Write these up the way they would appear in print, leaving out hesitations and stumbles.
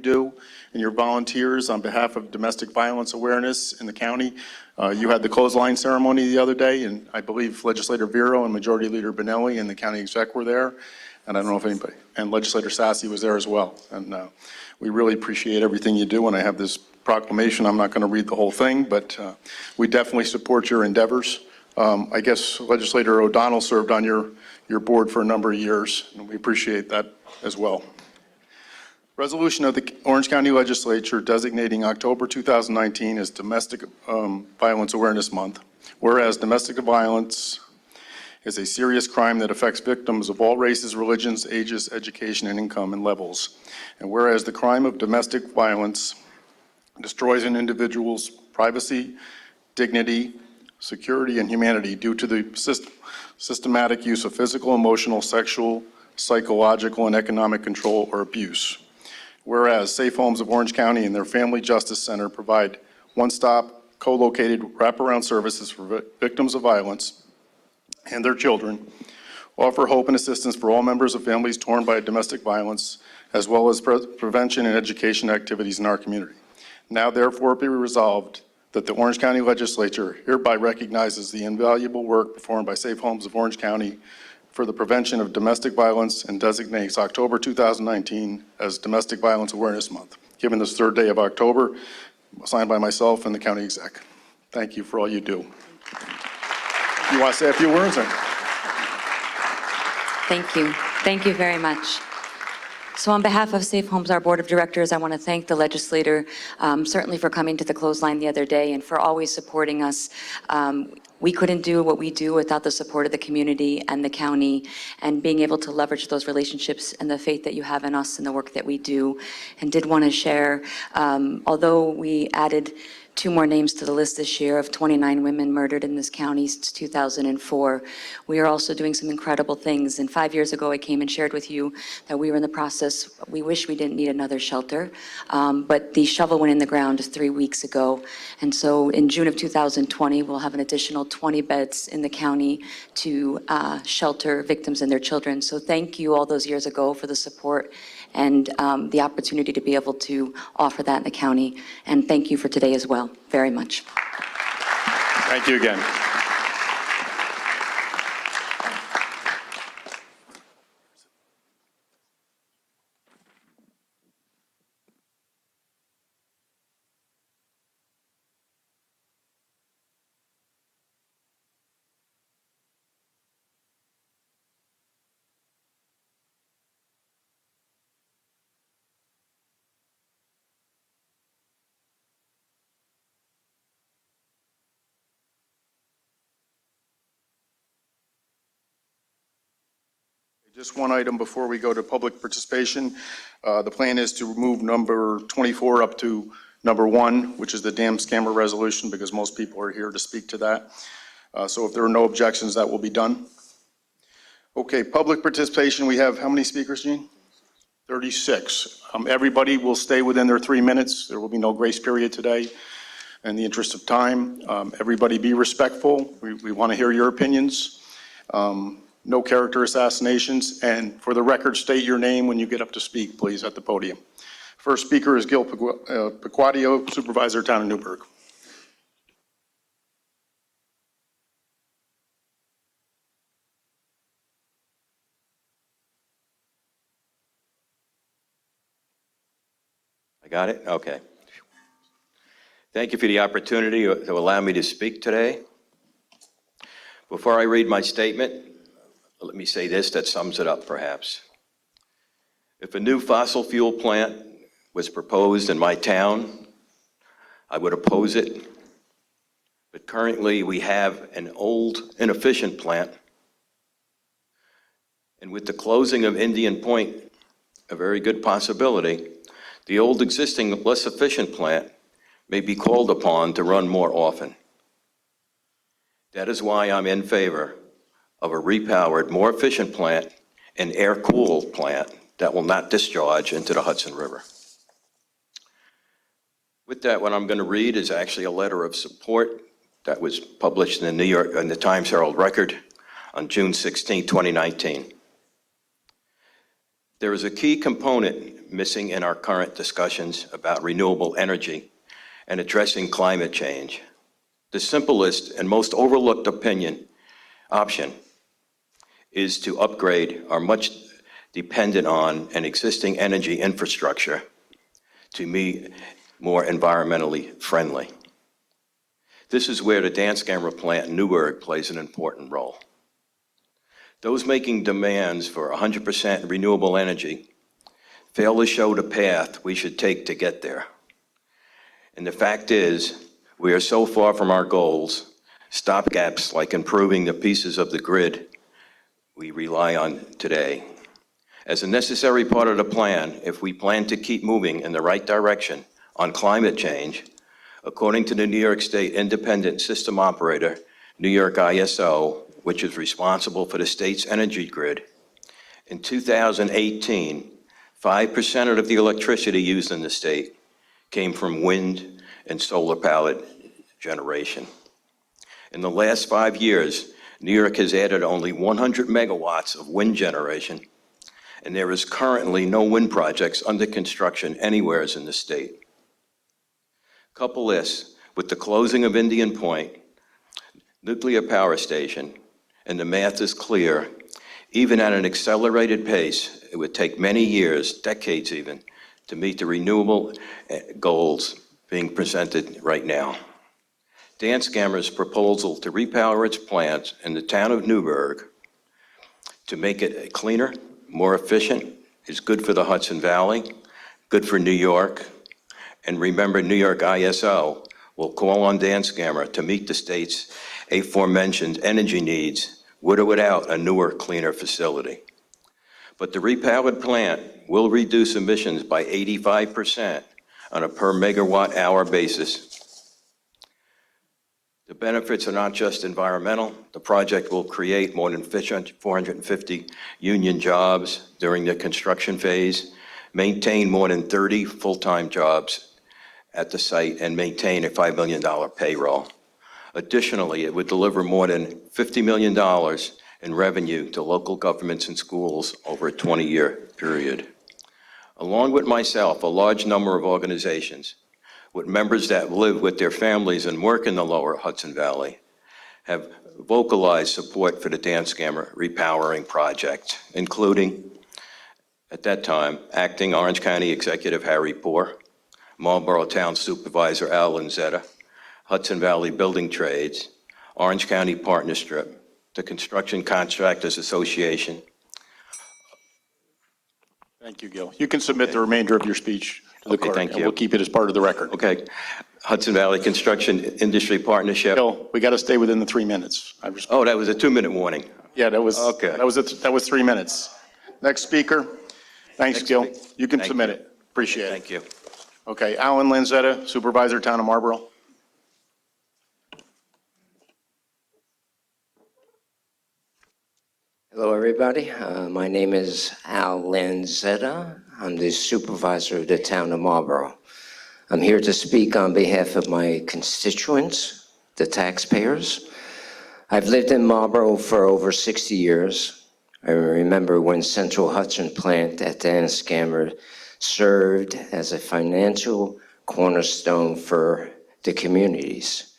do and your volunteers on behalf of domestic violence awareness in the county. You had the clothesline ceremony the other day, and I believe Legislator Vero and Majority Leader Benelli and the county exec were there. And I don't know if anybody, and Legislator Sassy was there as well. And we really appreciate everything you do. And I have this proclamation. I'm not going to read the whole thing, but we definitely support your endeavors. I guess Legislator O'Donnell served on your board for a number of years, and we appreciate that as well. Resolution of the Orange County Legislature designating October 2019 as Domestic Violence Awareness Month. Whereas domestic violence is a serious crime that affects victims of all races, religions, ages, education, and income and levels. And whereas the crime of domestic violence destroys an individual's privacy, dignity, security, and humanity due to the systematic use of physical, emotional, sexual, psychological, and economic control or abuse. Whereas Safe Homes of Orange County and their Family Justice Center provide one-stop, co-located wraparound services for victims of violence and their children, offer hope and assistance for all members of families torn by domestic violence, as well as prevention and education activities in our community. Now therefore be resolved that the Orange County Legislature hereby recognizes the invaluable work performed by Safe Homes of Orange County for the prevention of domestic violence and designates October 2019 as Domestic Violence Awareness Month, given this third day of October, signed by myself and the county exec. Thank you for all you do. You want to say a few words? Or? Thank you. Thank you very much. So on behalf of Safe Homes, our board of directors, I want to thank the legislator, certainly for coming to the clothesline the other day and for always supporting us. We couldn't do what we do without the support of the community and the county, and being able to leverage those relationships and the faith that you have in us and the work that we do. And did want to share, although we added 2 more names to the list this year of 29 women murdered in this county since 2004. We are also doing some incredible things. And 5 years ago, I came and shared with you that we were in the process. We wish we didn't need another shelter, but the shovel went in the ground 3 weeks ago. And so in June of 2020, we'll have an additional 20 beds in the county to shelter victims and their children. So thank you all those years ago for the support and the opportunity to be able to offer that in the county. And thank you for today as well, very much. Thank you again. Just one item before we go to public participation. The plan is to move number 24 up to number 1, which is the dam scammer resolution, because most people are here to speak to that. So if there are no objections, that will be done. Okay, public participation. We have how many speakers, Gene? 36. Everybody will stay within their 3 minutes. There will be no grace period today. In the interest of time, everybody be respectful. We want to hear your opinions. No character assassinations, and for the record, state your name when you get up to speak, please, at the podium. First speaker is Gil Pequadio, Supervisor, Town of Newburgh. I got it? Okay. Thank you for the opportunity to allow me to speak today. Before I read my statement, let me say this that sums it up, perhaps. If a new fossil fuel plant was proposed in my town, I would oppose it. But currently, we have an old, inefficient plant. And with the closing of Indian Point, a very good possibility, the old existing, less efficient plant may be called upon to run more often. That is why I'm in favor of a repowered, more efficient plant, an air-cooled plant that will not discharge into the Hudson River. With that, what I'm going to read is actually a letter of support that was published in the Times Herald Record on June 16, 2019. There is a key component missing in our current discussions about renewable energy and addressing climate change. The simplest and most overlooked option is to upgrade our much dependent on and existing energy infrastructure to be more environmentally friendly. This is where the dance camera plant in Newburgh plays an important role. Those making demands for 100% renewable energy fail to show the path we should take to get there. And the fact is, we are so far from our goals, stopgaps like improving the pieces of the grid we rely on today. As a necessary part of the plan, if we plan to keep moving in the right direction on climate change, according to the New York State Independent System Operator, New York ISO, which is responsible for the state's energy grid, in 2018, 5% of the electricity used in the state came from wind and solar-powered generation. In the last 5 years, New York has added only 100 megawatts of wind generation, and there is currently no wind projects under construction anywhere in the state. Couple this with the closing of Indian Point nuclear power station, and the math is clear. Even at an accelerated pace, it would take many years, decades even, to meet the renewable goals being presented right now. Dan Scammer's proposal to repower its plant in the town of Newburgh to make it cleaner, more efficient, is good for the Hudson Valley, good for New York, and remember, New York ISO will call on Dan Scammer to meet the state's aforementioned energy needs with or without a newer, cleaner facility. But the repowered plant will reduce emissions by 85% on a per megawatt hour basis. The benefits are not just environmental. The project will create more than 450 union jobs during the construction phase, maintain more than 30 full-time jobs at the site, and maintain a $5 million payroll. Additionally, it would deliver more than $50 million in revenue to local governments and schools over a 20-year period. Along with myself, a large number of organizations with members that live with their families and work in the lower Hudson Valley have vocalized support for the Dan Scammer repowering project, including, at that time, acting Orange County Executive Harry Poor, Marlborough Town Supervisor Al Lanzetta, Hudson Valley Building Trades, Orange County Partnership, the Construction Contractors Association. Thank you, Gil. You can submit the remainder of your speech to the clerk. Thank you. And we'll keep it as part of the record. Okay. Hudson Valley Construction Industry Partnership. Gil, we got to stay within the 3 minutes. Oh, that was a 2-minute warning. Yeah, that was, Okay. that was 3 minutes. Next speaker. Thanks, Next Gil. speak- You can Thank submit you. it. Appreciate it. Thank you. Okay, Alan Lanzetta, Supervisor, Town of Marlborough. Hello, everybody. My name is Al Lanzetta. I'm the supervisor of the town of Marlborough. I'm here to speak on behalf of my constituents, the taxpayers. I've lived in Marlborough for over 60 years. I remember when Central Hudson plant at Dan Scammer served as a financial cornerstone for the communities,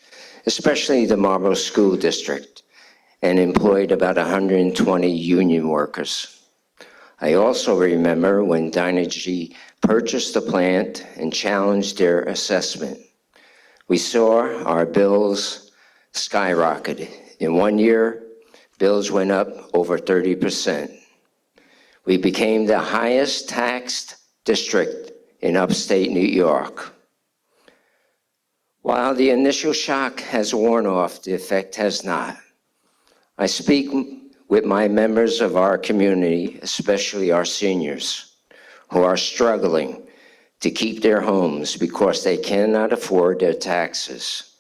especially the Marlborough School District, and employed about 120 union workers. I also remember when Dynegy purchased the plant and challenged their assessment. We saw our bills skyrocket. In 1 year, bills went up over 30%. We became the highest taxed district in upstate New York. While the initial shock has worn off, the effect has not. I speak with my members of our community, especially our seniors, who are struggling to keep their homes because they cannot afford their taxes.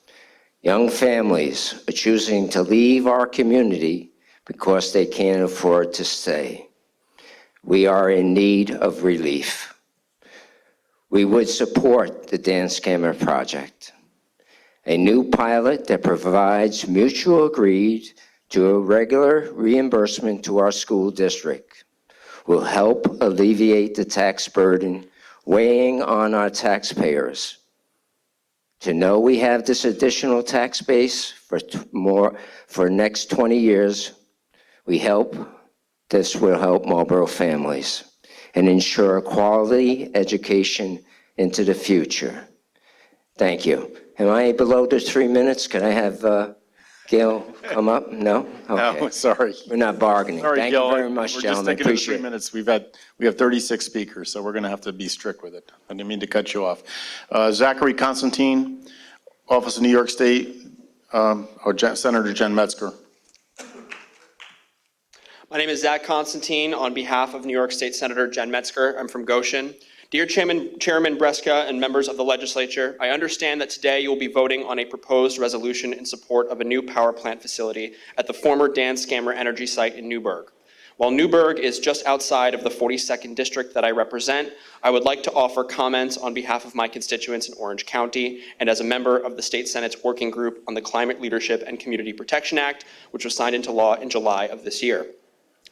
Young families are choosing to leave our community because they can't afford to stay. We are in need of relief. We would support the Dan Scammer project, a new pilot that provides mutual agreed to a regular reimbursement to our school district. will help alleviate the tax burden weighing on our taxpayers. To know we have this additional tax base for next 20 years, this will help Marlboro families and ensure quality education into the future. Thank you. Am I below the 3 minutes? Can I have Gail come up? No? Okay. No, sorry. We're not bargaining. Sorry, Thank Gil. you very much, We're just gentlemen. sticking to the 3 Appreciate it. minutes. We have 36 speakers, so we're going to have to be strict with it. I didn't mean to cut you off. Zachary Constantine, Office of New York State, Senator Jen Metzger. My name is Zach Constantine on behalf of New York State Senator Jen Metzger. I'm from Goshen. Dear Chairman Breska and members of the legislature, I understand that today you will be voting on a proposed resolution in support of a new power plant facility at the former Dan Scammer Energy site in Newburgh. While Newburgh is just outside of the 42nd district that I represent, I would like to offer comments on behalf of my constituents in Orange County and as a member of the State Senate's Working Group on the Climate Leadership and Community Protection Act, which was signed into law in July of this year.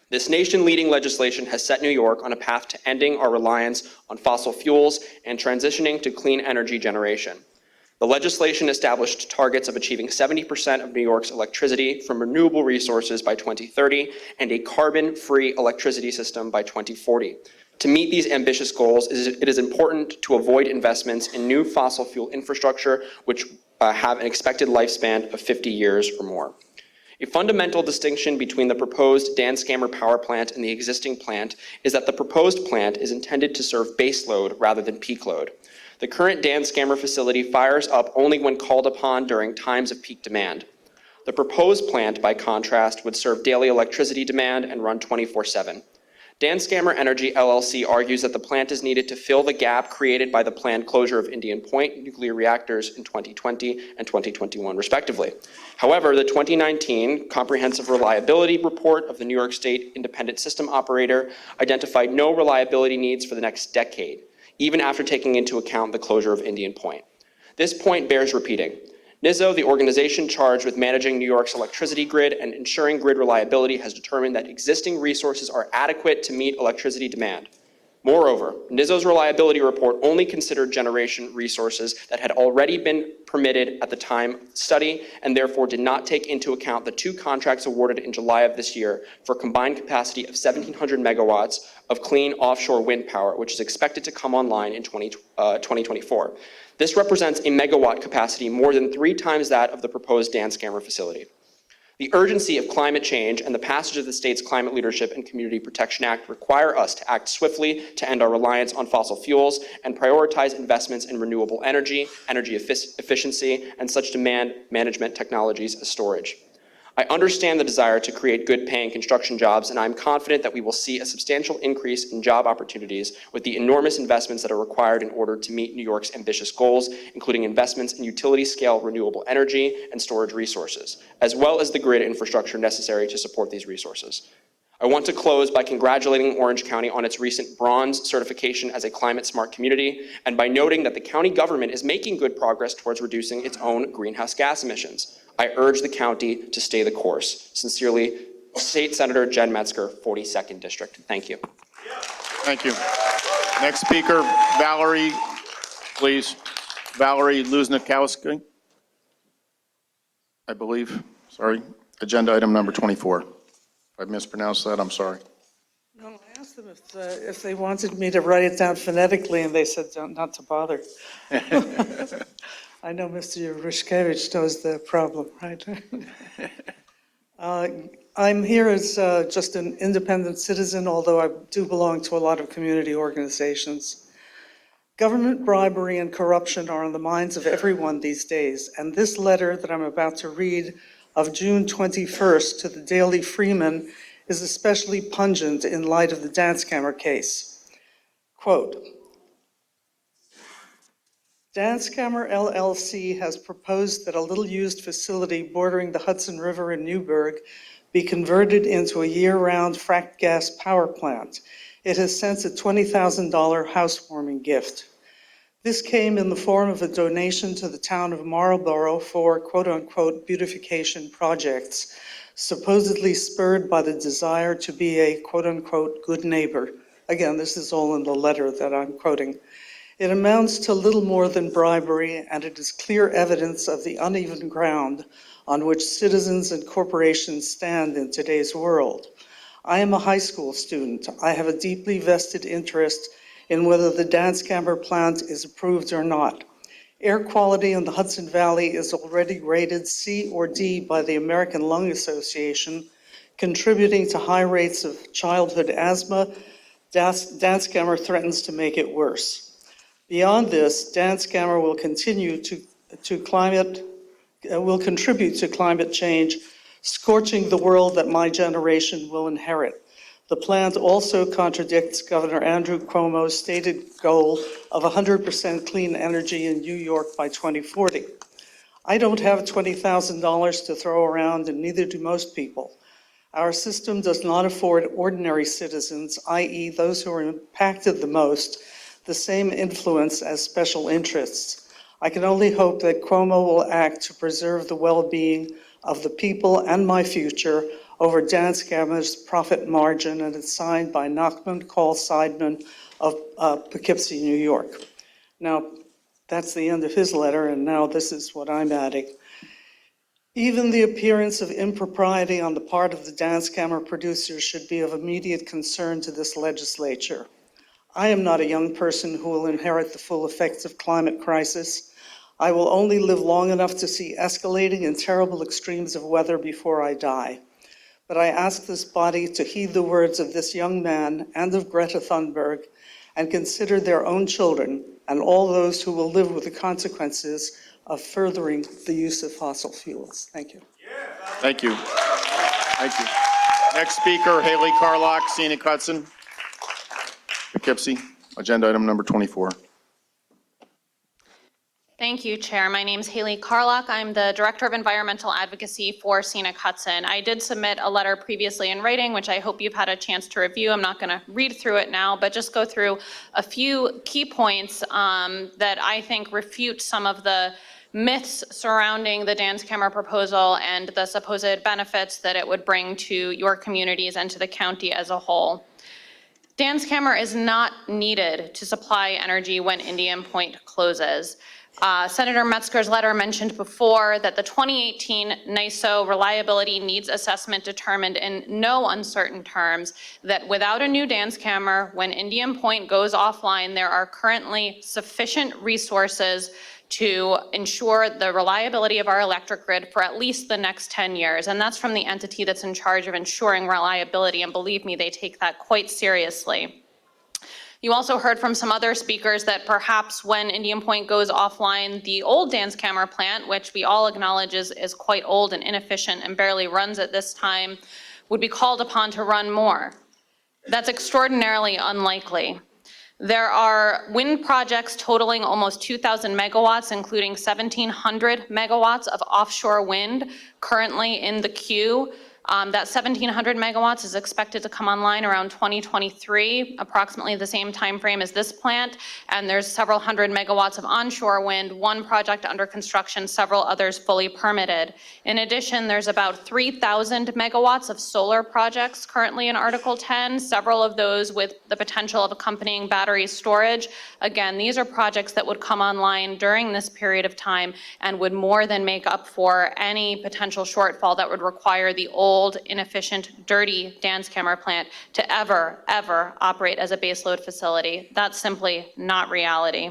This nation-leading legislation has set New York on a path to ending our reliance on fossil fuels and transitioning to clean energy generation. The legislation established targets of achieving 70% of New York's electricity from renewable resources by 2030 and a carbon-free electricity system by 2040. To meet these ambitious goals, it is important to avoid investments in new fossil fuel infrastructure, which have an expected lifespan of 50 years or more. A fundamental distinction between the proposed Dan Scammer power plant and the existing plant is that the proposed plant is intended to serve base load rather than peak load. The current Dan Scammer facility fires up only when called upon during times of peak demand. The proposed plant, by contrast, would serve daily electricity demand and run 24/7. Dan Scammer Energy LLC argues that the plant is needed to fill the gap created by the planned closure of Indian Point nuclear reactors in 2020 and 2021, respectively. However, the 2019 Comprehensive Reliability Report of the New York State Independent System Operator identified no reliability needs for the next decade, even after taking into account the closure of Indian Point. This point bears repeating. NISO, the organization charged with managing New York's electricity grid and ensuring grid reliability, has determined that existing resources are adequate to meet electricity demand. Moreover, NISO's reliability report only considered generation resources that had already been permitted at the time of the study and therefore did not take into account the 2 contracts awarded in July of this year for a combined capacity of 1,700 megawatts of clean offshore wind power, which is expected to come online in 2024. This represents a megawatt capacity more than 3 times that of the proposed Dan Scammer facility. The urgency of climate change and the passage of the state's Climate Leadership and Community Protection Act require us to act swiftly to end our reliance on fossil fuels and prioritize investments in renewable energy, energy efficiency, and such demand management technologies as storage. I understand the desire to create good-paying construction jobs, and I'm confident that we will see a substantial increase in job opportunities with the enormous investments that are required in order to meet New York's ambitious goals, including investments in utility-scale renewable energy and storage resources, as well as the grid infrastructure necessary to support these resources. I want to close by congratulating Orange County on its recent bronze certification as a climate-smart community, and by noting that the county government is making good progress towards reducing its own greenhouse gas emissions. I urge the county to stay the course. Sincerely, State Senator Jen Metzger, 42nd District. Thank you. Thank you. Next speaker, Valerie, please. Valerie Luznikowski, I believe. Sorry. Agenda item number 24. If I mispronounced that, I'm sorry. No, I asked them if they wanted me to write it down phonetically, and they said not to bother. I know Mr. Yurushkevich knows the problem, right? I'm here as just an independent citizen, although I do belong to a lot of community organizations. Government bribery and corruption are on the minds of everyone these days, and this letter that I'm about to read of June 21st to the Daily Freeman is especially pungent in light of the Dan Scammer case. Quote, Dan Scammer LLC has proposed that a little-used facility bordering the Hudson River in Newburgh be converted into a year-round fracked gas power plant. It has sent a $20,000 housewarming gift. This came in the form of a donation to the town of Marlboro for quote-unquote beautification projects, supposedly spurred by the desire to be a quote-unquote good neighbor. Again, this is all in the letter that I'm quoting. It amounts to little more than bribery, and it is clear evidence of the uneven ground on which citizens and corporations stand in today's world. I am a high school student. I have a deeply vested interest in whether the dance camera plant is approved or not. Air quality in the Hudson Valley is already rated C or D by the American Lung Association, contributing to high rates of childhood asthma. Dance camera threatens to make it worse. Beyond this, dance camera will contribute to climate change, scorching the world that my generation will inherit. The plant also contradicts Governor Andrew Cuomo's stated goal of 100% clean energy in New York by 2040. I don't have $20,000 to throw around, and neither do most people. Our system does not afford ordinary citizens, i.e. those who are impacted the most, the same influence as special interests. I can only hope that Cuomo will act to preserve the well-being of the people and my future over dance camera's profit margin, and it's signed by Nachman Call Seidman of Poughkeepsie, New York. Now, that's the end of his letter, and now this is what I'm adding. Even the appearance of impropriety on the part of the dance camera producers should be of immediate concern to this legislature. I am not a young person who will inherit the full effects of climate crisis. I will only live long enough to see escalating and terrible extremes of weather before I die. But I ask this body to heed the words of this young man and of Greta Thunberg and consider their own children and all those who will live with the consequences of furthering the use of fossil fuels. Thank you. Thank you. Thank you. Next speaker, Haley Carlock, Scenic Hudson, Poughkeepsie, agenda item number 24. Thank you, Chair. My name is Haley Carlock. I'm the Director of Environmental Advocacy for Scenic Hudson. I did submit a letter previously in writing, which I hope you've had a chance to review. I'm not going to read through it now, but just go through a few key points that I think refute some of the myths surrounding the dance camera proposal and the supposed benefits that it would bring to your communities and to the county as a whole. Dance camera is not needed to supply energy when Indian Point closes. Senator Metzger's letter mentioned before that the 2018 NYISO reliability needs assessment determined in no uncertain terms that without a new dance camera, when Indian Point goes offline, there are currently sufficient resources to ensure the reliability of our electric grid for at least the next 10 years. And that's from the entity that's in charge of ensuring reliability. And believe me, they take that quite seriously. You also heard from some other speakers that perhaps when Indian Point goes offline, the old dance camera plant, which we all acknowledge is quite old and inefficient and barely runs at this time, would be called upon to run more. That's extraordinarily unlikely. There are wind projects totaling almost 2,000 megawatts, including 1,700 megawatts of offshore wind currently in the queue. That 1,700 megawatts is expected to come online around 2023, approximately the same time frame as this plant. And there's several hundred megawatts of onshore wind, one project under construction, several others fully permitted. In addition, there's about 3,000 megawatts of solar projects currently in Article 10, several of those with the potential of accompanying battery storage. Again, these are projects that would come online during this period of time and would more than make up for any potential shortfall that would require the old, inefficient, dirty dance camera plant to ever operate as a baseload facility. That's simply not reality.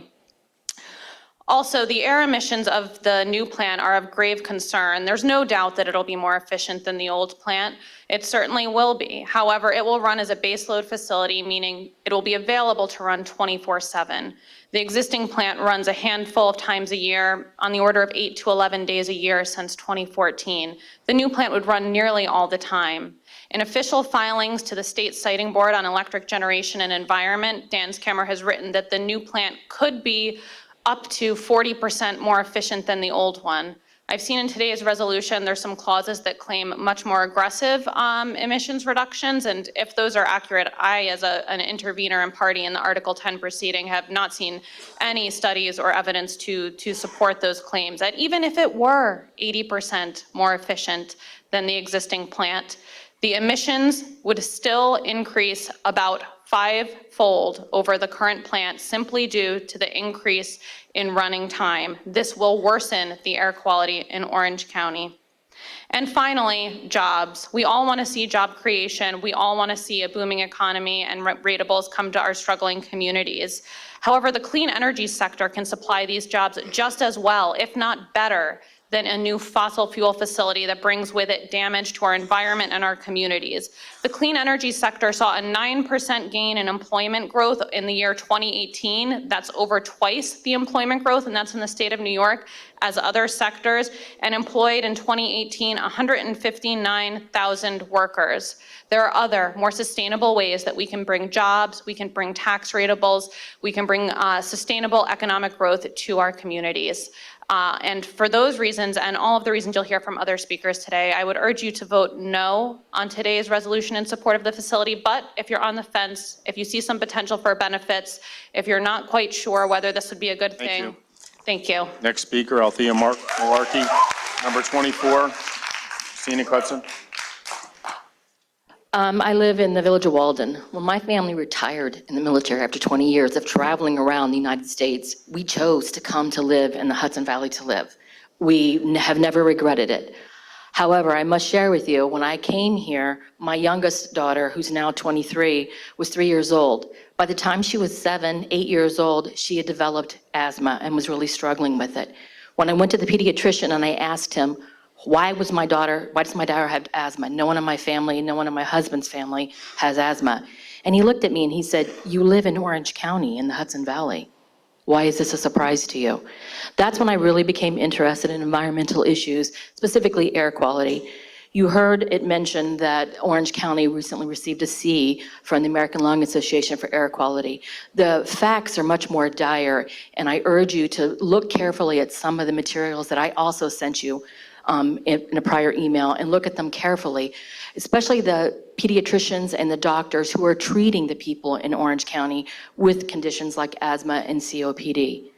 Also, the air emissions of the new plant are of grave concern. There's no doubt that it'll be more efficient than the old plant. It certainly will be. However, it will run as a baseload facility, meaning it will be available to run 24/7. The existing plant runs a handful of times a year, on the order of 8 to 11 days a year since 2014. The new plant would run nearly all the time. In official filings to the State Siting Board on Electric Generation and Environment, Dance Camera has written that the new plant could be up to 40% more efficient than the old one. I've seen in today's resolution, there's some clauses that claim much more aggressive emissions reductions, and if those are accurate, I, as an intervener and party in the Article 10 proceeding, have not seen any studies or evidence to support those claims, that even if it were 80% more efficient than the existing plant, the emissions would still increase about 5-fold over the current plant simply due to the increase in running time. This will worsen the air quality in Orange County. And finally, jobs. We all want to see job creation. We all want to see a booming economy and ratables come to our struggling communities. However, the clean energy sector can supply these jobs just as well, if not better, than a new fossil fuel facility that brings with it damage to our environment and our communities. The clean energy sector saw a 9% gain in employment growth in the year 2018. That's over twice the employment growth, and that's in the state of New York, as other sectors, and employed in 2018 159,000 workers. There are other more sustainable ways that we can bring jobs, we can bring tax ratables, we can bring sustainable economic growth to our communities. And for those reasons, and all of the reasons you'll hear from other speakers today, I would urge you to vote no on today's resolution in support of the facility. But if you're on the fence, if you see some potential for benefits, if you're not quite sure whether this would be a good thing, thank you. Next speaker, Althea Malarkey, number 24, Scenic Hudson. I live in the village of Walden. When my family retired in the military after 20 years of traveling around the United States, we chose to come to live in the Hudson Valley to live. We have never regretted it. However, I must share with you, when I came here, my youngest daughter, who's now 23, was 3 years old. By the time she was 7, 8 years old, she had developed asthma and was really struggling with it. When I went to the pediatrician and I asked him, why does my daughter have asthma? No one in my family, no one in my husband's family has asthma. And he looked at me and he said, you live in Orange County in the Hudson Valley. Why is this a surprise to you? That's when I really became interested in environmental issues, specifically air quality. You heard it mentioned that Orange County recently received a C from the American Lung Association for air quality. The facts are much more dire, and I urge you to look carefully at some of the materials that I also sent you in a prior email, and look at them carefully, especially the pediatricians and the doctors who are treating the people in Orange County with conditions like asthma and COPD.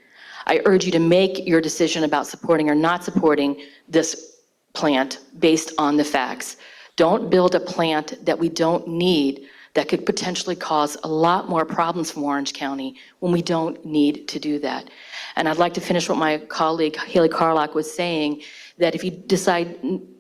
I urge you to make your decision about supporting or not supporting this plant based on the facts. Don't build a plant that we don't need, that could potentially cause a lot more problems from Orange County when we don't need to do that. And I'd like to finish what my colleague Haley Carlock was saying, that if you decide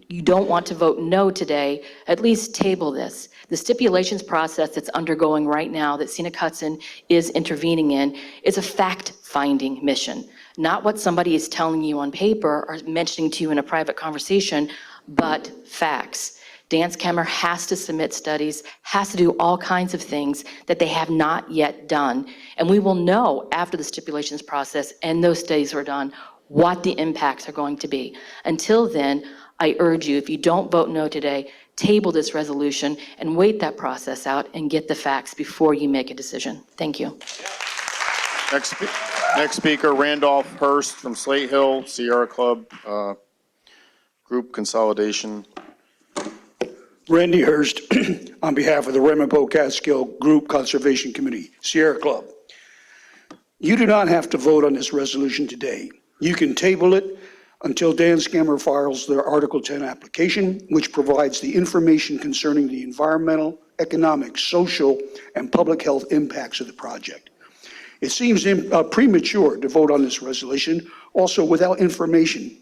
you don't want to vote no today, at least table this. The stipulations process that's undergoing right now that Scenic Hudson is intervening in is a fact-finding mission, not what somebody is telling you on paper or mentioning to you in a private conversation, but facts. Dance Kemmer has to submit studies, has to do all kinds of things that they have not yet done. And we will know after the stipulations process and those studies are done what the impacts are going to be. Until then, I urge you, if you don't vote no today, table this resolution and wait that process out and get the facts before you make a decision. Thank you. Next speaker, Randolph Hurst from Slate Hill, Sierra Club, Group Consolidation. Randy Hurst, on behalf of the Ramapo Catskill Group Conservation Committee, Sierra Club. You do not have to vote on this resolution today. You can table it until Dan Scammer files their Article 10 application, which provides the information concerning the environmental, economic, social, and public health impacts of the project. It seems premature to vote on this resolution also without information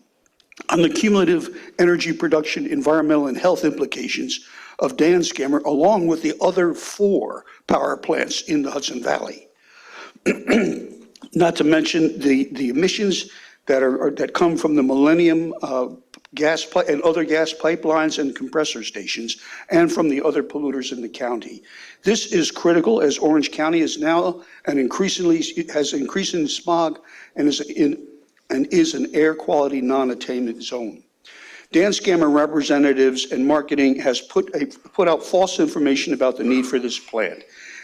on the cumulative energy production, environmental, and health implications of Dan Scammer, along with the other 4 power plants in the Hudson Valley. Not to mention the emissions that come from the Millennium gas and other gas pipelines and compressor stations, and from the other polluters in the county. This is critical, as Orange County is now has increasing smog and is an air quality non-attainment zone. Dan Scammer representatives and marketing has put out false information about the need for this plant.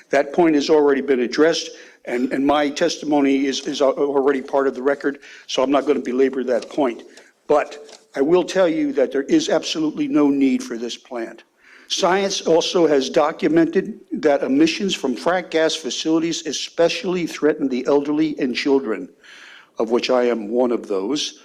That point has already been addressed, and my testimony is already part of the record, so I'm not going to belabor that point. But I will tell you that there is absolutely no need for this plant. Science also has documented that emissions from frac gas facilities especially threaten the elderly and children, of which I am one of those.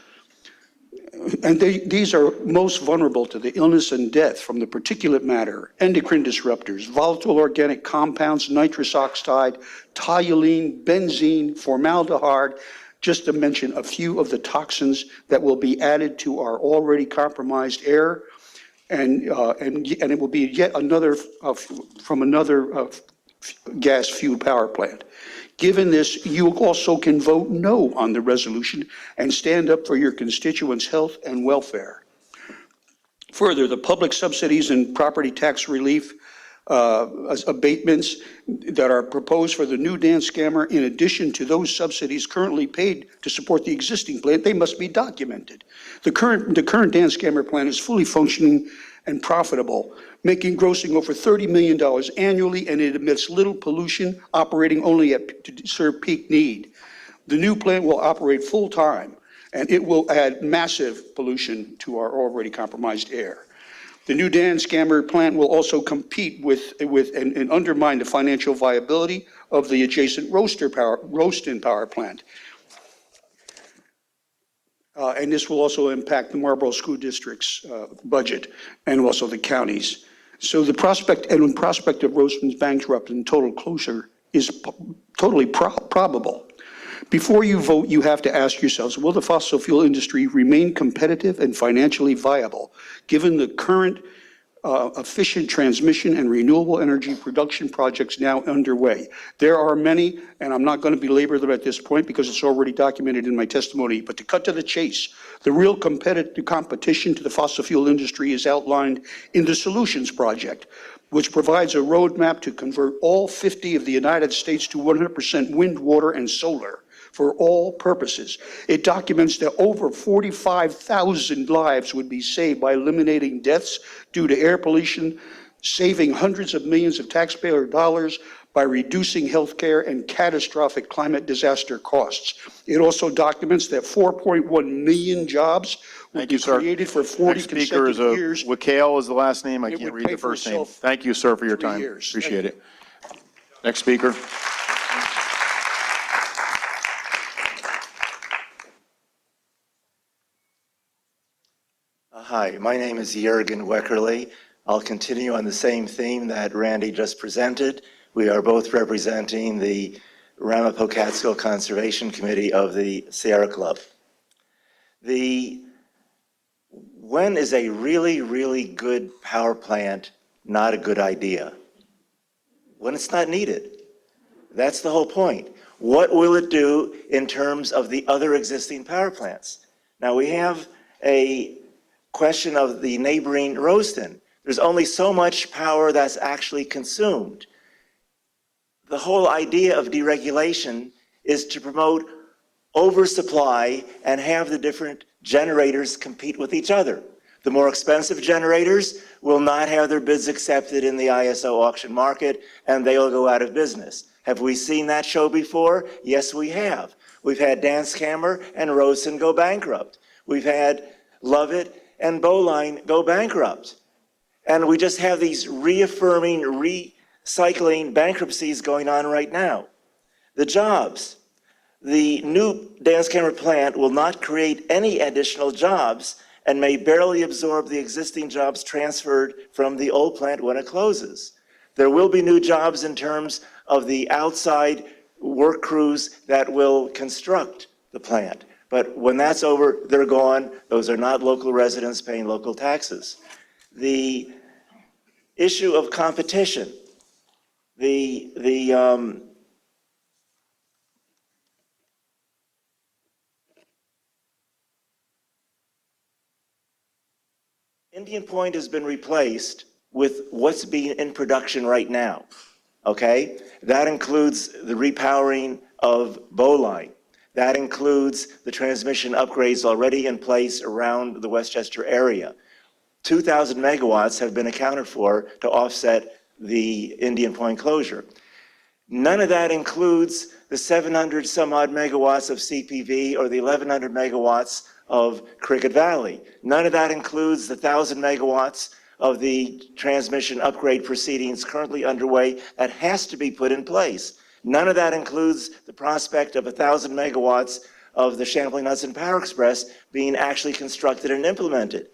And these are most vulnerable to the illness and death from the particulate matter, endocrine disruptors, volatile organic compounds, nitrous oxide, toluene, benzene, formaldehyde, just to mention a few of the toxins that will be added to our already compromised air. And it will be yet another from another gas-fueled power plant. Given this, you also can vote no on the resolution and stand up for your constituents' health and welfare. Further, the public subsidies and property tax relief abatements that are proposed for the new dance scammer, in addition to those subsidies currently paid to support the existing plant, they must be documented. The current dance scammer plant is fully functioning and profitable, grossing over $30 million annually, and it emits little pollution, operating only to serve peak need. The new plant will operate full-time, and it will add massive pollution to our already compromised air. The new dance scammer plant will also compete with and undermine the financial viability of the adjacent Roaston power plant. And this will also impact the Marlborough School District's budget and also the county's. So the prospect of Roaston's bankrupt and total closure is totally probable. Before you vote, you have to ask yourselves, will the fossil fuel industry remain competitive and financially viable, given the current efficient transmission and renewable energy production projects now underway? There are many, and I'm not going to belabor them at this point because it's already documented in my testimony, but to cut to the chase, the real competition to the fossil fuel industry is outlined in the Solutions Project, which provides a roadmap to convert all 50 of the United States to 100% wind, water, and solar for all purposes. It documents that over 45,000 lives would be saved by eliminating deaths due to air pollution, saving hundreds of millions of taxpayer dollars by reducing healthcare and catastrophic climate disaster costs. It also documents that 4.1 million jobs will be created for 40 consecutive years. Wakale is the last name. I It can't would read pay the for first name. itself Thank you, sir, for your 3 time. years. Appreciate it. Next speaker. Hi, my name is Jürgen Weckerle. I'll continue on the same theme that Randy just presented. We are both representing the Ramapo Catskill Conservation Committee of the Sierra Club. When is a really, really good power plant not a good idea? When it's not needed. That's the whole point. What will it do in terms of the other existing power plants? Now, we have a question of the neighboring Roaston. There's only so much power that's actually consumed. The whole idea of deregulation is to promote oversupply and have the different generators compete with each other. The more expensive generators will not have their bids accepted in the ISO auction market, and they will go out of business. Have we seen that show before? Yes, we have. We've had Dance Cammer and Roaston go bankrupt. We've had Lovett and Bowline go bankrupt. And we just have these reaffirming, recycling bankruptcies going on right now. The jobs. The new dance camera plant will not create any additional jobs and may barely absorb the existing jobs transferred from the old plant when it closes. There will be new jobs in terms of the outside work crews that will construct the plant. But when that's over, they're gone. Those are not local residents paying local taxes. The issue of competition, Indian Point has been replaced with what's being in production right now, okay? That includes the repowering of Bowline. That includes the transmission upgrades already in place around the Westchester area. 2,000 megawatts have been accounted for to offset the Indian Point closure. None of that includes the 700 some odd megawatts of CPV or the 1,100 megawatts of Cricket Valley. None of that includes the 1,000 megawatts of the transmission upgrade proceedings currently underway that has to be put in place. None of that includes the prospect of 1,000 megawatts of the Champlain-Hudson Power Express being actually constructed and implemented.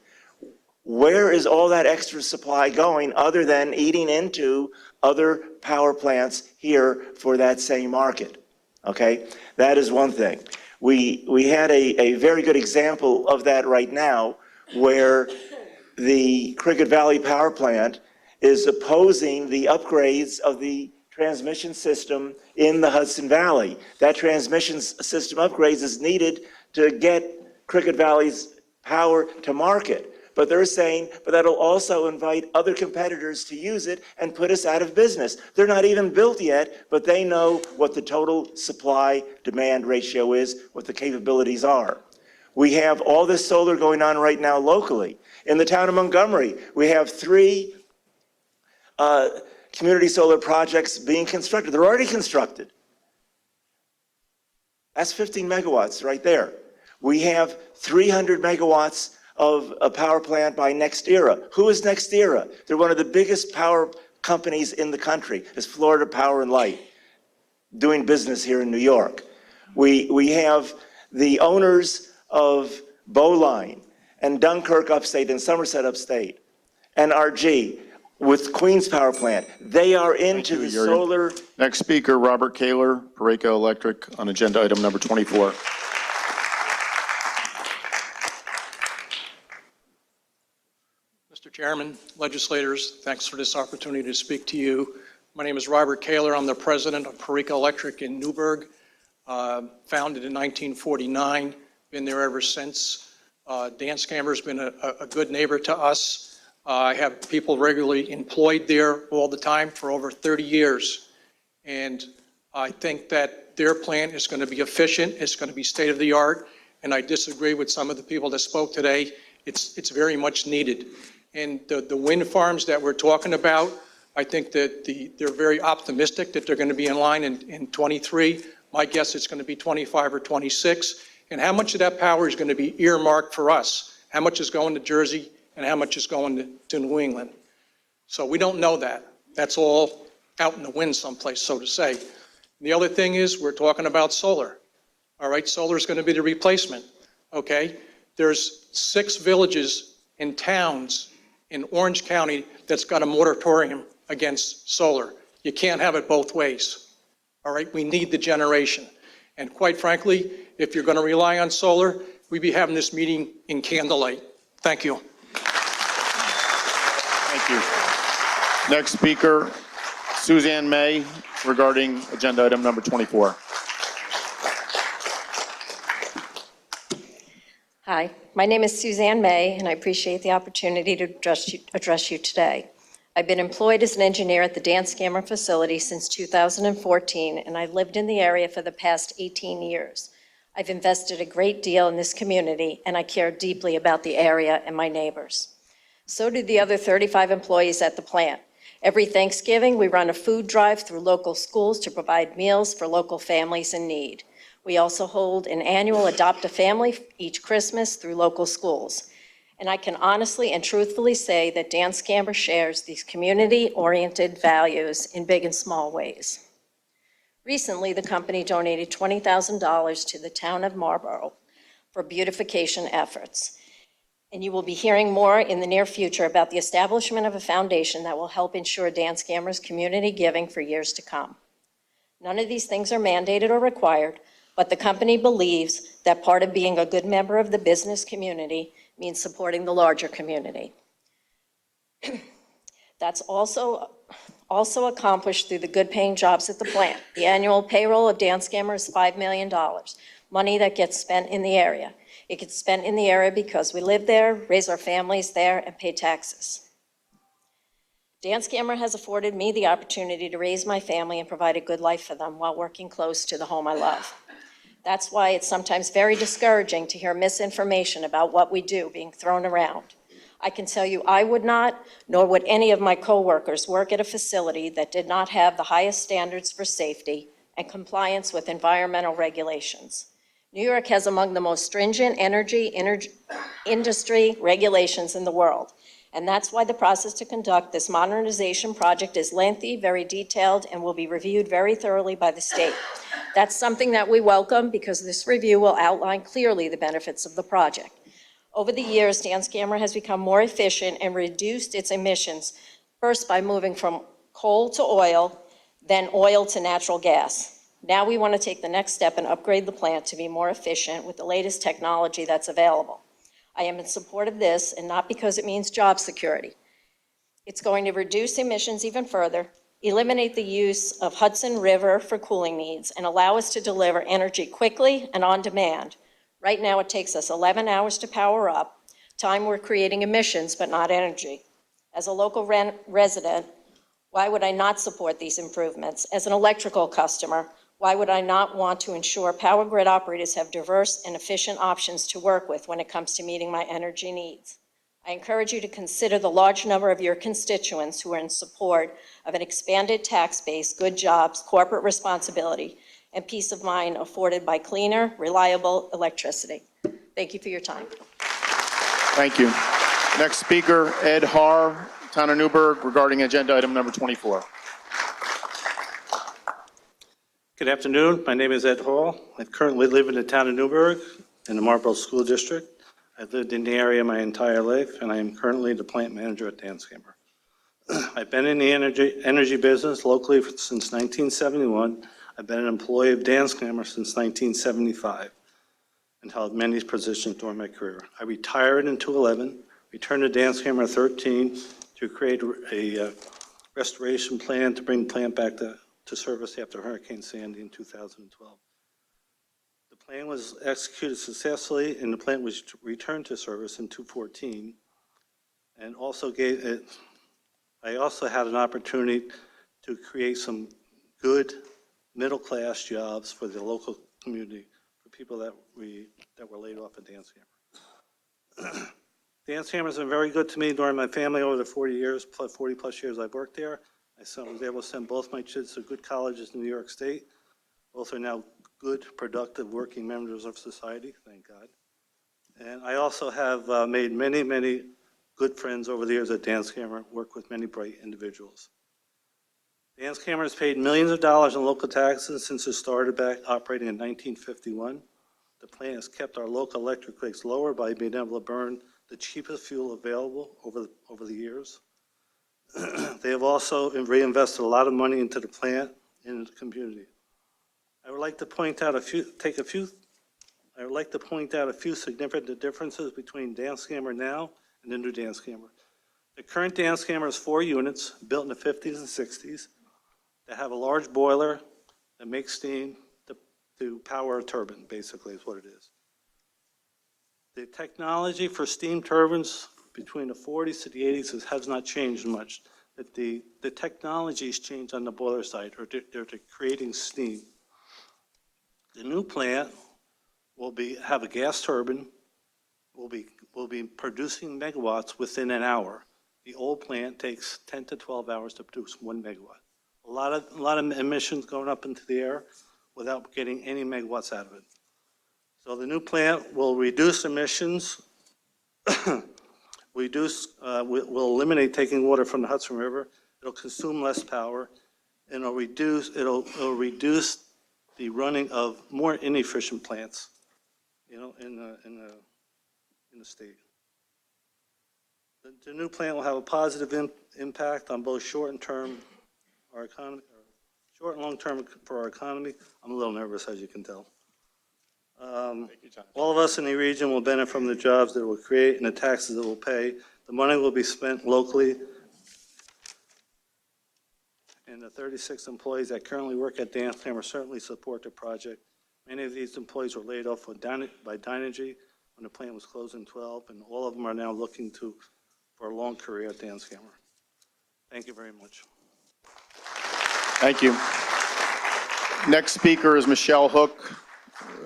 Where is all that extra supply going other than eating into other power plants here for that same market? Okay, that is one thing. We had a very good example of that right now, where the Cricket Valley Power Plant is opposing the upgrades of the transmission system in the Hudson Valley. That transmission system upgrades is needed to get Cricket Valley's power to market. But they're saying, but that'll also invite other competitors to use it and put us out of business. They're not even built yet, but they know what the total supply-demand ratio is, what the capabilities are. We have all this solar going on right now locally. In the town of Montgomery, we have 3 community solar projects being constructed. They're already constructed. That's 15 megawatts right there. We have 300 megawatts of a power plant by NextEra. Who is NextEra? They're one of the biggest power companies in the country. It's Florida Power and Light, doing business here in New York. We have the owners of Bowline and Dunkirk upstate and Somerset upstate and RG with Queens Power Plant. They are into the solar. Next speaker, Robert Kaler, Parco Electric, on agenda item number 24. Mr. Chairman, legislators, thanks for this opportunity to speak to you. My name is Robert Kaler. I'm the president of Parco Electric in Newburgh, founded in 1949, been there ever since. Dan Scammer's been a good neighbor to us. I have people regularly employed there all the time for over 30 years. And I think that their plant is going to be efficient, it's going to be state-of-the-art, and I disagree with some of the people that spoke today. It's very much needed. And the wind farms that we're talking about, I think that they're very optimistic that they're going to be in line in 23. My guess it's going to be 25 or 26. And how much of that power is going to be earmarked for us? How much is going to Jersey and how much is going to New England? So we don't know that. That's all out in the wind someplace, so to say. The other thing is we're talking about solar. All right, solar is going to be the replacement, okay? There's 6 villages and towns in Orange County that's got a moratorium against solar. You can't have it both ways, all right? We need the generation. And quite frankly, if you're going to rely on solar, we'd be having this meeting in candlelight. Thank you. Thank you. Next speaker, Suzanne May, regarding agenda item number 24. Hi, my name is Suzanne May, and I appreciate the opportunity to address you today. I've been employed as an engineer at the Dan Scammer facility since 2014, and I've lived in the area for the past 18 years. I've invested a great deal in this community, and I care deeply about the area and my neighbors. So do the other 35 employees at the plant. Every Thanksgiving, we run a food drive through local schools to provide meals for local families in need. We also hold an annual Adopt a Family each Christmas through local schools. And I can honestly and truthfully say that Dan Scammer shares these community-oriented values in big and small ways. Recently, the company donated $20,000 to the town of Marlborough for beautification efforts. And you will be hearing more in the near future about the establishment of a foundation that will help ensure Dan Scammer's community giving for years to come. None of these things are mandated or required, but the company believes that part of being a good member of the business community means supporting the larger community. That's also accomplished through the good-paying jobs at the plant. The annual payroll of Dan Scammer is $5 million, money that gets spent in the area. It gets spent in the area because we live there, raise our families there, and pay taxes. Dan Scammer has afforded me the opportunity to raise my family and provide a good life for them while working close to the home I love. That's why it's sometimes very discouraging to hear misinformation about what we do being thrown around. I can tell you I would not, nor would any of my coworkers work at a facility that did not have the highest standards for safety and compliance with environmental regulations. New York has among the most stringent energy industry regulations in the world. And that's why the process to conduct this modernization project is lengthy, very detailed, and will be reviewed very thoroughly by the state. That's something that we welcome because this review will outline clearly the benefits of the project. Over the years, Danskammer has become more efficient and reduced its emissions, first by moving from coal to oil, then oil to natural gas. Now we want to take the next step and upgrade the plant to be more efficient with the latest technology that's available. I am in support of this, and not because it means job security. It's going to reduce emissions even further, eliminate the use of Hudson River for cooling needs, and allow us to deliver energy quickly and on demand. Right now, it takes us 11 hours to power up, time we're creating emissions but not energy. As a local resident, why would I not support these improvements? As an electrical customer, why would I not want to ensure power grid operators have diverse and efficient options to work with when it comes to meeting my energy needs? I encourage you to consider the large number of your constituents who are in support of an expanded tax base, good jobs, corporate responsibility, and peace of mind afforded by cleaner, reliable electricity. Thank you for your time. Thank you. Next speaker, Ed Haar, Town of Newburgh, regarding agenda item number 24. Good afternoon. My name is Ed Hall. I currently live in the town of Newburgh in the Marlborough School District. I've lived in the area my entire life, and I am currently the plant manager at Danskammer. I've been in the energy business locally since 1971. I've been an employee of Danskammer since 1975 and held many positions during my career. I retired in 2011, returned to Danskammer at 13 to create a restoration plan to bring the plant back to service after Hurricane Sandy in 2012. The plan was executed successfully, and the plant was returned to service in 2014, and also I also had an opportunity to create some good middle-class jobs for the local community, for people that were laid off at Danskammer. Danskammer has been very good to me during my family over the 40 plus years I've worked there. I was able to send both my kids to good colleges in New York State. Both are now good, productive, working members of society, thank God. And I also have made many, many good friends over the years at Danskammer, worked with many bright individuals. Danskammer has paid millions of dollars in local taxes since it started back operating in 1951. The plant has kept our local electric rates lower by being able to burn the cheapest fuel available over the years. They have also reinvested a lot of money into the plant and the community. I would like to point out a few significant differences between Danskammer now and the new Danskammer. The current Danskammer is 4 units built in the 50s and 60s that have a large boiler that makes steam to power a turbine, basically is what it is. The technology for steam turbines between the 40s to the 80s has not changed much. That the technology's changed on the boiler side, or they're creating steam. The new plant will have a gas turbine, will be producing megawatts within an hour. The old plant takes 10 to 12 hours to produce 1 megawatt. A lot of emissions going up into the air without getting any megawatts out of it. So the new plant will reduce emissions, will eliminate taking water from the Hudson River. It'll consume less power, and it'll reduce the running of more inefficient plants, in the state. The new plant will have a positive impact on both short and long term for our economy. I'm a little nervous, as you can tell. All of us in the region will benefit from the jobs that it will create and the taxes it will pay. The money will be spent locally. And the 36 employees that currently work at Danskammer certainly support the project. Many of these employees were laid off by Dynegy when the plant was closed in 2012, and all of them are now looking for a long career at Danskammer. Thank you very much. Thank you. Next speaker is Michelle Hook,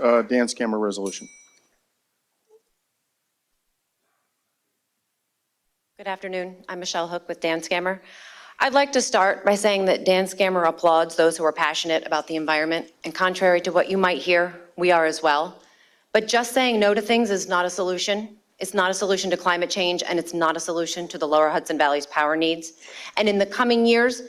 Danskammer resolution. Good afternoon. I'm Michelle Hook with Danskammer. I'd like to start by saying that Danskammer applauds those who are passionate about the environment, and contrary to what you might hear, we are as well. But just saying no to things is not a solution. It's not a solution to climate change, and it's not a solution to the lower Hudson Valley's power needs. And in the coming years,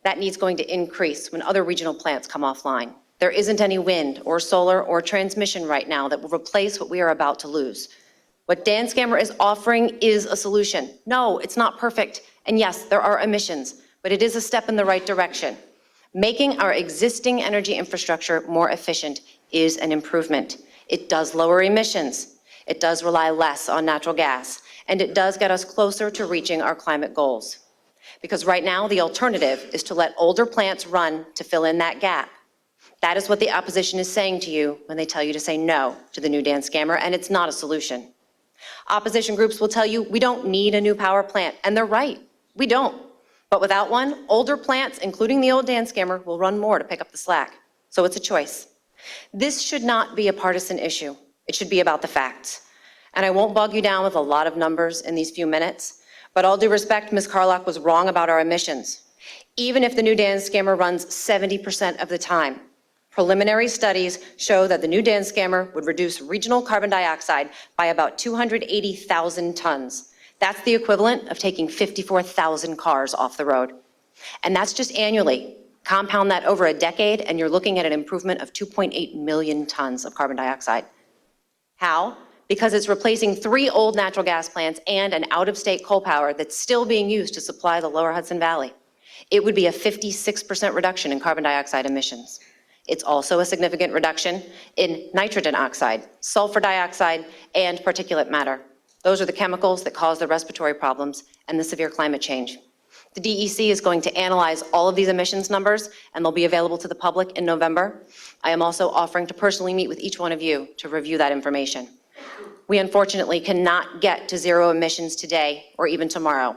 that need's going to increase when other regional plants come offline. There isn't any wind or solar or transmission right now that will replace what we are about to lose. What Dan Scammer is offering is a solution. No, it's not perfect. And yes, there are emissions, but it is a step in the right direction. Making our existing energy infrastructure more efficient is an improvement. It does lower emissions. It does rely less on natural gas, and it does get us closer to reaching our climate goals. Because right now, the alternative is to let older plants run to fill in that gap. That is what the opposition is saying to you when they tell you to say no to the new Dan Scammer, and it's not a solution. Opposition groups will tell you we don't need a new power plant, and they're right. We don't. But without one, older plants, including the old Dan Scammer, will run more to pick up the slack. So it's a choice. This should not be a partisan issue. It should be about the facts. And I won't bog you down with a lot of numbers in these few minutes, but all due respect, Ms. Carlock was wrong about our emissions. Even if the new Dan Scammer runs 70% of the time, preliminary studies show that the new Dan Scammer would reduce regional carbon dioxide by about 280,000 tons. That's the equivalent of taking 54,000 cars off the road. And that's just annually. Compound that over a decade, and you're looking at an improvement of 2.8 million tons of carbon dioxide. How? Because it's replacing 3 old natural gas plants and an out-of-state coal power that's still being used to supply the lower Hudson Valley. It would be a 56% reduction in carbon dioxide emissions. It's also a significant reduction in nitrogen oxide, sulfur dioxide, and particulate matter. Those are the chemicals that cause the respiratory problems and the severe climate change. The DEC is going to analyze all of these emissions numbers, and they'll be available to the public in November. I am also offering to personally meet with each one of you to review that information. We unfortunately cannot get to zero emissions today or even tomorrow.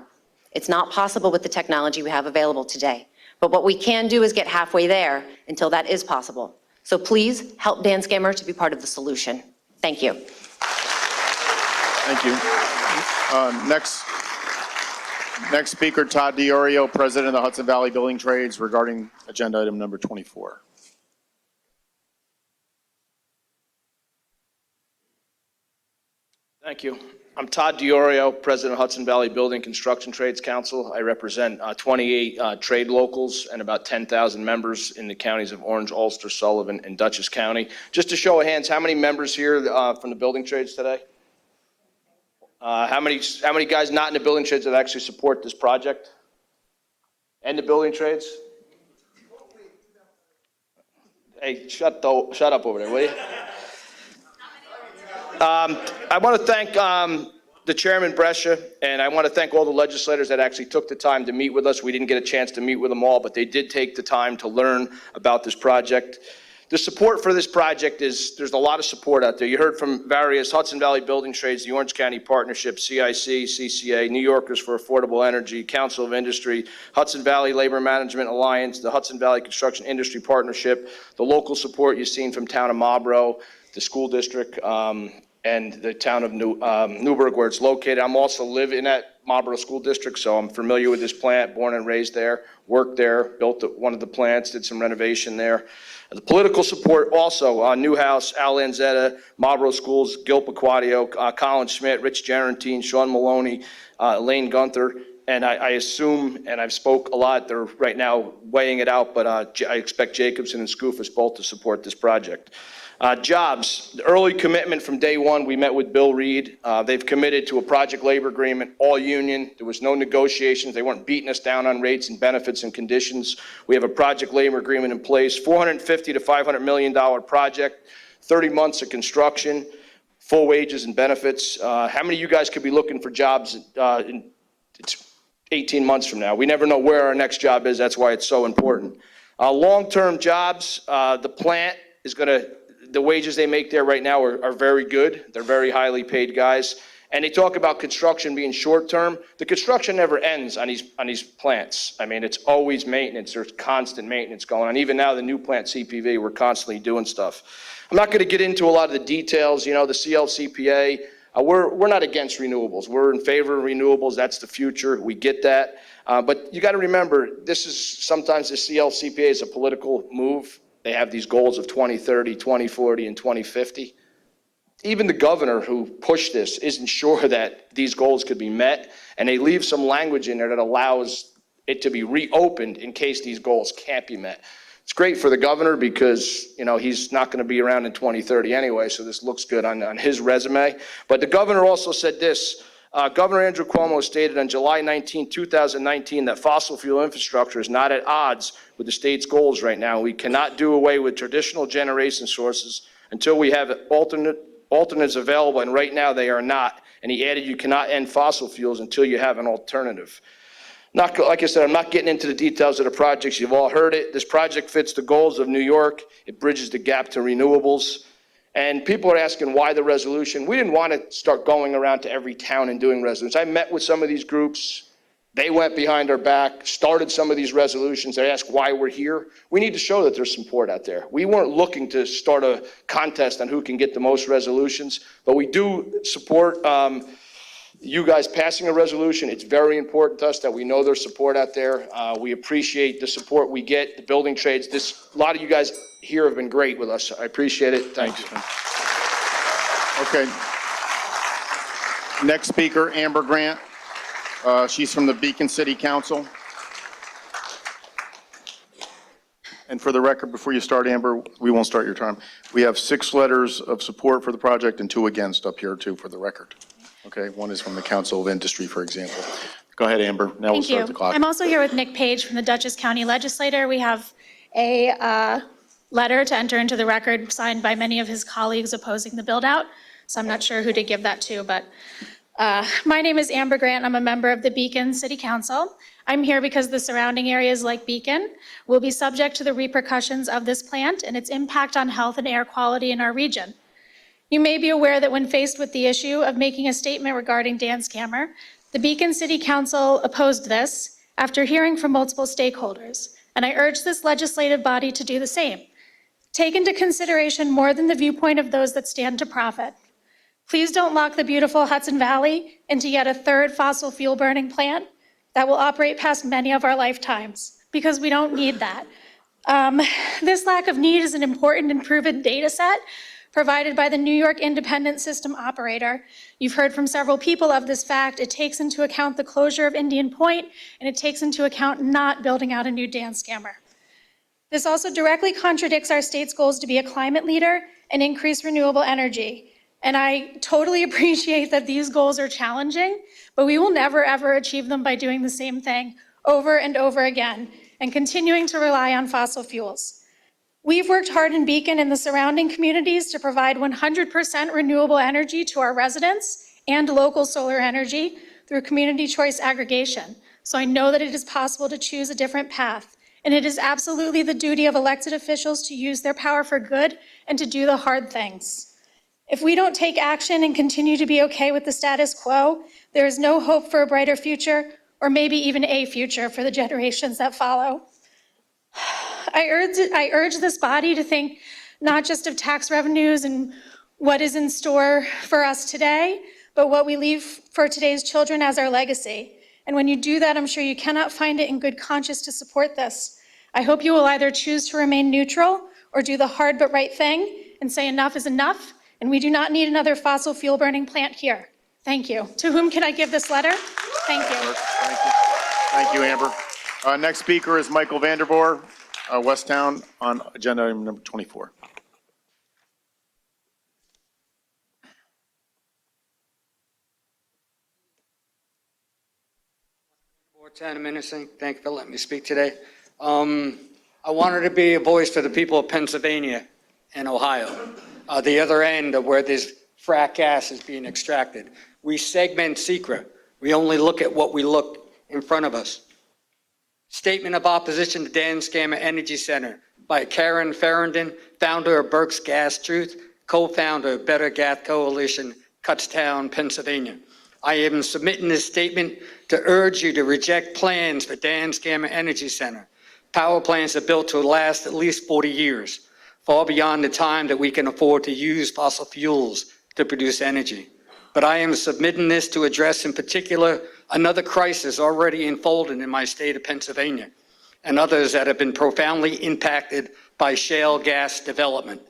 It's not possible with the technology we have available today. But what we can do is get halfway there until that is possible. So please help Dan Scammer to be part of the solution. Thank you. Thank you. Next speaker, Todd DiOrio, President of the Hudson Valley Building Trades, regarding agenda item number 24. Thank you. I'm Todd DiOrio, President of Hudson Valley Building Construction Trades Council. I represent 28 trade locals and about 10,000 members in the counties of Orange, Ulster, Sullivan, and Dutchess County. Just a show of hands, how many members here from the building trades today? How many guys not in the building trades that actually support this project? And the building trades? Hey, shut up over there, will you? I want to thank the Chairman Brescia, and I want to thank all the legislators that actually took the time to meet with us. We didn't get a chance to meet with them all, but they did take the time to learn about this project. The support for this project there's a lot of support out there. You heard from various Hudson Valley Building Trades, the Orange County Partnership, CIC, CCA, New Yorkers for Affordable Energy, Council of Industry, Hudson Valley Labor Management Alliance, the Hudson Valley Construction Industry Partnership, the local support you've seen from town of Marlboro, the school district, and the town of Newburgh, where it's located. I'm also live in that Marlboro School District, so I'm familiar with this plant, born and raised there, worked there, built one of the plants, did some renovation there. The political support also, Newhouse, Al Lanzetta, Marlboro Schools, Gil Paquadio, Colin Schmidt, Rich Jarentine, Sean Maloney, Elaine Gunther, and I assume, and I've spoke a lot, they're right now weighing it out, but I expect Jacobson and Skoufis both to support this project. Jobs, the early commitment from day one, we met with Bill Reed. They've committed to a project labor agreement, all union. There was no negotiations. They weren't beating us down on rates and benefits and conditions. We have a project labor agreement in place, $450 to $500 million project, 30 months of construction, full wages and benefits. How many of you guys could be looking for jobs it's 18 months from now? We never know where our next job is. That's why it's so important. Long-term jobs, the plant is going to, the wages they make there right now are very good. They're very highly paid guys. And they talk about construction being short-term. The construction never ends on these plants. I mean, it's always maintenance. There's constant maintenance going on. Even now, the new plant CPV, we're constantly doing stuff. I'm not going to get into a lot of the details. You know, the CLCPA, we're not against renewables. We're in favor of renewables. That's the future. We get that. But you got to remember, sometimes the CLCPA is a political move. They have these goals of 2030, 2040, and 2050. even the governor who pushed this isn't sure that these goals could be met, and they leave some language in there that allows it to be reopened in case these goals can't be met. It's great for the governor because, he's not going to be around in 2030 anyway, so this looks good on his resume. But the governor also said this. Governor Andrew Cuomo stated on July 19, 2019, that fossil fuel infrastructure is not at odds with the state's goals right now. We cannot do away with traditional generation sources until we have alternates available, and right now they are not. And he added, you cannot end fossil fuels until you have an alternative. Like I said, I'm not getting into the details of the projects. You've all heard it. This project fits the goals of New York. It bridges the gap to renewables. And people are asking why the resolution. We didn't want to start going around to every town and doing resolutions. I met with some of these groups. They went behind our back, started some of these resolutions. They asked why we're here. We need to show that there's support out there. We weren't looking to start a contest on who can get the most resolutions, but we do support you guys passing a resolution. It's very important to us that we know there's support out there. We appreciate the support we get, the building trades. A lot of you guys here have been great with us. I appreciate it. Thank you. Okay. Next speaker, Amber Grant. She's from the Beacon City Council. And for the record, before you start, Amber, we won't start your time. We have 6 letters of support for the project and 2 against up here too, for the record. Okay, one is from the Council of Industry, for example. Go ahead, Amber. Now we'll start the clock. I'm also here with Nick Page from the Dutchess County Legislature. We have a letter to enter into the record signed by many of his colleagues opposing the build-out. So I'm not sure who to give that to, but my name is Amber Grant. I'm a member of the Beacon City Council. I'm here because the surrounding areas like Beacon will be subject to the repercussions of this plant and its impact on health and air quality in our region. You may be aware that when faced with the issue of making a statement regarding Dan Scammer, the Beacon City Council opposed this after hearing from multiple stakeholders, and I urge this legislative body to do the same. Take into consideration more than the viewpoint of those that stand to profit. Please don't lock the beautiful Hudson Valley into yet a 3rd fossil fuel burning plant that will operate past many of our lifetimes, because we don't need that. This lack of need is an important and proven data set provided by the New York Independent System Operator. You've heard from several people of this fact. It takes into account the closure of Indian Point, and it takes into account not building out a new Dan Scammer. This also directly contradicts our state's goals to be a climate leader and increase renewable energy. And I totally appreciate that these goals are challenging, but we will never ever achieve them by doing the same thing over and over again and continuing to rely on fossil fuels. We've worked hard in Beacon and the surrounding communities to provide 100% renewable energy to our residents and local solar energy through community choice aggregation. So I know that it is possible to choose a different path, and it is absolutely the duty of elected officials to use their power for good and to do the hard things. If we don't take action and continue to be okay with the status quo, there is no hope for a brighter future, or maybe even a future for the generations that follow. I urge this body to think not just of tax revenues and what is in store for us today, but what we leave for today's children as our legacy. And when you do that, I'm sure you cannot find it in good conscience to support this. I hope you will either choose to remain neutral or do the hard but right thing and say enough is enough, and we do not need another fossil fuel burning plant here. Thank you. To whom can I give this letter? Thank you. Thank you. Thank you, Amber. Next speaker is Michael Vandervoor, Westtown, on agenda item number 24. Town Minister, thank you for letting me speak today. I wanted to be a voice for the people of Pennsylvania and Ohio, the other end of where this frack gas is being extracted. We segment secret. We only look at what we look in front of us. Statement of opposition to Dan Scammer Energy Center by Karen Ferrandin, founder of Berks Gas Truth, co-founder of Better Gas Coalition, Kutztown, Pennsylvania. I am submitting this statement to urge you to reject plans for Dan Scammer Energy Center. Power plants are built to last at least 40 years, far beyond the time that we can afford to use fossil fuels to produce energy. But I am submitting this to address in particular another crisis already unfolding in my state of Pennsylvania and others that have been profoundly impacted by shale gas development.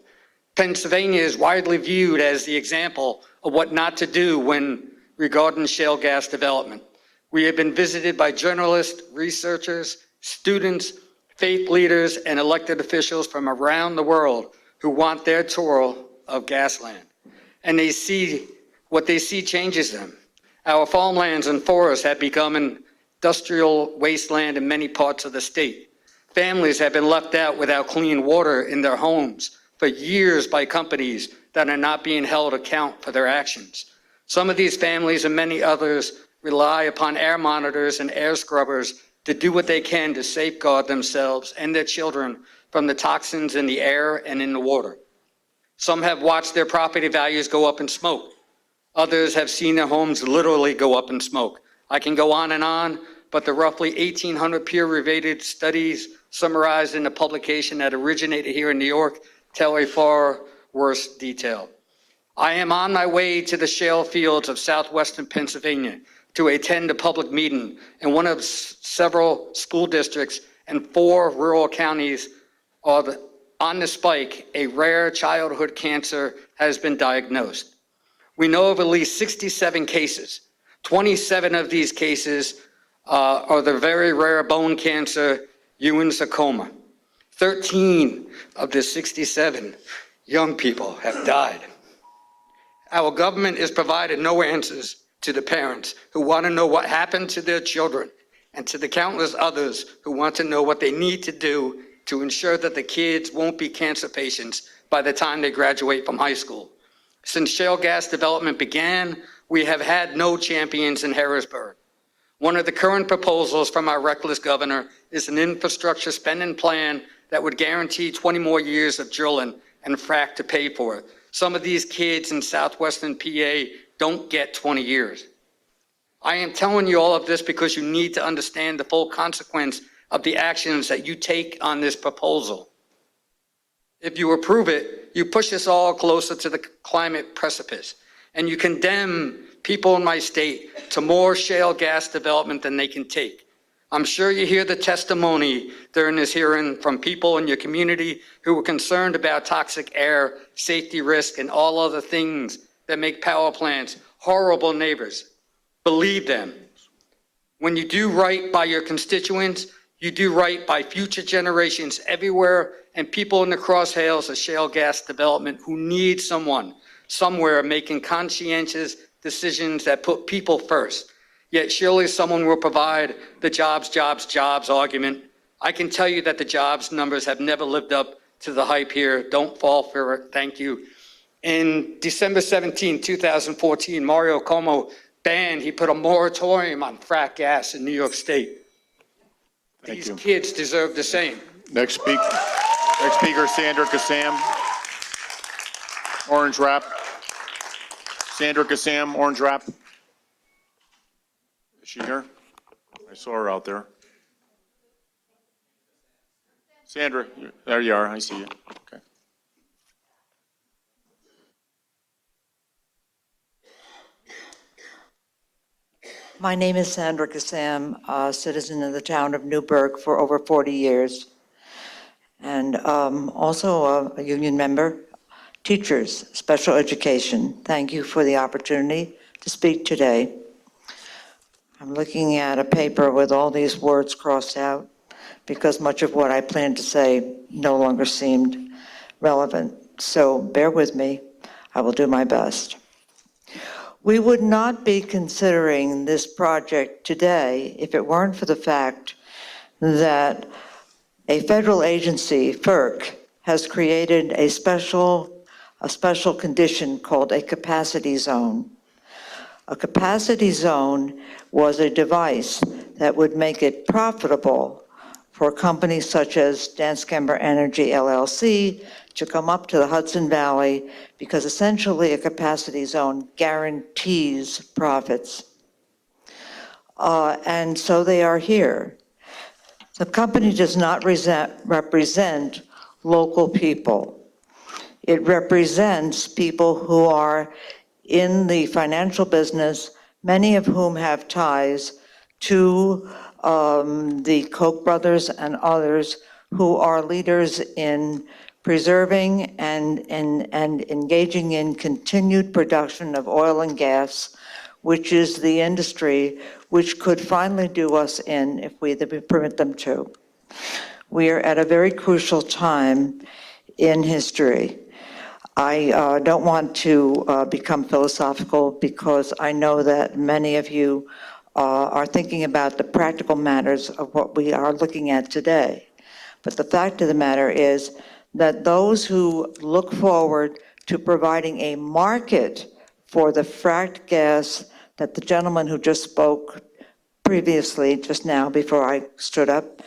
Pennsylvania is widely viewed as the example of what not to do when regarding shale gas development. We have been visited by journalists, researchers, students, faith leaders, and elected officials from around the world who want their tour of gasland. And what they see changes them. Our farmlands and forests have become an industrial wasteland in many parts of the state. Families have been left out without clean water in their homes for years by companies that are not being held account for their actions. Some of these families and many others rely upon air monitors and air scrubbers to do what they can to safeguard themselves and their children from the toxins in the air and in the water. Some have watched their property values go up in smoke. Others have seen their homes literally go up in smoke. I can go on, but the roughly 1,800 peer-reviewed studies summarized in a publication that originated here in New York tell a far worse detail. I am on my way to the shale fields of southwestern Pennsylvania to attend a public meeting in one of several school districts and 4 rural counties on the spike. A rare childhood cancer has been diagnosed. We know of at least 67 cases. 27 of these cases are the very rare bone cancer, Ewing sarcoma. 13 of the 67 young people have died. Our government has provided no answers to the parents who want to know what happened to their children, and to the countless others who want to know what they need to do to ensure that the kids won't be cancer patients by the time they graduate from high school. Since shale gas development began, we have had no champions in Harrisburg. One of the current proposals from our reckless governor is an infrastructure spending plan that would guarantee 20 more years of drilling and frack to pay for it. Some of these kids in southwestern PA don't get 20 years. I am telling you all of this because you need to understand the full consequence of the actions that you take on this proposal. If you approve it, you push us all closer to the climate precipice, and you condemn people in my state to more shale gas development than they can take. I'm sure you hear the testimony during this hearing from people in your community who are concerned about toxic air, safety risk, and all other things that make power plants horrible neighbors. Believe them. When you do right by your constituents, you do right by future generations everywhere and people in the crosshairs of shale gas development who need someone, somewhere making conscientious decisions that put people first. Yet surely someone will provide the jobs argument. I can tell you that the jobs numbers have never lived up to the hype here. Don't fall for it. Thank you. In December 17, 2014, Mario Cuomo he put a moratorium on frack gas in New York State. These kids deserve the same. Next speaker, Sandra Kassam. Orange wrap. Sandra Kassam, orange wrap. Is she here? I saw her out there. Sandra, there you are. I see you. Okay. My name is Sandra Kassam, a citizen of the town of Newburgh for over 40 years, and also a union member. Teachers, special education, thank you for the opportunity to speak today. I'm looking at a paper with all these words crossed out because much of what I planned to say no longer seemed relevant. So bear with me, I will do my best. We would not be considering this project today if it weren't for the fact that a federal agency, FERC, has created a special condition called a capacity zone. A capacity zone was a device that would make it profitable for companies such as Danskamer Energy LLC to come up to the Hudson Valley because essentially a capacity zone guarantees profits. And so they are here. The company does not represent local people. It represents people who are in the financial business, many of whom have ties to the Koch brothers and others who are leaders in preserving and engaging in continued production of oil and gas, which is the industry which could finally do us in if we permit them to. We are at a very crucial time in history. I don't want to become philosophical because I know that many of you are thinking about the practical matters of what we are looking at today. But the fact of the matter is that those who look forward to providing a market for the fracked gas that the gentleman who just spoke previously, just now before I stood up,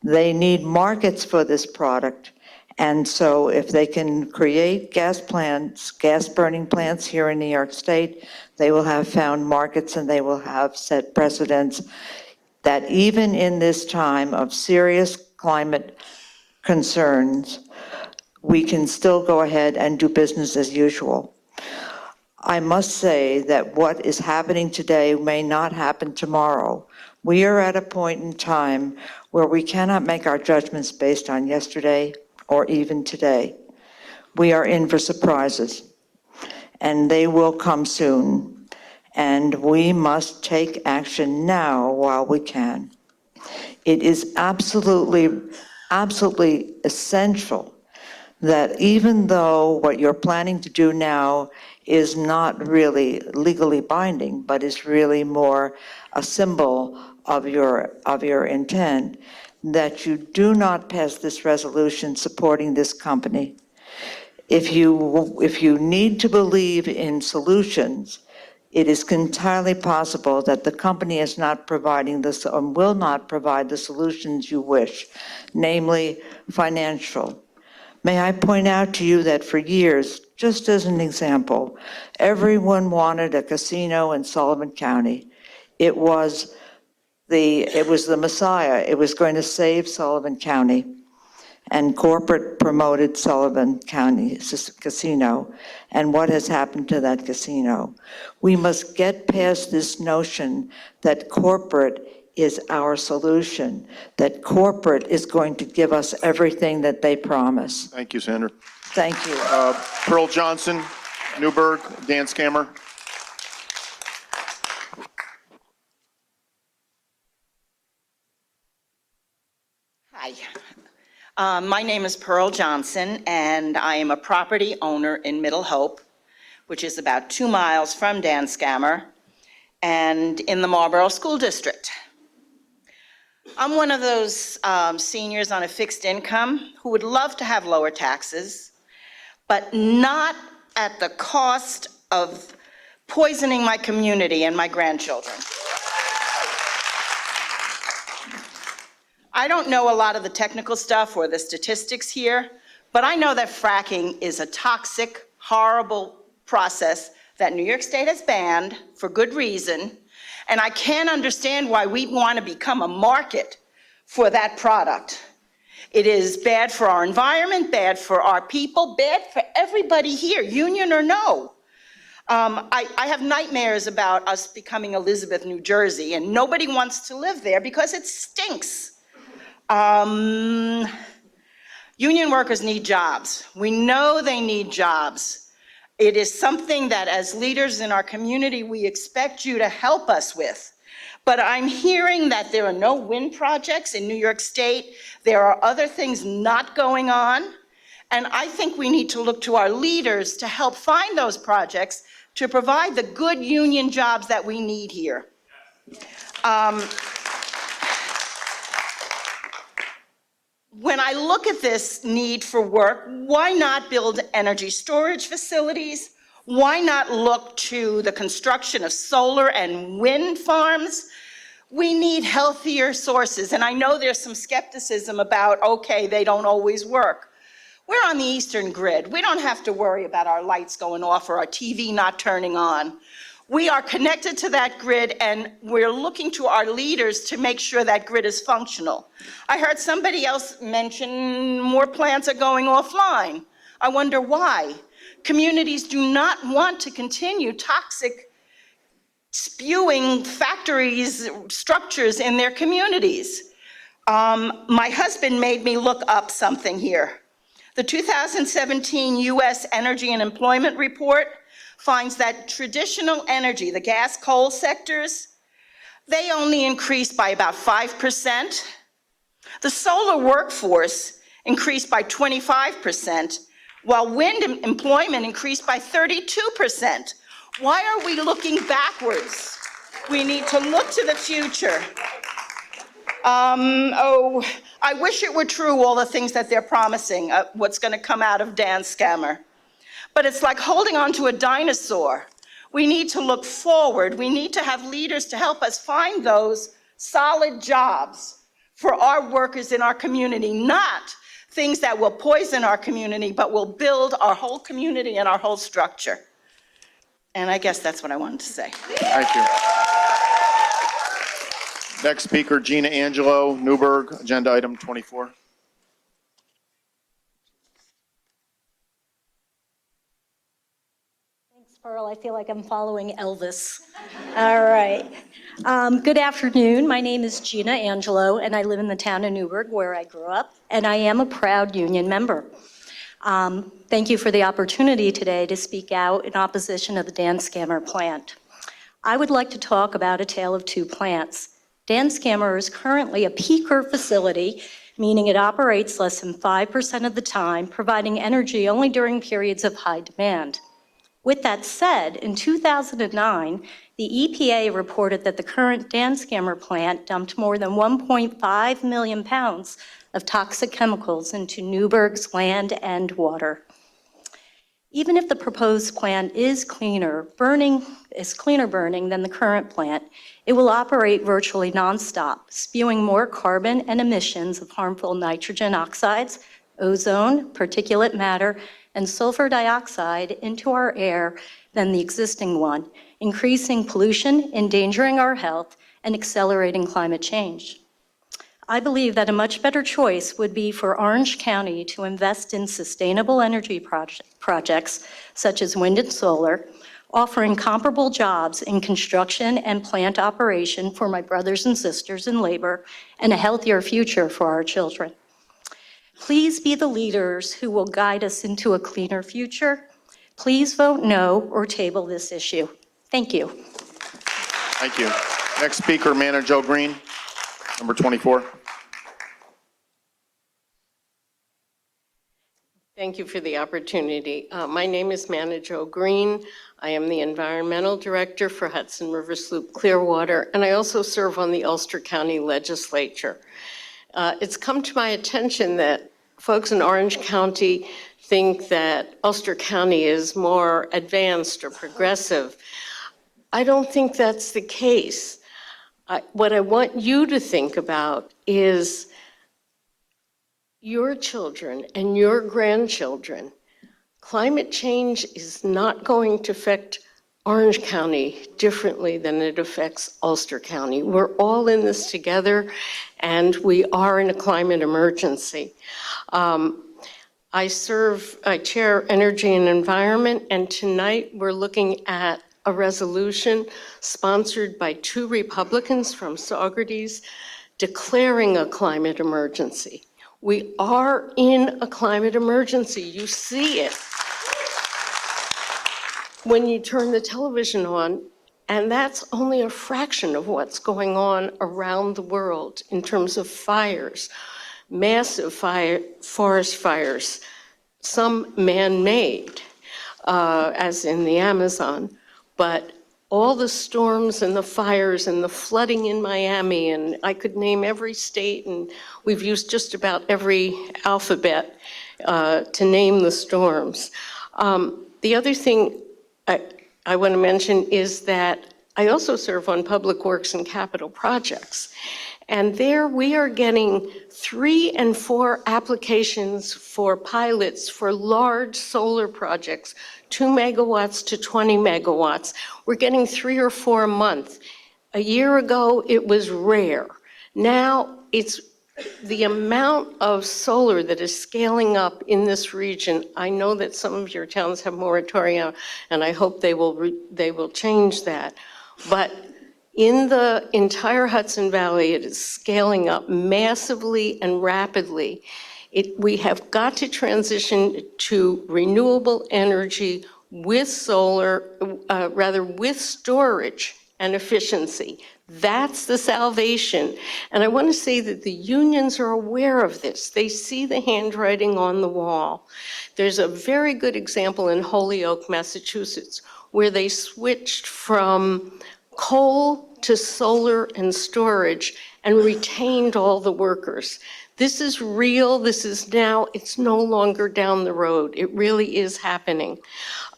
they need markets for this product. And so if they can create gas plants, gas burning plants here in New York State, they will have found markets and they will have set precedents that even in this time of serious climate concerns, we can still go ahead and do business as usual. I must say that what is happening today may not happen tomorrow. We are at a point in time where we cannot make our judgments based on yesterday or even today. We are in for surprises, and they will come soon. And we must take action now while we can. It is absolutely essential that even though what you're planning to do now is not really legally binding, but is really more a symbol of your intent, that you do not pass this resolution supporting this company. If you need to believe in solutions, it is entirely possible that the company is not providing this or will not provide the solutions you wish, namely financial. May I point out to you that for years, just as an example, everyone wanted a casino in Sullivan County. It was the Messiah. It was going to save Sullivan County. And corporate promoted Sullivan County Casino. And what has happened to that casino? We must get past this notion that corporate is our solution, that corporate is going to give us everything that they promise. Thank you, Sandra. Thank you. Pearl Johnson, Newburgh, Dan Scammer. Hi. My name is Pearl Johnson, and I am a property owner in Middle Hope, which is about 2 miles from Dan Scammer, and in the Marlborough School District. I'm one of those seniors on a fixed income who would love to have lower taxes, but not at the cost of poisoning my community and my grandchildren. I don't know a lot of the technical stuff or the statistics here, but I know that fracking is a toxic, horrible process that New York State has banned for good reason, and I can't understand why we want to become a market for that product. It is bad for our environment, bad for our people, bad for everybody here, union or no. I have nightmares about us becoming Elizabeth, New Jersey, and nobody wants to live there because it stinks. Union workers need jobs. We know they need jobs. It is something that as leaders in our community, we expect you to help us with. But I'm hearing that there are no wind projects in New York State. There are other things not going on. And I think we need to look to our leaders to help find those projects to provide the good union jobs that we need here. When I look at this need for work, why not build energy storage facilities? Why not look to the construction of solar and wind farms? We need healthier sources, and I know there's some skepticism about, okay, they don't always work. We're on the Eastern Grid. We don't have to worry about our lights going off or our TV not turning on. We are connected to that grid, and we're looking to our leaders to make sure that grid is functional. I heard somebody else mention more plants are going offline. I wonder why. Communities do not want to continue toxic spewing factories, structures in their communities. My husband made me look up something here. The 2017 U.S. Energy and Employment Report finds that traditional energy, the gas, coal sectors, they only increased by about 5%. The solar workforce increased by 25%, while wind employment increased by 32%. Why are we looking backwards? We need to look to the future. I wish it were true, all the things that they're promising, what's going to come out of Dan Scammer. But it's like holding on to a dinosaur. We need to look forward. We need to have leaders to help us find those solid jobs for our workers in our community, not things that will poison our community, but will build our whole community and our whole structure. And I guess that's what I wanted to say. Thank you. Next speaker, Gina Angelo, Newburgh, agenda item 24. Thanks, Pearl. I feel like I'm following Elvis. All right. Good afternoon. My name is Gina Angelo, and I live in the town of Newburgh, where I grew up, and I am a proud union member. Thank you for the opportunity today to speak out in opposition of the Dan Scammer plant. I would like to talk about a tale of two plants. Dan Scammer is currently a peaker facility, meaning it operates less than 5% of the time, providing energy only during periods of high demand. With that said, in 2009, the EPA reported that the current Dan Scammer plant dumped more than 1.5 million pounds of toxic chemicals into Newburgh's land and water. Even if the proposed plant is cleaner burning than the current plant, it will operate virtually nonstop, spewing more carbon and emissions of harmful nitrogen oxides, ozone, particulate matter, and sulfur dioxide into our air than the existing one, increasing pollution, endangering our health, and accelerating climate change. I believe that a much better choice would be for Orange County to invest in sustainable energy projects such as wind and solar, offering comparable jobs in construction and plant operation for my brothers and sisters in labor, and a healthier future for our children. Please be the leaders who will guide us into a cleaner future. Please vote no or table this issue. Thank you. Thank you. Next speaker, Manager Joe Green, number 24. Thank you for the opportunity. My name is Manager Joe Green. I am the Environmental Director for Hudson River Sloop Clearwater, and I also serve on the Ulster County Legislature. It's come to my attention that folks in Orange County think that Ulster County is more advanced or progressive. I don't think that's the case. What I want you to think about is your children and your grandchildren. Climate change is not going to affect Orange County differently than it affects Ulster County. We're all in this together, and we are in a climate emergency. I chair Energy and Environment, and tonight we're looking at a resolution sponsored by 2 Republicans from Saugerties declaring a climate emergency. We are in a climate emergency. You see it when you turn the television on, and that's only a fraction of what's going on around the world in terms of fires, massive forest fires, some man-made, as in the Amazon, but all the storms and the fires and the flooding in Miami, and I could name every state, and we've used just about every alphabet to name the storms. The other thing I want to mention is that I also serve on Public Works and Capital Projects. And there we are getting 3 and 4 applications for pilots for large solar projects, 2 megawatts to 20 megawatts. We're getting 3 or 4 a month. A year ago, it was rare. Now it's the amount of solar that is scaling up in this region. I know that some of your towns have moratorium, and I hope they will change that. But in the entire Hudson Valley, it is scaling up massively and rapidly. We have got to transition to renewable energy with solar, with storage and efficiency. That's the salvation. And I want to say that the unions are aware of this. They see the handwriting on the wall. There's a very good example in Holyoke, Massachusetts, where they switched from coal to solar and storage and retained all the workers. This is real. This is now, it's no longer down the road. It really is happening.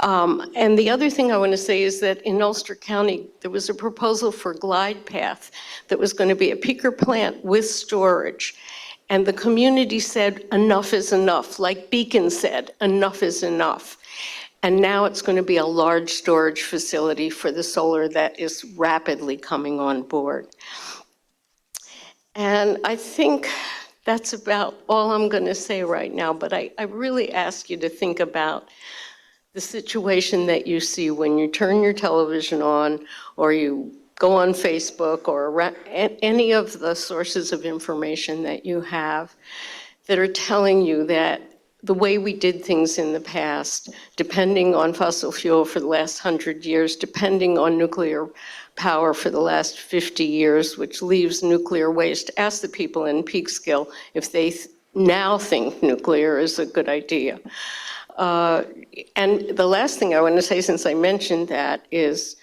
And the other thing I want to say is that in Ulster County, there was a proposal for glide path that was going to be a peaker plant with storage. And the community said, enough is enough. Like Beacon said, enough is enough. And now it's going to be a large storage facility for the solar that is rapidly coming on board. And I think that's about all I'm going to say right now, but I really ask you to think about the situation that you see when you turn your television on or you go on Facebook or any of the sources of information that you have that are telling you that the way we did things in the past, depending on fossil fuel for the last 100 years, depending on nuclear power for the last 50 years, which leaves nuclear waste. Ask the people in Peekskill if they now think nuclear is a good idea. And the last thing I want to say, since I mentioned that, is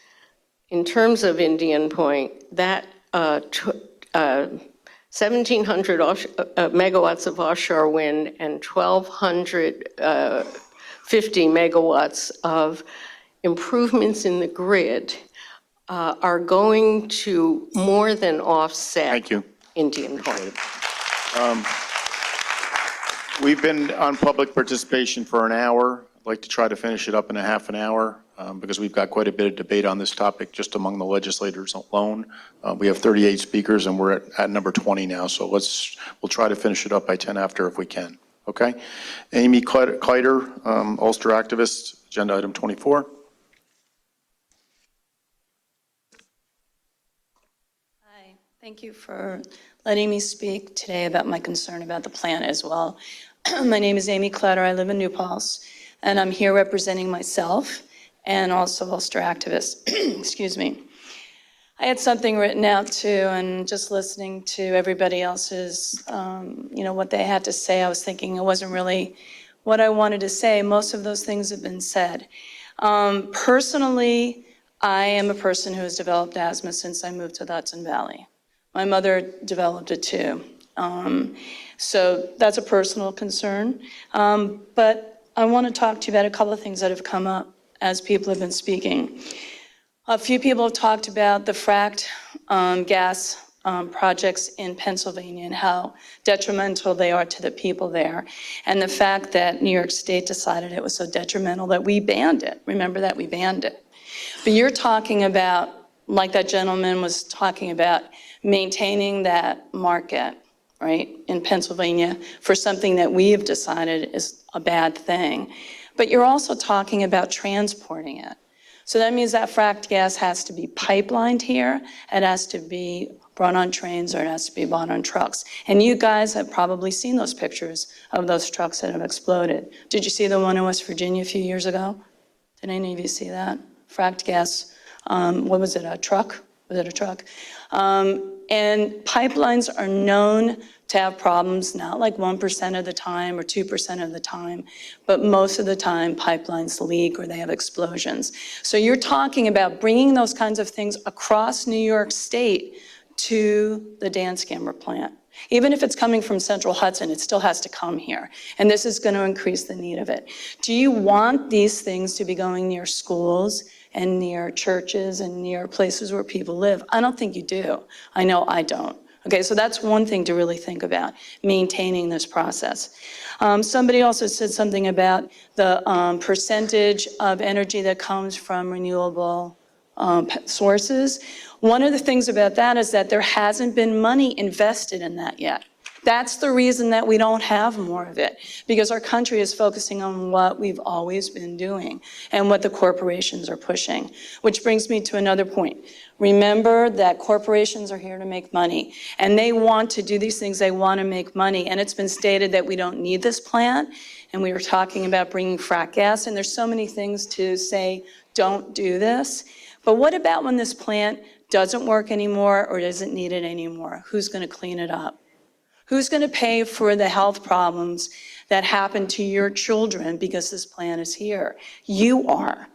in terms of Indian Point, that 1,700 megawatts of offshore wind and 1,250 megawatts of improvements in the grid are going to more than offset Indian Point. We've been on public participation for an hour. I'd like to try to finish it up in a half an hour because we've got quite a bit of debate on this topic just among the legislators alone. We have 38 speakers and we're at number 20 now, so we'll try to finish it up by 10 after if we can. Okay? Amy Kleider, Ulster activist, agenda item 24. Thank you for letting me speak today about my concern about the plant as well. My name is Amy Kletter. I live in New Paltz, and I'm here representing myself and also Ulster activists. Excuse me. I had something written out too, and just listening to everybody else's, what they had to say, I was thinking it wasn't really what I wanted to say. Most of those things have been said. Personally, I am a person who has developed asthma since I moved to the Hudson Valley. My mother developed it too. So that's a personal concern. But I want to talk to you about a couple of things that have come up as people have been speaking. A few people have talked about the fracked gas projects in Pennsylvania and how detrimental they are to the people there. And the fact that New York State decided it was so detrimental that we banned it. Remember that we banned it. But you're talking about, like that gentleman was talking about, maintaining that market, right, in Pennsylvania for something that we have decided is a bad thing. But you're also talking about transporting it. So that means that fracked gas has to be pipelined here, it has to be brought on trains, or it has to be brought on trucks. And you guys have probably seen those pictures of those trucks that have exploded. Did you see the one in West Virginia a few years ago? Did any of you see that? Fracked gas, what was it, a truck? Was it a truck? And pipelines are known to have problems, not like 1% of the time or 2% of the time, but most of the time pipelines leak or they have explosions. So you're talking about bringing those kinds of things across New York State to the Danskammer plant. Even if it's coming from Central Hudson, it still has to come here. And this is going to increase the need of it. Do you want these things to be going near schools and near churches and near places where people live? I don't think you do. I know I don't. Okay, so that's one thing to really think about, maintaining this process. Somebody also said something about the percentage of energy that comes from renewable sources. One of the things about that is that there hasn't been money invested in that yet. That's the reason that we don't have more of it, because our country is focusing on what we've always been doing and what the corporations are pushing. Which brings me to another point. Remember that corporations are here to make money, and they want to do these things, they want to make money, and it's been stated that we don't need this plant, and we were talking about bringing frack gas, and there's so many things to say, don't do this. But what about when this plant doesn't work anymore or doesn't need it anymore? Who's going to clean it up? Who's going to pay for the health problems that happen to your children because this plant is here? You are.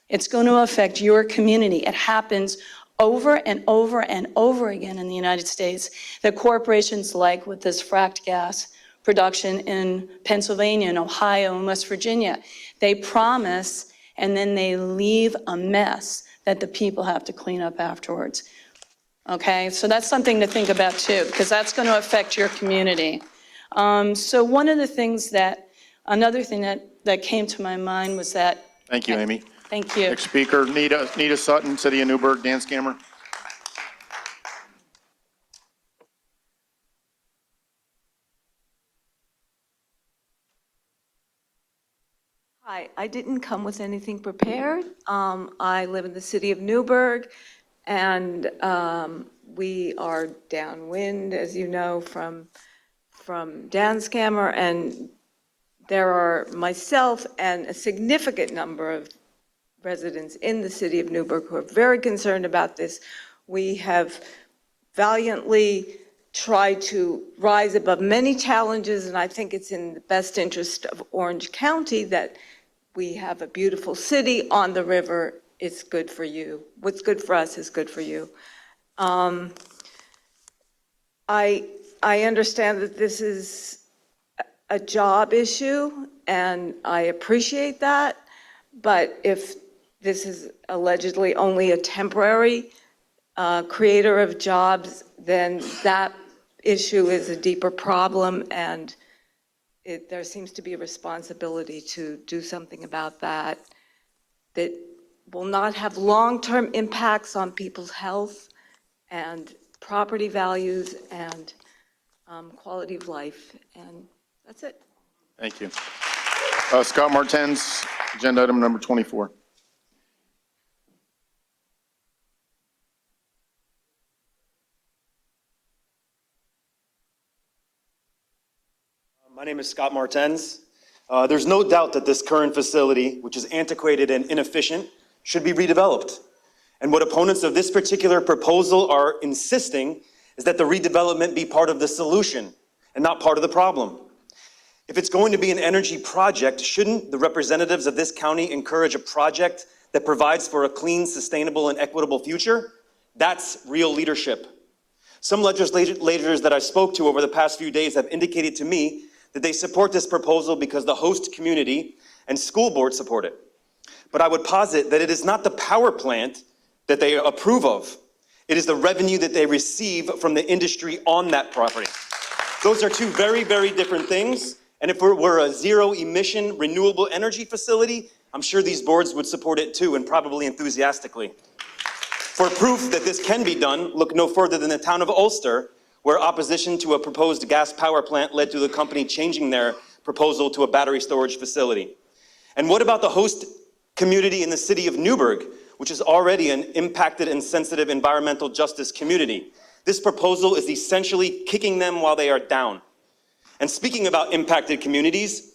It's going to affect your community. It happens over and over and over again in the United States that corporations like with this fracked gas production in Pennsylvania and Ohio and West Virginia, they promise and then they leave a mess that the people have to clean up afterwards. Okay, so that's something to think about too, because that's going to affect your community. So one of the things another thing that came to my mind was that. Thank you, Amy. Thank you. Next speaker, Nita Sutton, City of Newburgh, dance camera. Hi, I didn't come with anything prepared. I live in the city of Newburgh, and we are downwind, as you know, from Danskammer, and there are myself and a significant number of residents in the city of Newburgh who are very concerned about this. We have valiantly tried to rise above many challenges, and I think it's in the best interest of Orange County that we have a beautiful city on the river. It's good for you. What's good for us is good for you. I understand that this is a job issue, and I appreciate that, but if this is allegedly only a temporary creator of jobs, then that issue is a deeper problem, and there seems to be a responsibility to do something about that that will not have long-term impacts on people's health and property values and quality of life, and that's it. Thank you. Scott Martens, agenda item number 24. My name is Scott Martens. There's no doubt that this current facility, which is antiquated and inefficient, should be redeveloped. And what opponents of this particular proposal are insisting is that the redevelopment be part of the solution and not part of the problem. If it's going to be an energy project, shouldn't the representatives of this county encourage a project that provides for a clean, sustainable, and equitable future? That's real leadership. Some legislators that I spoke to over the past few days have indicated to me that they support this proposal because the host community and school board support it. But I would posit that it is not the power plant that they approve of. It is the revenue that they receive from the industry on that property. Those are two very, very different things. And if we're a zero-emission renewable energy facility, I'm sure these boards would support it too, and probably enthusiastically. For proof that this can be done, look no further than the town of Ulster, where opposition to a proposed gas power plant led to the company changing their proposal to a battery storage facility. And what about the host community in the city of Newburgh, which is already an impacted and sensitive environmental justice community? This proposal is essentially kicking them while they are down. And speaking about impacted communities,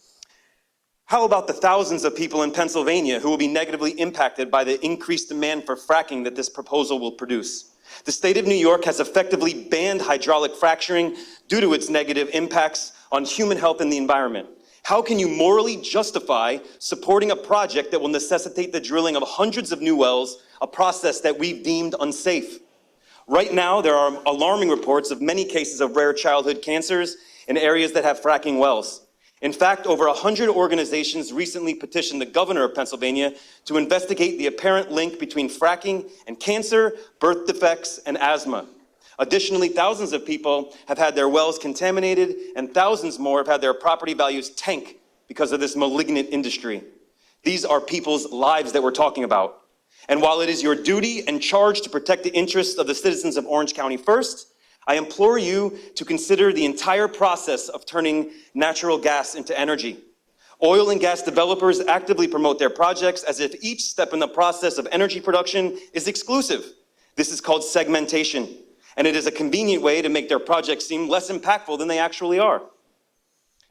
how about the thousands of people in Pennsylvania who will be negatively impacted by the increased demand for fracking that this proposal will produce? The state of New York has effectively banned hydraulic fracturing due to its negative impacts on human health and the environment. How can you morally justify supporting a project that will necessitate the drilling of hundreds of new wells, a process that we've deemed unsafe? Right now, there are alarming reports of many cases of rare childhood cancers in areas that have fracking wells. In fact, over 100 organizations recently petitioned the governor of Pennsylvania to investigate the apparent link between fracking and cancer, birth defects, and asthma. Additionally, thousands of people have had their wells contaminated, and thousands more have had their property values tank because of this malignant industry. These are people's lives that we're talking about. And while it is your duty and charge to protect the interests of the citizens of Orange County first, I implore you to consider the entire process of turning natural gas into energy. Oil and gas developers actively promote their projects as if each step in the process of energy production is exclusive. This is called segmentation, and it is a convenient way to make their projects seem less impactful than they actually are.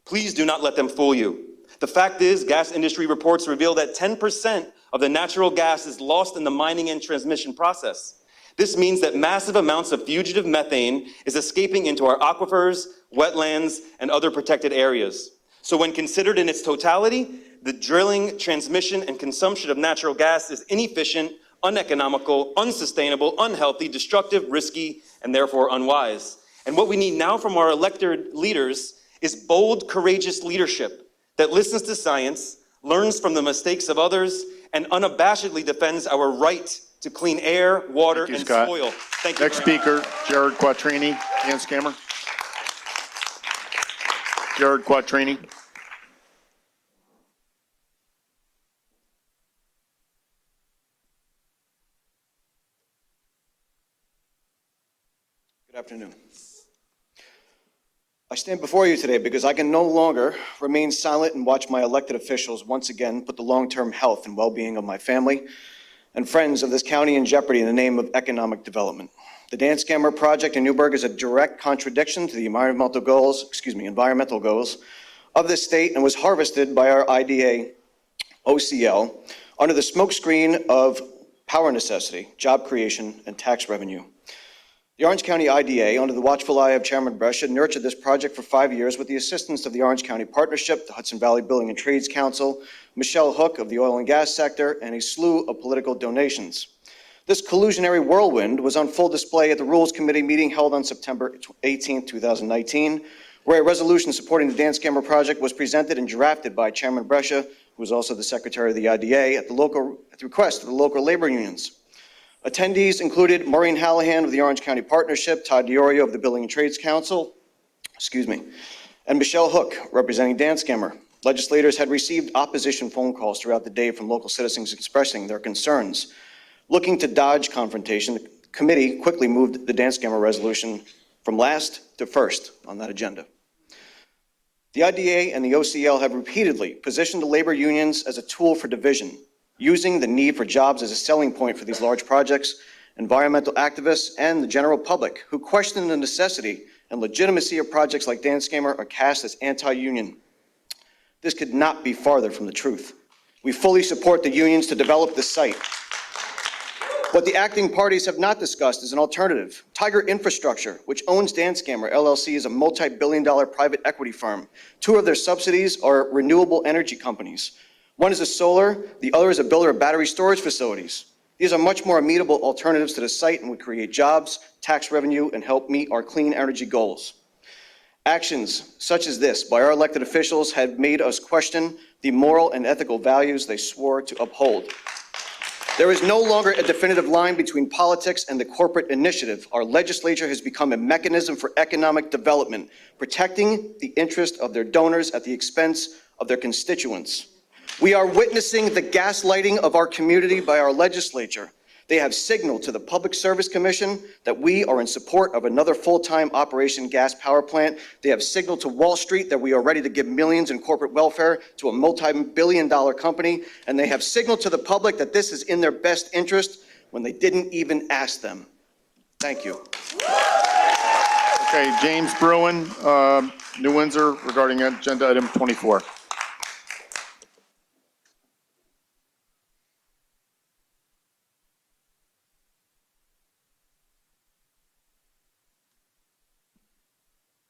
Please do not let them fool you. The fact is, gas industry reports reveal that 10% of the natural gas is lost in the mining and transmission process. This means that massive amounts of fugitive methane is escaping into our aquifers, wetlands, and other protected areas. So when considered in its totality, the drilling, transmission, and consumption of natural gas is inefficient, uneconomical, unsustainable, unhealthy, destructive, risky, and therefore unwise. And what we need now from our elected leaders is bold, courageous leadership that listens to science, learns from the mistakes of others, and unabashedly defends our right to clean air, water, and soil. Thank you. Next speaker, Jared Quattrini, dance camera. Jared Quattrini. Good afternoon. I stand before you today because I can no longer remain silent and watch my elected officials once again put the long-term health and well-being of my family and friends of this county in jeopardy in the name of economic development. The Dan Scammer project in Newburgh is a direct contradiction to the environmental goals of this state and was harvested by our IDA OCL under the smokescreen of power necessity, job creation, and tax revenue. The Orange County IDA, under the watchful eye of Chairman Brescia, nurtured this project for 5 years with the assistance of the Orange County Partnership, the Hudson Valley Building and Trades Council, Michelle Hook of the oil and gas sector, and a slew of political donations. This collusionary whirlwind was on full display at the Rules Committee meeting held on September 18, 2019, where a resolution supporting the Dan Scammer project was presented and drafted by Chairman Brescia, who was also the secretary of the IDA, at the request of the local labor unions. Attendees included Maureen Hallahan of the Orange County Partnership, Todd Diorio of the Building and Trades Council, and Michelle Hook, representing Dan Scammer. Legislators had received opposition phone calls throughout the day from local citizens expressing their concerns. Looking to dodge confrontation, the committee quickly moved the Dan Scammer resolution from last to first on that agenda. The IDA and the OCL have repeatedly positioned the labor unions as a tool for division, using the need for jobs as a selling point for these large projects. Environmental activists and the general public who question the necessity and legitimacy of projects like Dan Scammer are cast as anti-union. This could not be farther from the truth. We fully support the unions to develop the site. What the acting parties have not discussed is an alternative. Tiger Infrastructure, which owns Dan Scammer LLC, is a multi-billion-dollar private equity firm. 2 of their subsidiaries are renewable energy companies. One is a solar, the other is a builder of battery storage facilities. These are much more amenable alternatives to the site and would create jobs, tax revenue, and help meet our clean energy goals. Actions such as this by our elected officials have made us question the moral and ethical values they swore to uphold. There is no longer a definitive line between politics and the corporate initiative. Our legislature has become a mechanism for economic development, protecting the interest of their donors at the expense of their constituents. We are witnessing the gaslighting of our community by our legislature. They have signaled to the Public Service Commission that we are in support of another full-time operation gas power plant. They have signaled to Wall Street that we are ready to give millions in corporate welfare to a multi-billion-dollar company. And they have signaled to the public that this is in their best interest when they didn't even ask them. Thank you. Okay, James Bruin, New Windsor, regarding agenda item 24.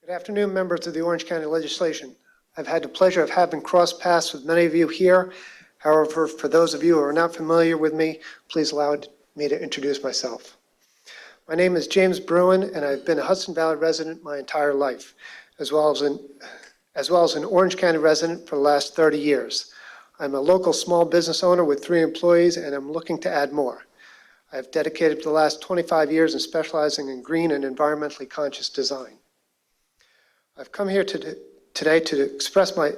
Good afternoon, members of the Orange County Legislation. I've had the pleasure of having crossed paths with many of you here. However, for those of you who are not familiar with me, please allow me to introduce myself. My name is James Bruin, and I've been a Hudson Valley resident my entire life, as well as an Orange County resident for the last 30 years. I'm a local small business owner with 3 employees, and I'm looking to add more. I've dedicated the last 25 years in specializing in green and environmentally conscious design. I've come here today to express my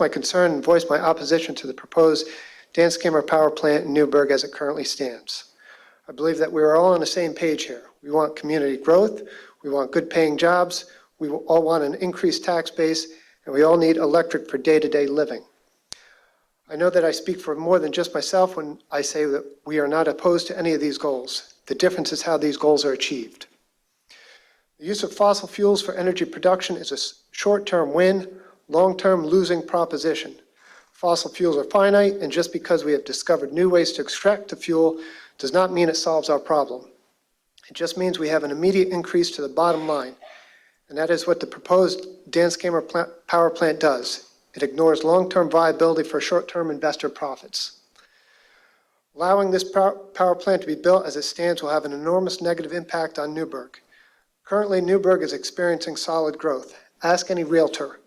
concern and voice my opposition to the proposed Dan Scammer power plant in Newburgh as it currently stands. I believe that we are all on the same page here. We want community growth, we want good-paying jobs, we all want an increased tax base, and we all need electric for day-to-day living. I know that I speak for more than just myself when I say that we are not opposed to any of these goals. The difference is how these goals are achieved. The use of fossil fuels for energy production is a short-term win, long-term losing proposition. Fossil fuels are finite, and just because we have discovered new ways to extract the fuel does not mean it solves our problem. It just means we have an immediate increase to the bottom line, and that is what the proposed Danskamer power plant does. It ignores long-term viability for short-term investor profits. Allowing this power plant to be built as it stands will have an enormous negative impact on Newburgh. Currently, Newburgh is experiencing solid growth. Ask any realtor.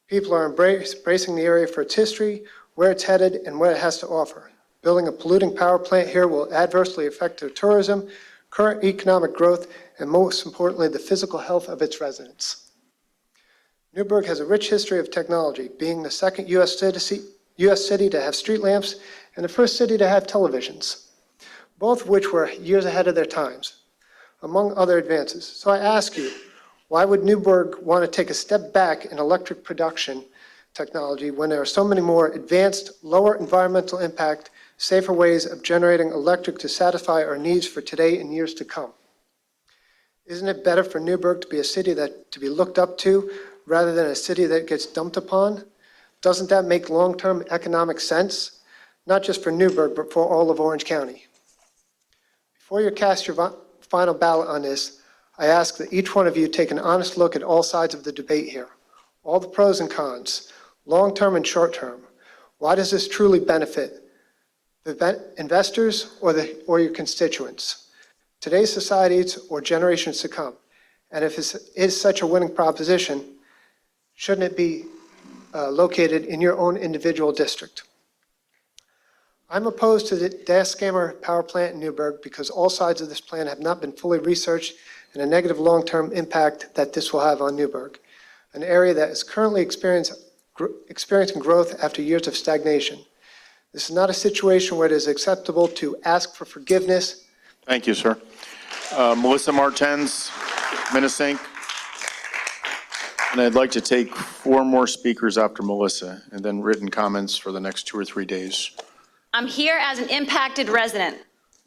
People are embracing the area for its history, where it's headed, and what it has to offer. Building a polluting power plant here will adversely affect their tourism, current economic growth, and most importantly, the physical health of its residents. Newburgh has a rich history of technology, being the second U.S. city to have street lamps and the first city to have televisions, both of which were years ahead of their times, among other advances. So I ask you, why would Newburgh want to take a step back in electric production technology when there are so many more advanced, lower environmental impact, safer ways of generating electric to satisfy our needs for today and years to come? Isn't it better for Newburgh to be a city to be looked up to rather than a city that gets dumped upon? Doesn't that make long-term economic sense? Not just for Newburgh, but for all of Orange County. Before you cast your final ballot on this, I ask that each one of you take an honest look at all sides of the debate here, all the pros and cons, long-term and short-term. Why does this truly benefit the investors or your constituents, today's societies or generations to come? And if it is such a winning proposition, shouldn't it be located in your own individual district? I'm opposed to the Danskamer power plant in Newburgh because all sides of this plan have not been fully researched and a negative long-term impact that this will have on Newburgh, an area that is currently experiencing growth after years of stagnation. This is not a situation where it is acceptable to ask for forgiveness. Thank you, sir. Melissa Martens, Minnesink. And I'd like to take 4 more speakers after Melissa, and then written comments for the next 2 or 3 days. I'm here as an impacted resident.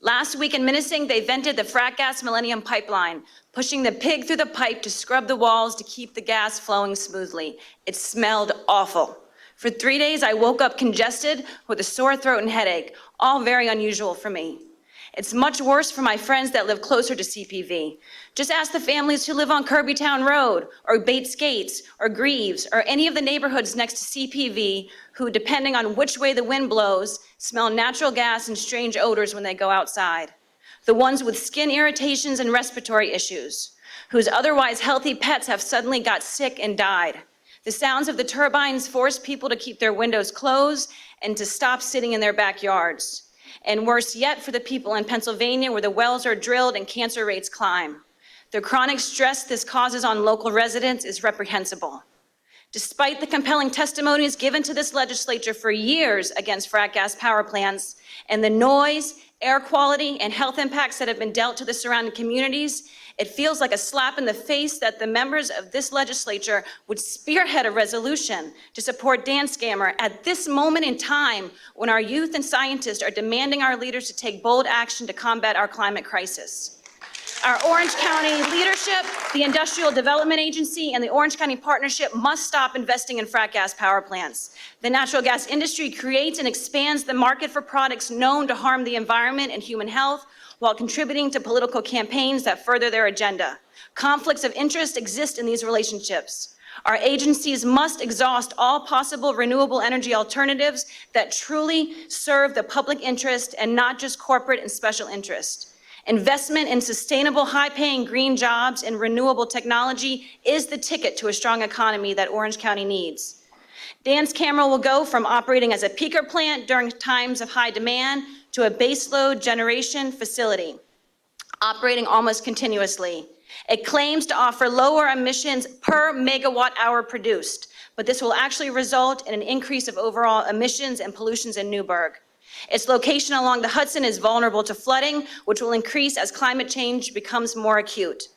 Last week in Minnesink, they vented the frack gas Millennium Pipeline, pushing the pig through the pipe to scrub the walls to keep the gas flowing smoothly. It smelled awful. For 3 days, I woke up congested with a sore throat and headache, all very unusual for me. It's much worse for my friends that live closer to CPV. Just ask the families who live on Kirbytown Road, or Bates Gates, or Greaves, or any of the neighborhoods next to CPV who, depending on which way the wind blows, smell natural gas and strange odors when they go outside. The ones with skin irritations and respiratory issues, whose otherwise healthy pets have suddenly got sick and died. The sounds of the turbines force people to keep their windows closed and to stop sitting in their backyards. And worse yet for the people in Pennsylvania where the wells are drilled and cancer rates climb. The chronic stress this causes on local residents is reprehensible. Despite the compelling testimonies given to this legislature for years against frack gas power plants and the noise, air quality, and health impacts that have been dealt to the surrounding communities, it feels like a slap in the face that the members of this legislature would spearhead a resolution to support Danskamer at this moment in time when our youth and scientists are demanding our leaders to take bold action to combat our climate crisis. Our Orange County leadership, the Industrial Development Agency, and the Orange County Partnership must stop investing in frack gas power plants. The natural gas industry creates and expands the market for products known to harm the environment and human health, while contributing to political campaigns that further their agenda. Conflicts of interest exist in these relationships. Our agencies must exhaust all possible renewable energy alternatives that truly serve the public interest and not just corporate and special interest. Investment in sustainable, high-paying green jobs and renewable technology is the ticket to a strong economy that Orange County needs. Danskamer will go from operating as a peaker plant during times of high demand to a baseload generation facility, operating almost continuously. It claims to offer lower emissions per megawatt hour produced, but this will actually result in an increase of overall emissions and pollutions in Newburgh. Its location along the Hudson is vulnerable to flooding, which will increase as climate change becomes more acute.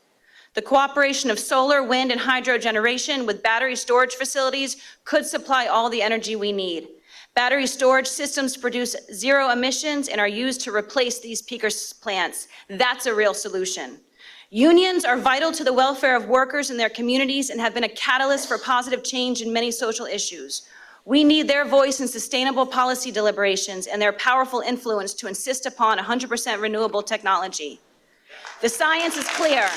The cooperation of solar, wind, and hydro generation with battery storage facilities could supply all the energy we need. Battery storage systems produce zero emissions and are used to replace these peaker plants. That's a real solution. Unions are vital to the welfare of workers in their communities and have been a catalyst for positive change in many social issues. We need their voice in sustainable policy deliberations and their powerful influence to insist upon 100% renewable technology. The science is clear.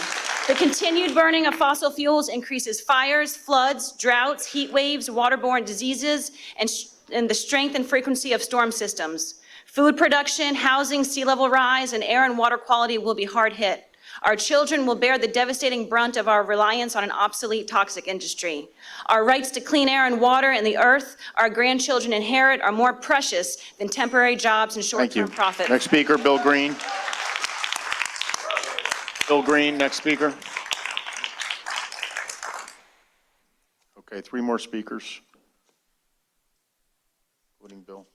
The continued burning of fossil fuels increases fires, floods, droughts, heat waves, waterborne diseases, and the strength and frequency of storm systems. Food production, housing, sea level rise, and air and water quality will be hard hit. Our children will bear the devastating brunt of our reliance on an obsolete toxic industry. Our rights to clean air and water and the earth our grandchildren inherit are more precious than temporary jobs and short-term profit. Next speaker, Bill Green. Bill Green, next speaker. Okay, 3 more speakers, including Bill.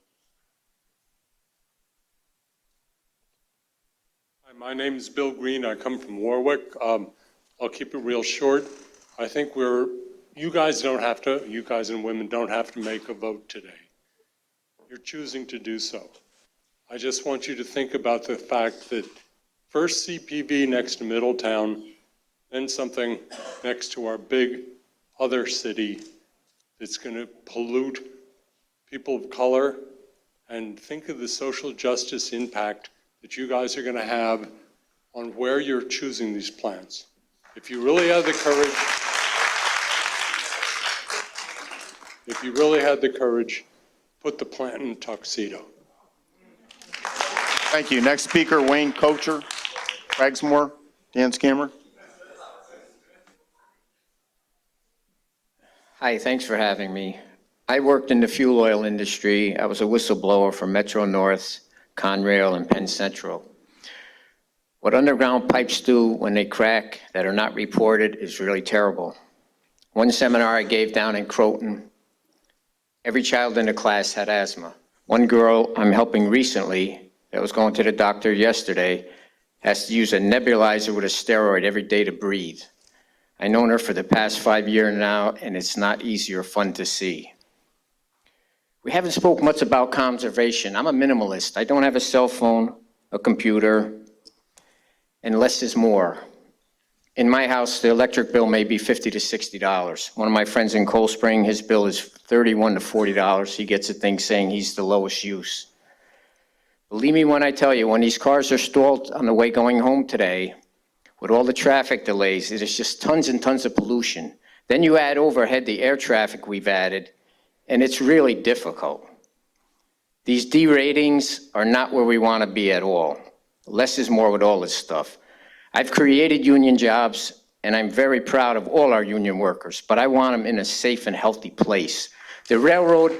Hi, my name is Bill Green. I come from Warwick. I'll keep it real short. I think you guys and women don't have to make a vote today. You're choosing to do so. I just want you to think about the fact that first CPV next to Middletown, then something next to our big other city that's going to pollute people of color, and think of the social justice impact that you guys are going to have on where you're choosing these plants. If you really had the courage, put the plant in a tuxedo. Thank you. Next speaker, Wayne Kocher, Cragsmore, Dan's camera. Hi, thanks for having me. I worked in the fuel oil industry. I was a whistleblower for Metro North, Conrail, and Penn Central. What underground pipes do when they crack that are not reported is really terrible. One seminar I gave down in Croton, every child in the class had asthma. One girl I'm helping recently, that was going to the doctor yesterday, has to use a nebulizer with a steroid every day to breathe. I've known her for the past 5 years now, and it's not easy or fun to see. We haven't spoke much about conservation. I'm a minimalist. I don't have a cell phone, a computer, and less is more. In my house, the electric bill may be $50 to $60. One of my friends in Cold Spring, his bill is $31 to $40. He gets a thing saying he's the lowest use. Believe me when I tell you, when these cars are stalled on the way going home today, with all the traffic delays, it is just tons and tons of pollution. Then you add overhead the air traffic we've added, and it's really difficult. These D ratings are not where we want to be at all. Less is more with all this stuff. I've created union jobs, and I'm very proud of all our union workers, but I want them in a safe and healthy place. The railroad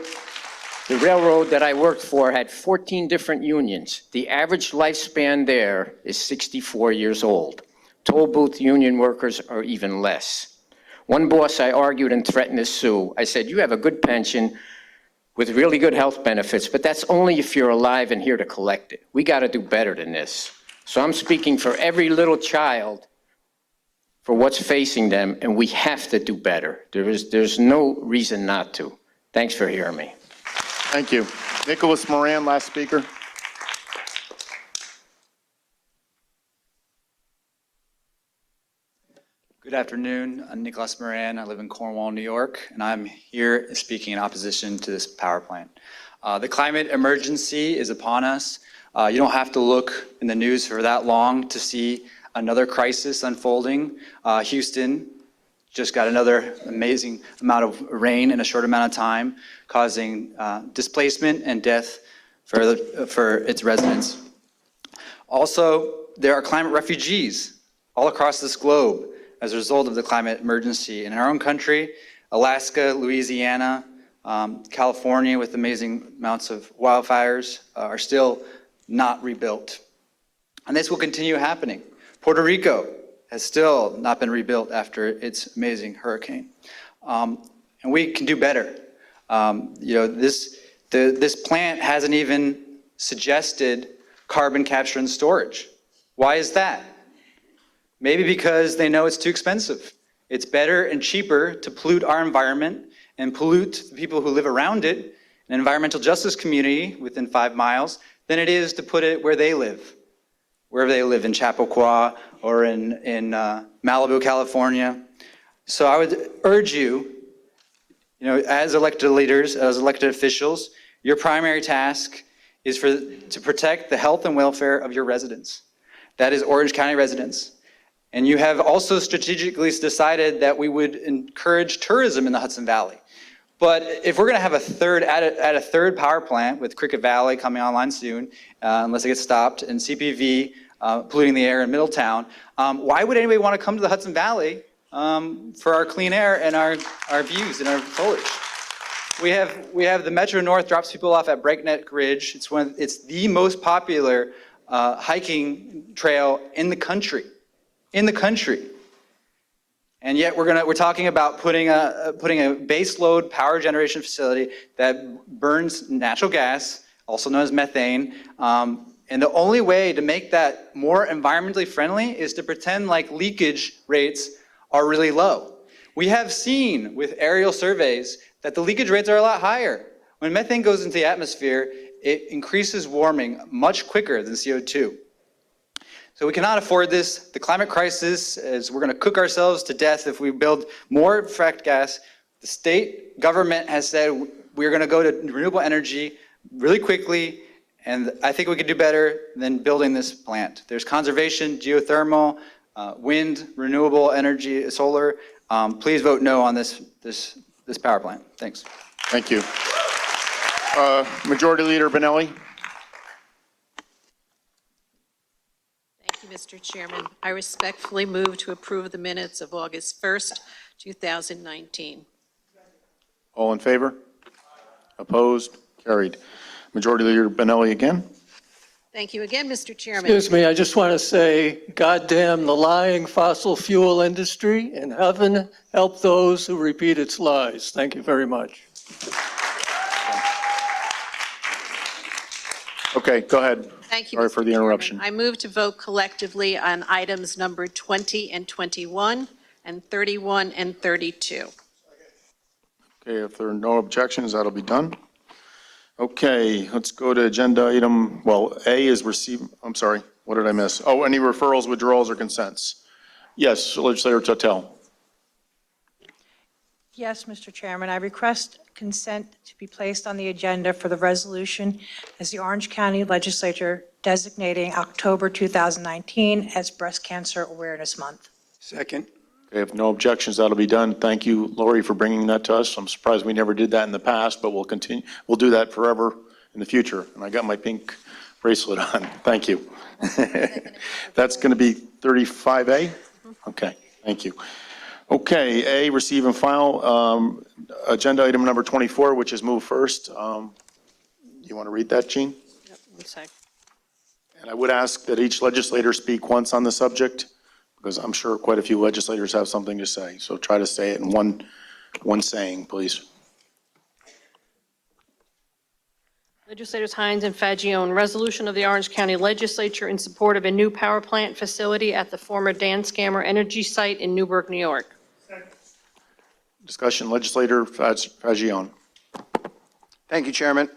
that I worked for had 14 different unions. The average lifespan there is 64 years old. Toll booth union workers are even less. One boss I argued and threatened to sue. I said, you have a good pension with really good health benefits, but that's only if you're alive and here to collect it. We got to do better than this. So I'm speaking for every little child for what's facing them, and we have to do better. There's no reason not to. Thanks for hearing me. Thank you. Nicholas Moran, last speaker. Good afternoon. I'm Nicholas Moran. I live in Cornwall, New York, and I'm here speaking in opposition to this power plant. The climate emergency is upon us. You don't have to look in the news for that long to see another crisis unfolding. Houston just got another amazing amount of rain in a short amount of time, causing displacement and death for its residents. Also, there are climate refugees all across this globe as a result of the climate emergency. In our own country, Alaska, Louisiana, California, with amazing amounts of wildfires, are still not rebuilt. And this will continue happening. Puerto Rico has still not been rebuilt after its amazing hurricane. And we can do better. This plant hasn't even suggested carbon capture and storage. Why is that? Maybe because they know it's too expensive. It's better and cheaper to pollute our environment and pollute the people who live around it, an environmental justice community within 5 miles, than it is to put it where they live, wherever they live, in Chappaqua or in Malibu, California. So I would urge you, as elected leaders, as elected officials, your primary task is to protect the health and welfare of your residents. That is Orange County residents. And you have also strategically decided that we would encourage tourism in the Hudson Valley. But if we're going to have a third power plant with Cricket Valley coming online soon, unless it gets stopped, and CPV polluting the air in Middletown, why would anybody want to come to the Hudson Valley for our clean air and our views and our foliage? We have the Metro North drops people off at Breakneck Ridge. It's the most popular hiking trail in the country. And yet we're talking about putting a base load power generation facility that burns natural gas, also known as methane. And the only way to make that more environmentally friendly is to pretend like leakage rates are really low. We have seen with aerial surveys that the leakage rates are a lot higher. When methane goes into the atmosphere, it increases warming much quicker than CO2. So we cannot afford this. The climate crisis is we're going to cook ourselves to death if we build more fracked gas. The state government has said we're going to go to renewable energy really quickly, and I think we could do better than building this plant. There's conservation, geothermal, wind, renewable energy, solar. Please vote no on this power plant. Thanks. Thank you. Majority Leader Benelli. Mr. Chairman, I respectfully move to approve the minutes of August 1st, 2019. All in favor? Opposed? Carried. Majority Leader Benelli again. Thank you again, Mr. Chairman. Excuse me, I just want to say, goddamn the lying fossil fuel industry, and heaven help those who repeat its lies. Thank you very much. Okay, go ahead. Thank you, Sorry Mr. for the interruption. Chairman. I move to vote collectively on items number 20 and 21 and 31 and 32. Okay, if there are no objections, that'll be done. Okay, let's go to agenda item, well, A is receive, I'm sorry, what did I miss? Oh, any referrals, withdrawals, or consents? Yes, Legislator Tatel. Yes, Mr. Chairman, I request consent to be placed on the agenda for the resolution as the Orange County Legislature designating October 2019 as Breast Cancer Awareness Month. Second. Okay, if no objections, that'll be done. Thank you, Lori, for bringing that to us. I'm surprised we never did that in the past, but we'll continue. We'll do that forever in the future. And I got my pink bracelet on. Thank you. That's going to be 35A? Okay, thank you. Okay, A, receive and file. Agenda item number 24, which is move first. You want to read that, Jean? Yep, 1 sec. And I would ask that each legislator speak once on the subject, because I'm sure quite a few legislators have something to say. So try to say it in one saying, please. Legislators Hines and Fagione, resolution of the Orange County Legislature in support of a new power plant facility at the former Dan Scammer Energy Site in Newburgh, New York. Discussion, Legislator Fagione. Thank you, Chairman.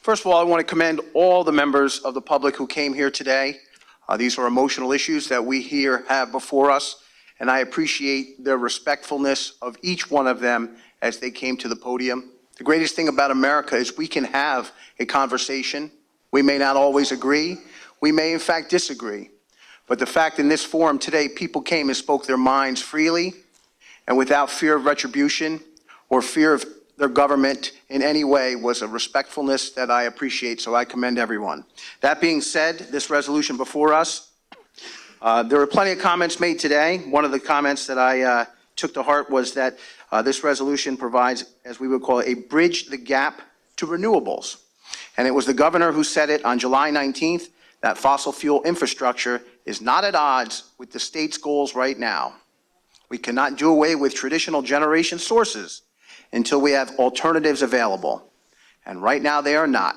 First of all, I want to commend all the members of the public who came here today. These are emotional issues that we here have before us, and I appreciate their respectfulness of each one of them as they came to the podium. The greatest thing about America is we can have a conversation. We may not always agree. We may, in fact, disagree. But the fact in this forum today, people came and spoke their minds freely and without fear of retribution or fear of their government in any way was a respectfulness that I appreciate, so I commend everyone. That being said, this resolution before us, there were plenty of comments made today. One of the comments that I took to heart was that this resolution provides, as we would call it, a bridge the gap to renewables. And it was the governor who said it on July 19th, that fossil fuel infrastructure is not at odds with the state's goals right now. We cannot do away with traditional generation sources until we have alternatives available. And right now they are not.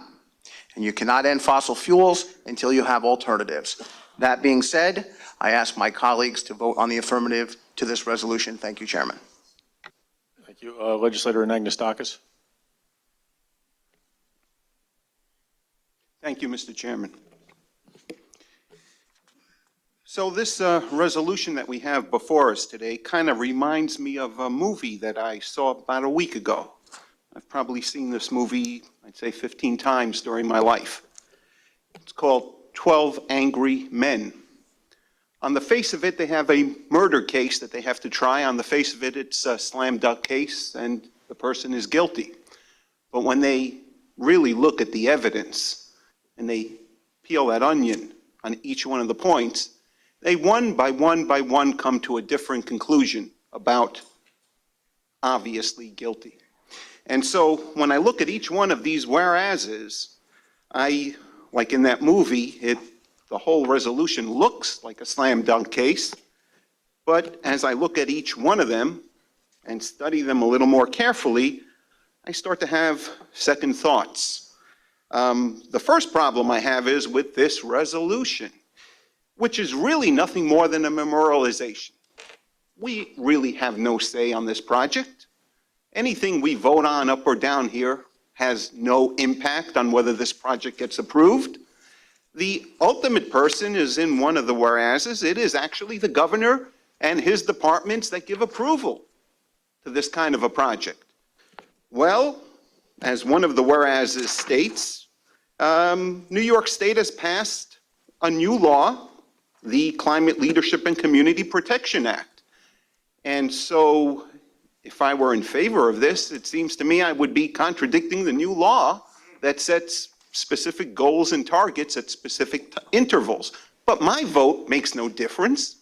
and you cannot end fossil fuels until you have alternatives. That being said, I ask my colleagues to vote on the affirmative to this resolution. Thank you, Chairman. Thank you. Legislator Anagnostakis. Thank you, Mr. Chairman. So this resolution that we have before us today kind of reminds me of a movie that I saw about a week ago. I've probably seen this movie, I'd say 15 times during my life. It's called 12 Angry Men. On the face of it, they have a murder case that they have to try. On the face of it, it's a slam dunk case and the person is guilty. But when they really look at the evidence and they peel that onion on each one of the points, they one by one come to a different conclusion about obviously guilty. And so when I look at each one of these whereases, like in that movie, the whole resolution looks like a slam dunk case, but as I look at each one of them and study them a little more carefully, I start to have second thoughts. The first problem I have is with this resolution, which is really nothing more than a memorialization. We really have no say on this project. Anything we vote on up or down here has no impact on whether this project gets approved. The ultimate person is in one of the whereases. It is actually the governor and his departments that give approval to this kind of a project. Well, as one of the whereases states, New York State has passed a new law, the Climate Leadership and Community Protection Act. And so if I were in favor of this, it seems to me I would be contradicting the new law that sets specific goals and targets at specific intervals. But my vote makes no difference.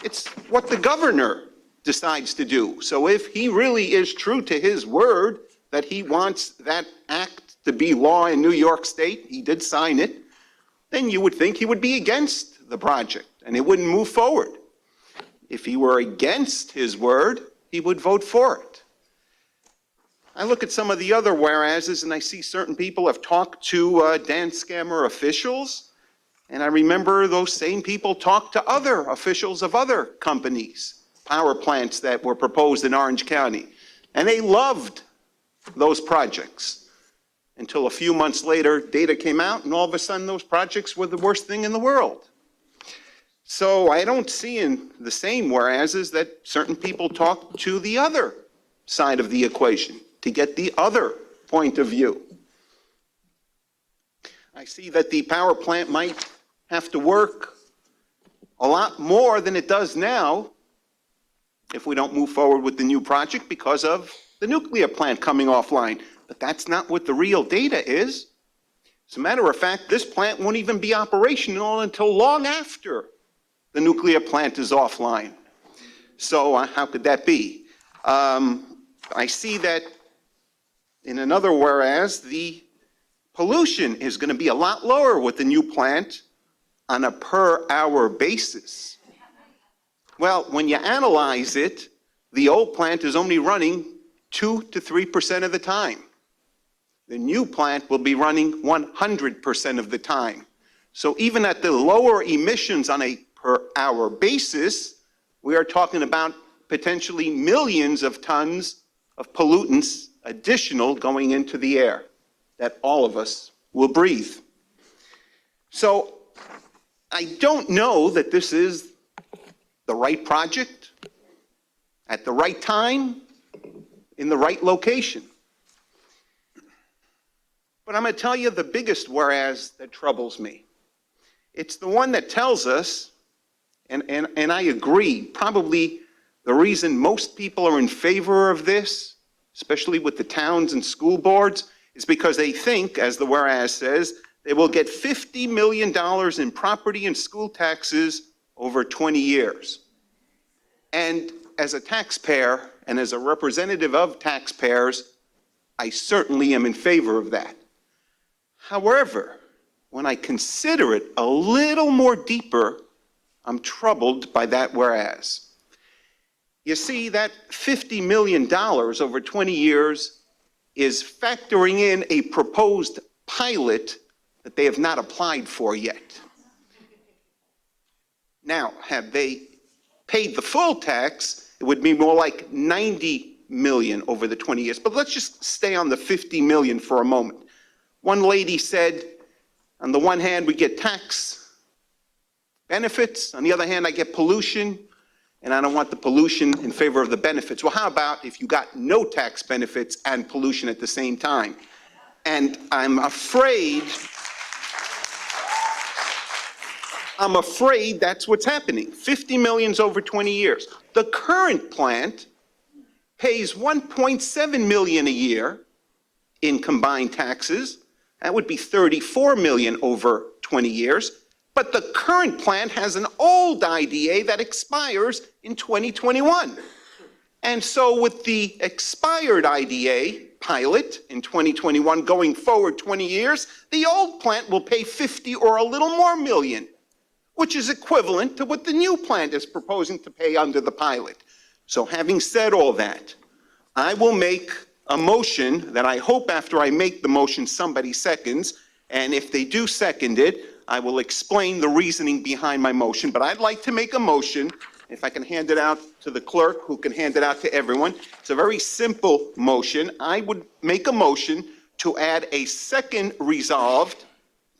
It's what the governor decides to do. So if he really is true to his word that he wants that act to be law in New York State, he did sign it, then you would think he would be against the project and it wouldn't move forward. If he were against his word, he would vote for it. I look at some of the other whereases and I see certain people have talked to dance scammer officials, and I remember those same people talked to other officials of other companies, power plants that were proposed in Orange County, and they loved those projects until a few months later data came out and all of a sudden those projects were the worst thing in the world. So I don't see in the same whereases that certain people talk to the other side of the equation to get the other point of view. I see that the power plant might have to work a lot more than it does now if we don't move forward with the new project because of the nuclear plant coming offline. But that's not what the real data is. As a matter of fact, this plant won't even be operational until long after the nuclear plant is offline. So how could that be? I see that in another whereas, the pollution is going to be a lot lower with the new plant on a per hour basis. Well, when you analyze it, the old plant is only running 2 to 3% of the time. The new plant will be running 100% of the time. So even at the lower emissions on a per hour basis, we are talking about potentially millions of tons of pollutants additional going into the air that all of us will breathe. So I don't know that this is the right project at the right time in the right location. But I'm going to tell you the biggest whereas that troubles me. It's the one that tells us, and I agree, probably the reason most people are in favor of this, especially with the towns and school boards, is because they think, as the whereas says, they will get $50 million in property and school taxes over 20 years. And as a taxpayer and as a representative of taxpayers, I certainly am in favor of that. However, when I consider it a little more deeper, I'm troubled by that whereas. You see, that $50 million over 20 years is factoring in a proposed pilot that they have not applied for yet. Now, have they paid the full tax, it would be more like 90 million over the 20 years. But let's just stay on the 50 million for a moment. One lady said, on the one hand, we get tax benefits. On the other hand, I get pollution, and I don't want the pollution in favor of the benefits. Well, how about if you got no tax benefits and pollution at the same time? And I'm afraid that's what's happening. 50 million's over 20 years. The current plant pays 1.7 million a year in combined taxes. That would be 34 million over 20 years. But the current plant has an old IDA that expires in 2021. And so with the expired IDA pilot in 2021 going forward 20 years, the old plant will pay 50 or a little more million, which is equivalent to what the new plant is proposing to pay under the pilot. So having said all that, I will make a motion that I hope after I make the motion somebody seconds, and if they do second it, I will explain the reasoning behind my motion. But I'd like to make a motion, if I can hand it out to the clerk, who can hand it out to everyone. It's a very simple motion. I would make a motion to add a second resolved,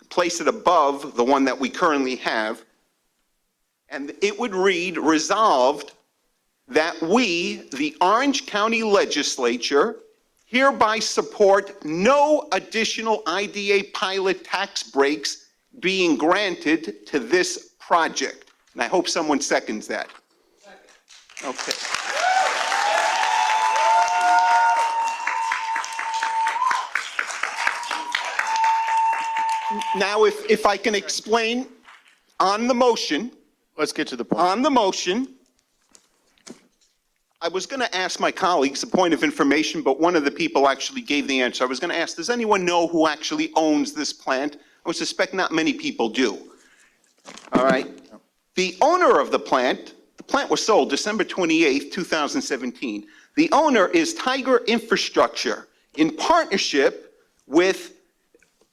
place it above the one that we currently have, and it would read, resolved that we, the Orange County Legislature, hereby support no additional IDA pilot tax breaks being granted to this project. And I hope someone seconds that. Okay. Now, if I can explain on the motion. Let's get to the point. On the motion, I was going to ask my colleagues a point of information, but one of the people actually gave the answer. I was going to ask, does anyone know who actually owns this plant? I would suspect not many people do. All right. The owner of the plant was sold December 28th, 2017. The owner is Tiger Infrastructure. In partnership with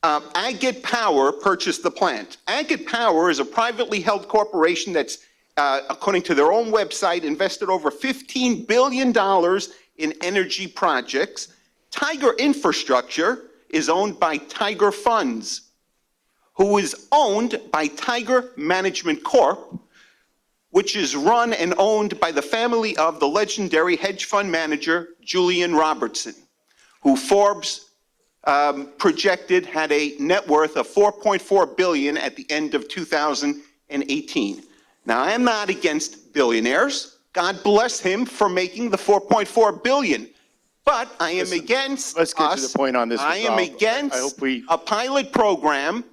Agate Power purchased the plant. Agate Power is a privately held corporation that's, according to their own website, invested over $15 billion in energy projects. Tiger Infrastructure is owned by Tiger Funds, who is owned by Tiger Management Corp., which is run and owned by the family of the legendary hedge fund manager, Julian Robertson, who Forbes projected had a net worth of $4.4 billion at the end of 2018. Now, I am not against billionaires. God bless him for making the $4.4 billion. But I am against Let's get to the point on this. I am against a pilot program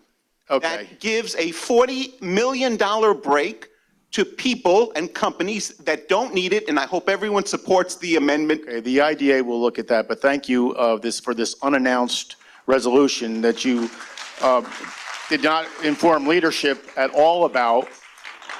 that gives a $40 million break to people and companies that don't need it, and I hope everyone supports the amendment. Okay, the IDA will look at that, but thank you for this unannounced resolution that you did not inform leadership at all about.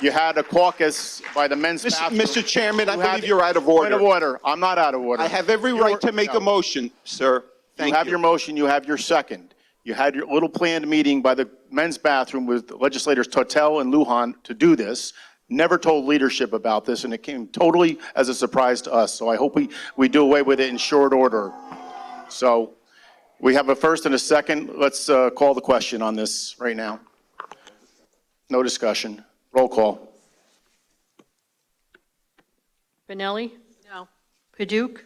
You had a caucus by the men's bathroom. Mr. Chairman, I believe you're out of order. Point of order. I'm not out of order. I have every right to make a motion, sir. Thank you. You have your motion, you have your second. You had your little planned meeting by the men's bathroom with legislators Totel and Lujan to do this. Never told leadership about this, and it came totally as a surprise to us. So I hope we do away with it in short order. So we have a first and a second. Let's call the question on this right now. No discussion. Roll call. Benelli? No. Paduk?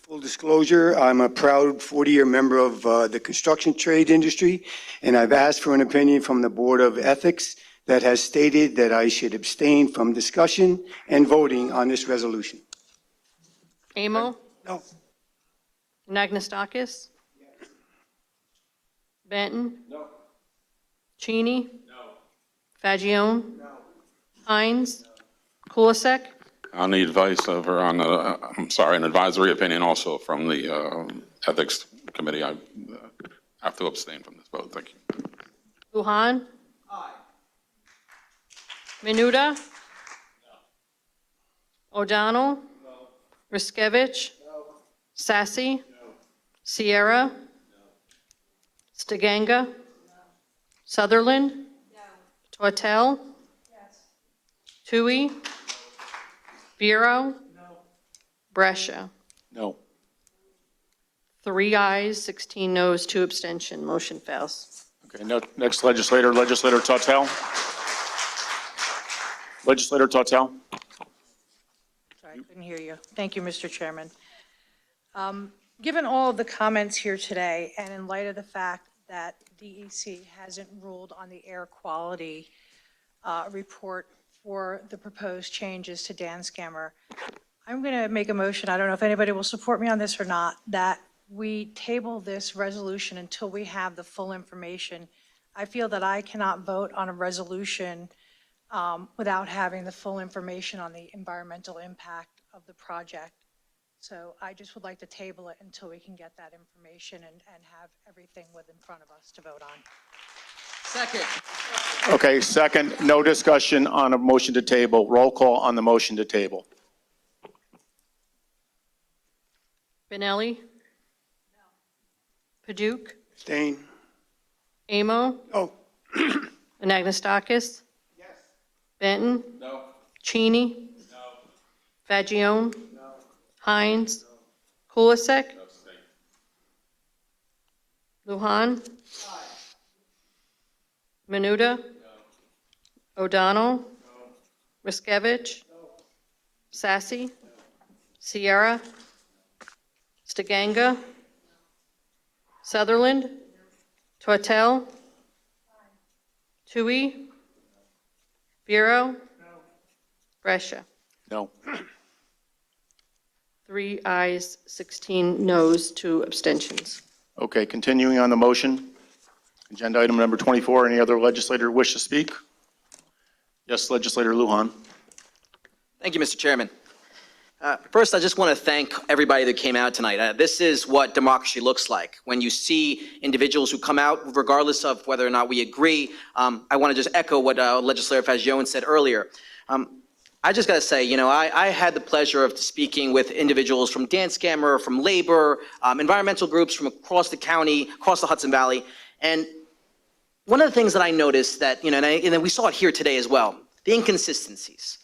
Full disclosure, I'm a proud 40-year member of the construction trade industry, and I've asked for an opinion from the Board of Ethics that has stated that I should abstain from discussion and voting on this resolution. Amo? No. Anagnestakis? Benton? No. Cheney? No. Fagione? No. Hines? Kulisek? I'll need advice over on, an advisory opinion also from the Ethics Committee. I have to abstain from this vote. Thank you. Lujan? Aye. Menuda? No. O'Donnell? No. Riskevich? No. Sassy? No. Sierra? No. Stiganga? Sutherland? Tortel? Tui? Bureau? Brescia? No. 3 ayes, 16 noes, 2 abstention. Motion fails. Okay, next legislator, Legislator Tortel. Legislator Tortel. Sorry, I couldn't hear you. Thank you, Mr. Chairman. Given all of the comments here today, and in light of the fact that DEC hasn't ruled on the air quality report for the proposed changes to Dan Scammer, I'm going to make a motion, I don't know if anybody will support me on this or not, that we table this resolution until we have the full information. I feel that I cannot vote on a resolution without having the full information on the environmental impact of the project. So I just would like to table it until we can get that information and have everything within front of us to vote on. Second. Okay, second, no discussion on a motion to table. Roll call on the motion to table. Benelli? Paduk? Abstain. Amo? Oh. Anagnestakis? Yes. Benton? No. Cheney? No. Fagione? No. Hines? No. Kulisek? No. Lujan? Aye. Menuda? No. O'Donnell? No. Riskevich? No. Sassy? No. Sierra? Stiganga? Sutherland? Tortel? Tui? Bureau? Brescia? No. 3 ayes, 16 noes, 2 abstentions. Okay, continuing on the motion. Agenda item number 24, any other legislator wish to speak? Yes, Legislator Lujan. Thank you, Mr. Chairman. First, I just want to thank everybody that came out tonight. This is what democracy looks like. When you see individuals who come out, regardless of whether or not we agree, I want to just echo what Legislator Fagione said earlier. I just got to say, you know, I had the pleasure of speaking with individuals from Dan Scammer, from labor, environmental groups from across the county, across the Hudson Valley. And one of the things that I noticed that, you know, and we saw it here today as well, the inconsistencies.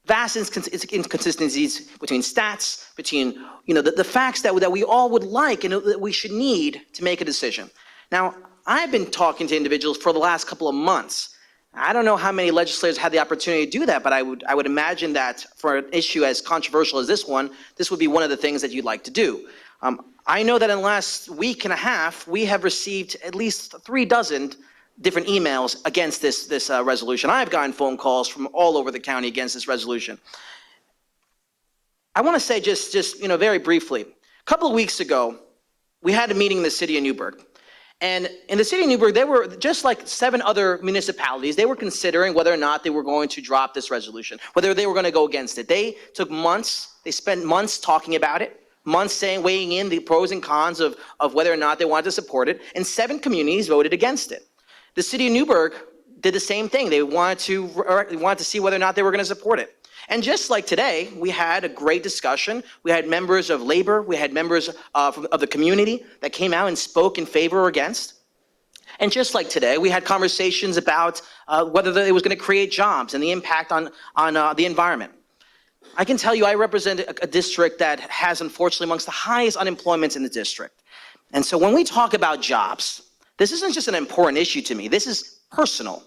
Vast inconsistencies between stats, between, you know, the facts that we all would like and that we should need to make a decision. Now, I've been talking to individuals for the last couple of months. I don't know how many legislators had the opportunity to do that, but I would imagine that for an issue as controversial as this one, this would be one of the things that you'd like to do. I know that in the last week and a half, we have received at least 3 dozen different emails against this resolution. I've gotten phone calls from all over the county against this resolution. I want to say just you know, very briefly, a couple of weeks ago, we had a meeting in the city of Newburgh. And in the city of Newburgh, they were, just like 7 other municipalities, they were considering whether or not they were going to drop this resolution, whether they were going to go against it. They took months, they spent months talking about it, months weighing in the pros and cons of whether or not they wanted to support it, and 7 communities voted against it. The city of Newburgh did the same thing. They wanted to see whether or not they were going to support it. And just like today, we had a great discussion. We had members of labor, we had members of the community that came out and spoke in favor or against. And just like today, we had conversations about whether it was going to create jobs and the impact on the environment. I can tell you, I represent a district that has, unfortunately, amongst the highest unemployments in the district. And so when we talk about jobs, this isn't just an important issue to me. This is personal.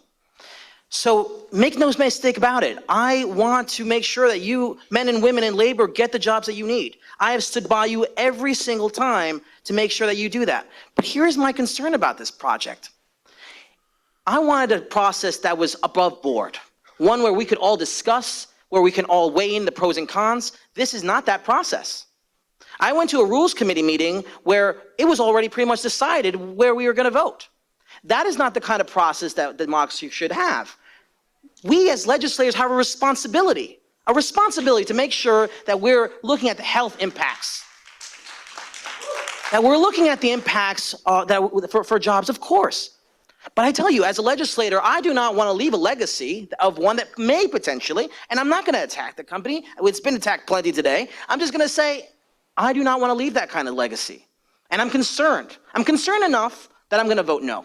So make no mistake about it. I want to make sure that you, men and women in labor, get the jobs that you need. I have stood by you every single time to make sure that you do that. But here's my concern about this project. I wanted a process that was above board, one where we could all discuss, where we can all weigh in the pros and cons. This is not that process. I went to a rules committee meeting where it was already pretty much decided where we were going to vote. That is not the kind of process that democracy should have. We as legislators have a responsibility to make sure that we're looking at the health impacts, that we're looking at the impacts for jobs, of course. But I tell you, as a legislator, I do not want to leave a legacy of one that may potentially, and I'm not going to attack the company. It's been attacked plenty today. I'm just going to say, I do not want to leave that kind of legacy. And I'm concerned. I'm concerned enough that I'm going to vote no.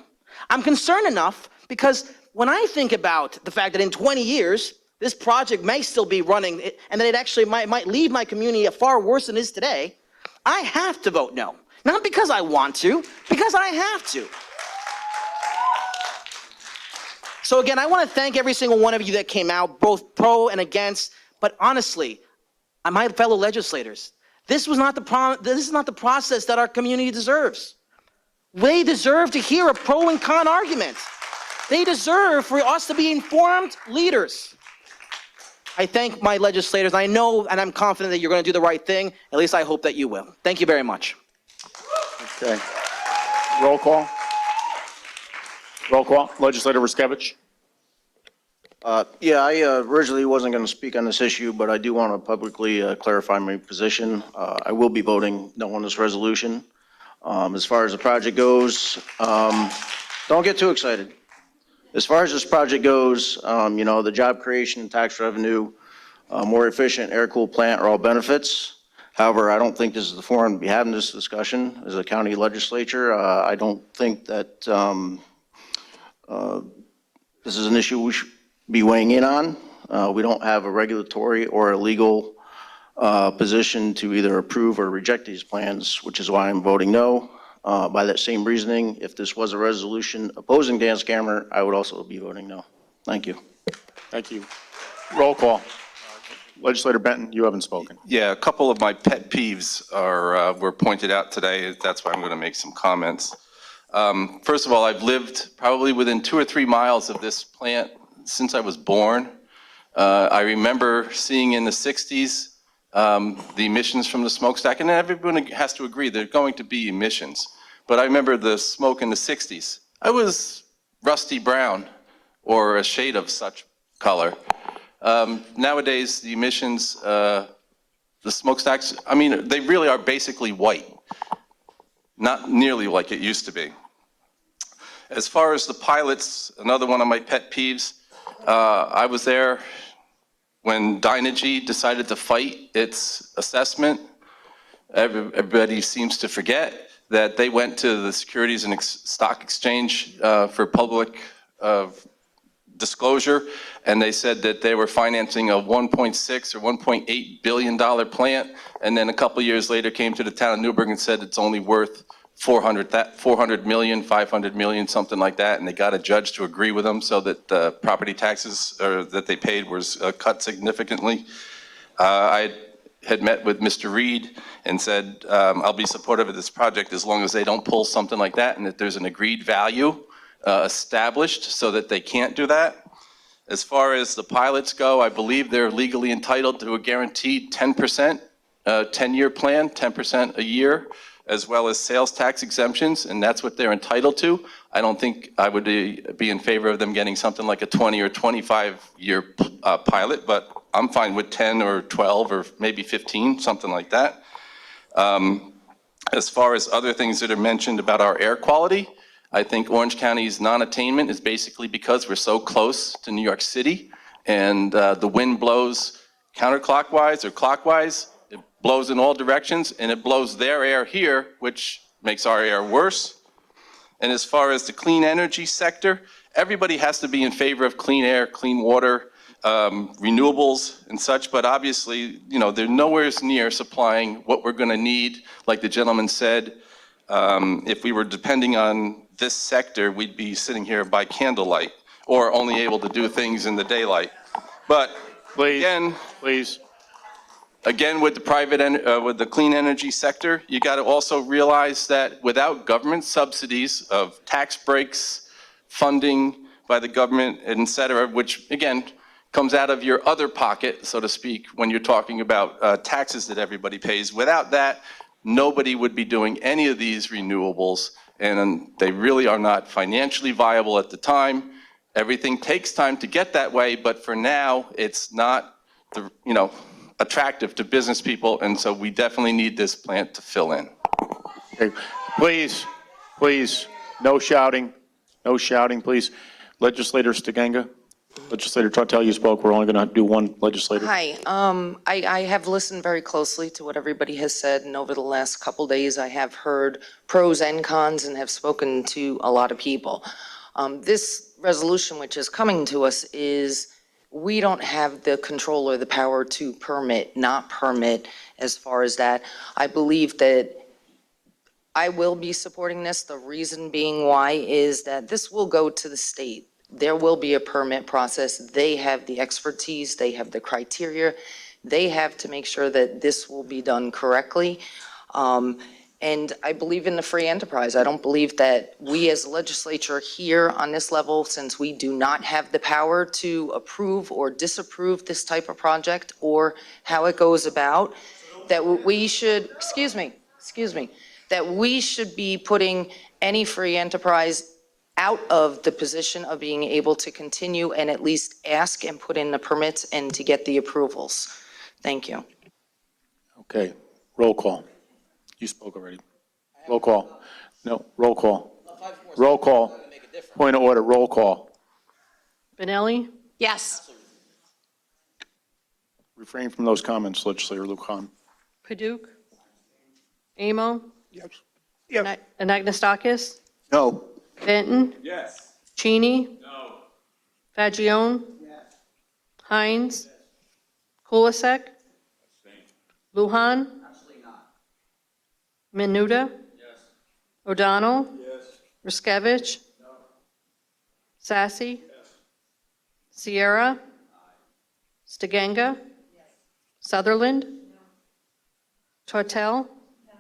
I'm concerned enough because when I think about the fact that in 20 years, this project may still be running and that it actually might leave my community far worse than it is today, I have to vote no. Not because I want to, because I have to. So again, I want to thank every single one of you that came out, both pro and against, but honestly, my fellow legislators, this is not the process that our community deserves. They deserve to hear a pro and con argument. They deserve for us to be informed leaders. I thank my legislators. I know and I'm confident that you're going to do the right thing. At least I hope that you will. Thank you very much. Okay. Roll call. Roll call. Legislator Riskevich. Yeah, I originally wasn't going to speak on this issue, but I do want to publicly clarify my position. I will be voting no on this resolution. As far as the project goes, don't get too excited. As far as this project goes, the job creation and tax revenue, more efficient air-cooled plant are all benefits. However, I don't think this is the forum to be having this discussion as a county legislature. I don't think that this is an issue we should be weighing in on. We don't have a regulatory or a legal position to either approve or reject these plans, which is why I'm voting no. By that same reasoning, if this was a resolution opposing dance camera, I would also be voting no. Thank you. Thank you. Roll call. Legislator Benton, you haven't spoken. Yeah, a couple of my pet peeves were pointed out today. That's why I'm going to make some comments. First of all, I've lived probably within 2 or 3 miles of this plant since I was born. I remember seeing in the 60s the emissions from the smokestack, and everyone has to agree there are going to be emissions. But I remember the smoke in the 60s. I was rusty brown or a shade of such color. Nowadays, the emissions, the smokestacks, I mean, they really are basically white, not nearly like it used to be. As far as the pilots, another one of my pet peeves, I was there when Dynegy decided to fight its assessment. Everybody seems to forget that they went to the Securities and Stock Exchange for public disclosure, and they said that they were financing a $1.6 or $1.8 billion plant, and then a couple years later came to the town of Newburgh and said it's only worth 400 million, 500 million, something like that, and they got a judge to agree with them so that the property taxes that they paid was cut significantly. I had met with Mr. Reed and said, I'll be supportive of this project as long as they don't pull something like that and that there's an agreed value established so that they can't do that. As far as the pilots go, I believe they're legally entitled to a guaranteed 10%, 10-year plan, 10% a year, as well as sales tax exemptions, and that's what they're entitled to. I don't think I would be in favor of them getting something like a 20 or 25-year pilot, but I'm fine with 10 or 12 or maybe 15, something like that. As far as other things that are mentioned about our air quality, I think Orange County's non-attainment is basically because we're so close to New York City, and the wind blows counterclockwise or clockwise. It blows in all directions, and it blows their air here, which makes our air worse. And as far as the clean energy sector, everybody has to be in favor of clean air, clean water, renewables and such, but obviously, they're nowhere near supplying what we're gonna need. Like the gentleman said, if we were depending on this sector, we'd be sitting here by candlelight or only able to do things in the daylight. But again, with the with the clean energy sector, you got to also realize that without government subsidies of tax breaks, funding by the government, et cetera, which again comes out of your other pocket, so to speak, when you're talking about taxes that everybody pays. Without that, nobody would be doing any of these renewables, and they really are not financially viable at the time. Everything takes time to get that way, but for now, it's not attractive to business people, and so we definitely need this plant to fill in. Okay. Please, no shouting, please. Legislator Stiganga. Legislator Trottel, you spoke. We're only going to do one legislator. Hi, I have listened very closely to what everybody has said, and over the last couple days, I have heard pros and cons and have spoken to a lot of people. This resolution, which is coming to us, is we don't have the control or the power to permit, not permit as far as that. I believe that I will be supporting this. The reason being why is that this will go to the state. There will be a permit process. They have the expertise, they have the criteria. They have to make sure that this will be done correctly. And I believe in the free enterprise. I don't believe that we as a legislature here on this level, since we do not have the power to approve or disapprove this type of project or how it goes about, that we should, excuse me, that we should be putting any free enterprise out of the position of being able to continue and at least ask and put in the permits and to get the approvals. Thank you. Okay, roll call. You spoke already. Roll call. No, roll call. Roll call. Point of order, roll call. Benelli? Yes. Refrain from those comments, Legislator Lujan. Paduk? Amo? Yes. Anagnestakis? No. Benton? Yes. Cheney? No. Fagione? Yes. Hines? Kulisek? Lujan? Absolutely not. Menuda? Yes. O'Donnell? Yes. Riskevich? No. Sassy? Yes. Sierra? Stiganga? Yes. Sutherland? No. Tortel? No.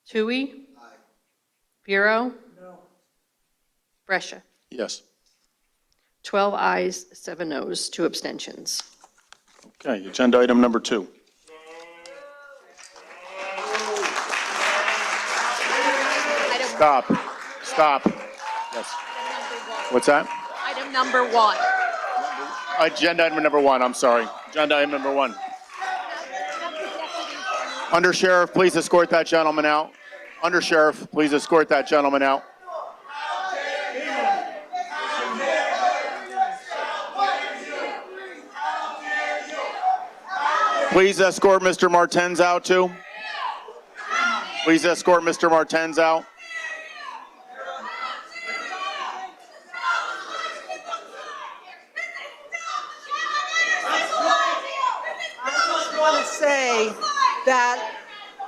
Tui? Aye. Bureau? No. Brescia? Yes. 12 ayes, 7 noes, 2 abstentions. Okay, agenda item number 2. Stop. Yes. What's that? Item number 1. Agenda item number 1, I'm sorry. Agenda item number 1. Under Sheriff, please escort that gentleman out. Under Sheriff, please escort that gentleman out. Please escort Mr. Martens out too. Please escort Mr. Martens out.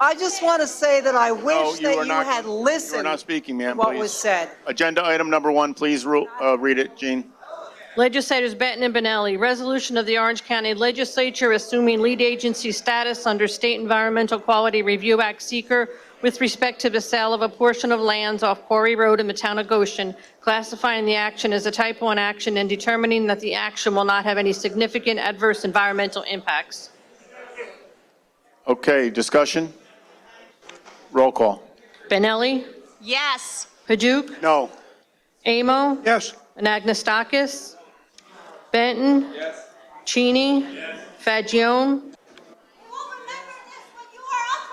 I just want to say that I wish that you had You are listened not speaking, ma'am, to what please. was said. Agenda item number 1, please read it, Jean. Legislators Benton and Benelli, resolution of the Orange County Legislature assuming lead agency status under State Environmental Quality Review Act seeker with respect to the sale of a portion of lands off Quarry Road in the town of Goshen, classifying the action as a type 1 action and determining that the action will not have any significant adverse environmental impacts. Okay, discussion? Roll call. Benelli? Yes. Paduk? No. Amo? Yes. Anagnestakis? Benton? Yes. Cheney? Yes. Fagione?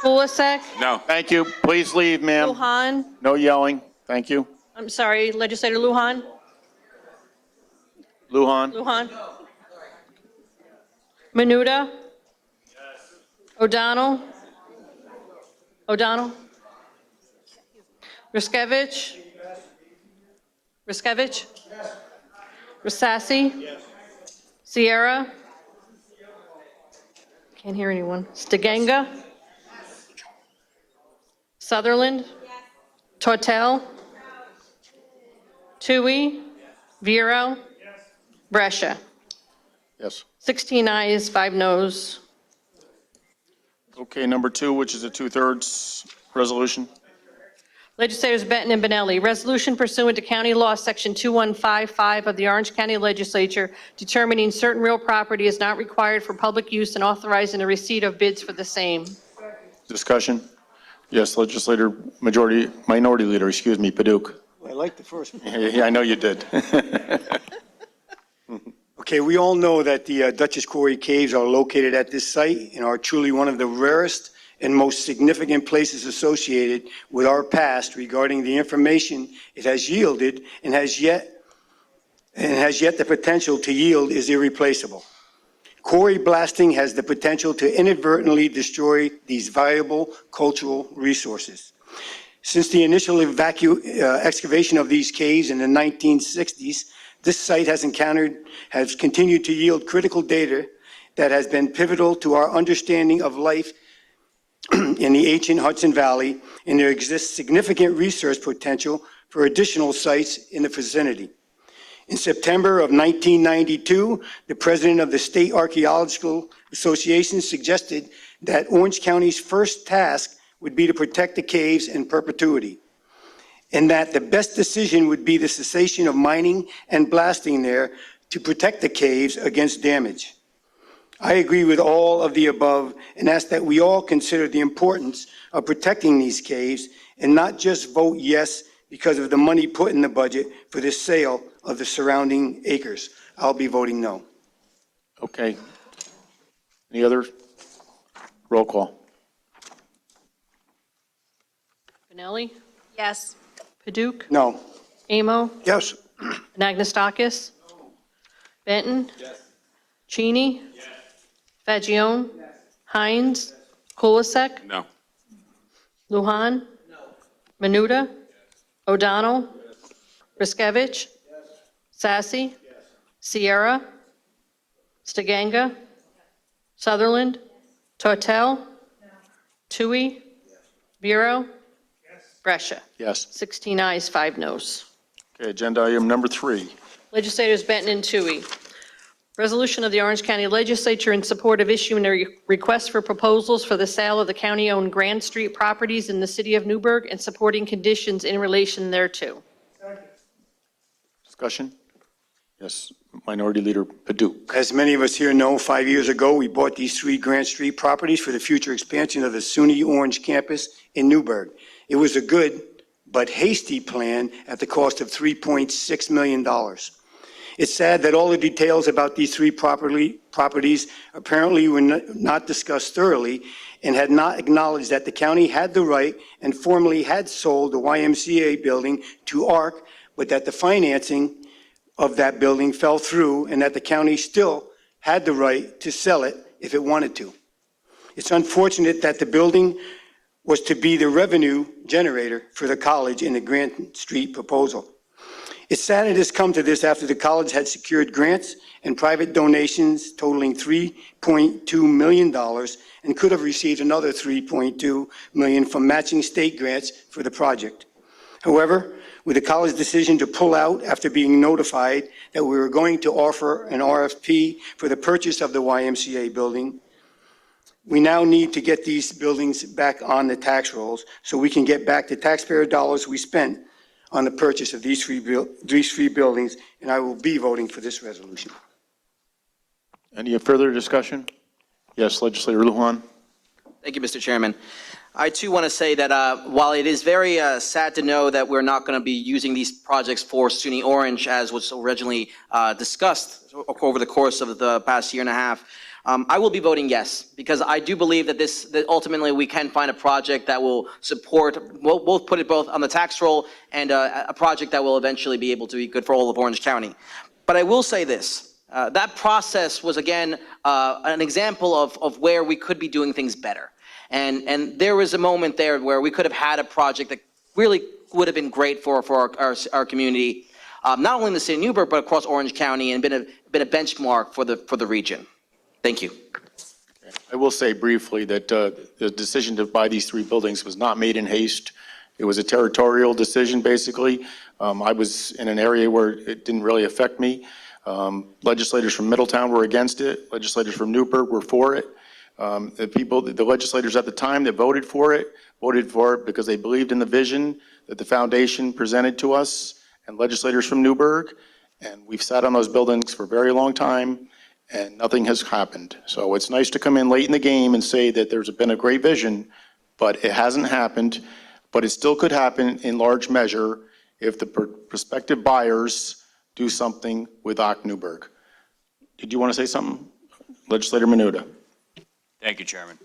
Kulisek? No. Thank you. Please leave, ma'am. Lujan? No yelling. Thank you. I'm sorry, Legislator Lujan? Lujan? Lujan? Menuda? O'Donnell? O'Donnell? Riskevich? Riskevich? Sassy? Sierra? Can't hear anyone. Stiganga? Sutherland? Tortel? Tui? Vero? Brescia? Yes. 16 ayes, 5 noes. Okay, number 2, which is a 2/3 resolution. Legislators Benton and Benelli, resolution pursuant to County Law, Section 2155 of the Orange County Legislature, determining certain real property is not required for public use and authorizing the receipt of bids for the same. Discussion? Yes, Legislator Minority Leader, Paduk. I like the first one. Yeah, I know you did. Okay, we all know that the Dutchess Quarry Caves are located at this site and are truly one of the rarest and most significant places associated with our past regarding the information it has yielded and and has yet the potential to yield is irreplaceable. Quarry blasting has the potential to inadvertently destroy these valuable cultural resources. Since the initial excavation of these caves in the 1960s, this site has continued to yield critical data that has been pivotal to our understanding of life in the ancient Hudson Valley, and there exists significant research potential for additional sites in the vicinity. In September of 1992, the president of the State Archaeological Association suggested that Orange County's first task would be to protect the caves in perpetuity, and that the best decision would be the cessation of mining and blasting there to protect the caves against damage. I agree with all of the above and ask that we all consider the importance of protecting these caves and not just vote yes because of the money put in the budget for the sale of the surrounding acres. I'll be voting no. Okay. Any other? Roll call. Benelli? Yes. Paduk? No. Amo? Yes. Anagnestakis? Benton? Yes. Cheney? Yes. Fagione? Yes. Hines? Kulisek? No. Lujan? No. Menuda? O'Donnell? Riskevich? Sassy? Sierra? Stiganga? Sutherland? Tortel? Tui? Bureau? Brescia. Yes. 16 ayes, 5 noes. Okay, agenda item number 3. Legislators Benton and Tui. Resolution of the Orange County Legislature in support of issuing a request for proposals for the sale of the county-owned Grand Street properties in the city of Newburgh and supporting conditions in relation thereto. Discussion? Yes, Minority Leader Paduk. As many of us here know, 5 years ago, we bought these 3 Grant Street properties for the future expansion of the SUNY Orange campus in Newburgh. It was a good but hasty plan at the cost of $3.6 million. It's sad that all the details about these 3 properties apparently were not discussed thoroughly and had not acknowledged that the county had the right and formally had sold the YMCA building to ARC, but that the financing of that building fell through and that the county still had the right to sell it if it wanted to. It's unfortunate that the building was to be the revenue generator for the college in the Grant Street proposal. It's sad it has come to this after the college had secured grants and private donations totaling $3.2 million and could have received another $3.2 million from matching state grants for the project. However, with the college decision to pull out after being notified that we were going to offer an RFP for the purchase of the YMCA building, we now need to get these buildings back on the tax rolls so we can get back the taxpayer dollars we spent on the purchase of these three buildings, and I will be voting for this resolution. Any further discussion? Yes, Legislator Lujan. Thank you, Mr. Chairman. I too want to say that while it is very sad to know that we're not going to be using these projects for SUNY Orange as was originally discussed over the course of the past year and a half, I will be voting yes, because I do believe that that ultimately we can find a project that will support, we'll put it both on the tax roll and a project that will eventually be able to be good for all of Orange County. But I will say this, that process was again an example of where we could be doing things better. And there was a moment there where we could have had a project that really would have been great for our community, not only in the city of Newburgh, but across Orange County, and been a benchmark for the region. Thank you. I will say briefly that the decision to buy these 3 buildings was not made in haste. It was a territorial decision, basically. I was in an area where it didn't really affect me. Legislators from Middletown were against it. Legislators from Newburgh were for it. The legislators at the time that voted for it because they believed in the vision that the foundation presented to us, and legislators from Newburgh. And we've sat on those buildings for a very long time, and nothing has happened. So it's nice to come in late in the game and say that there's been a great vision, but it hasn't happened. But it still could happen in large measure if the prospective buyers do something with OC Newburgh. Did you want to say something? Legislator Menuda. Thank you, Chairman.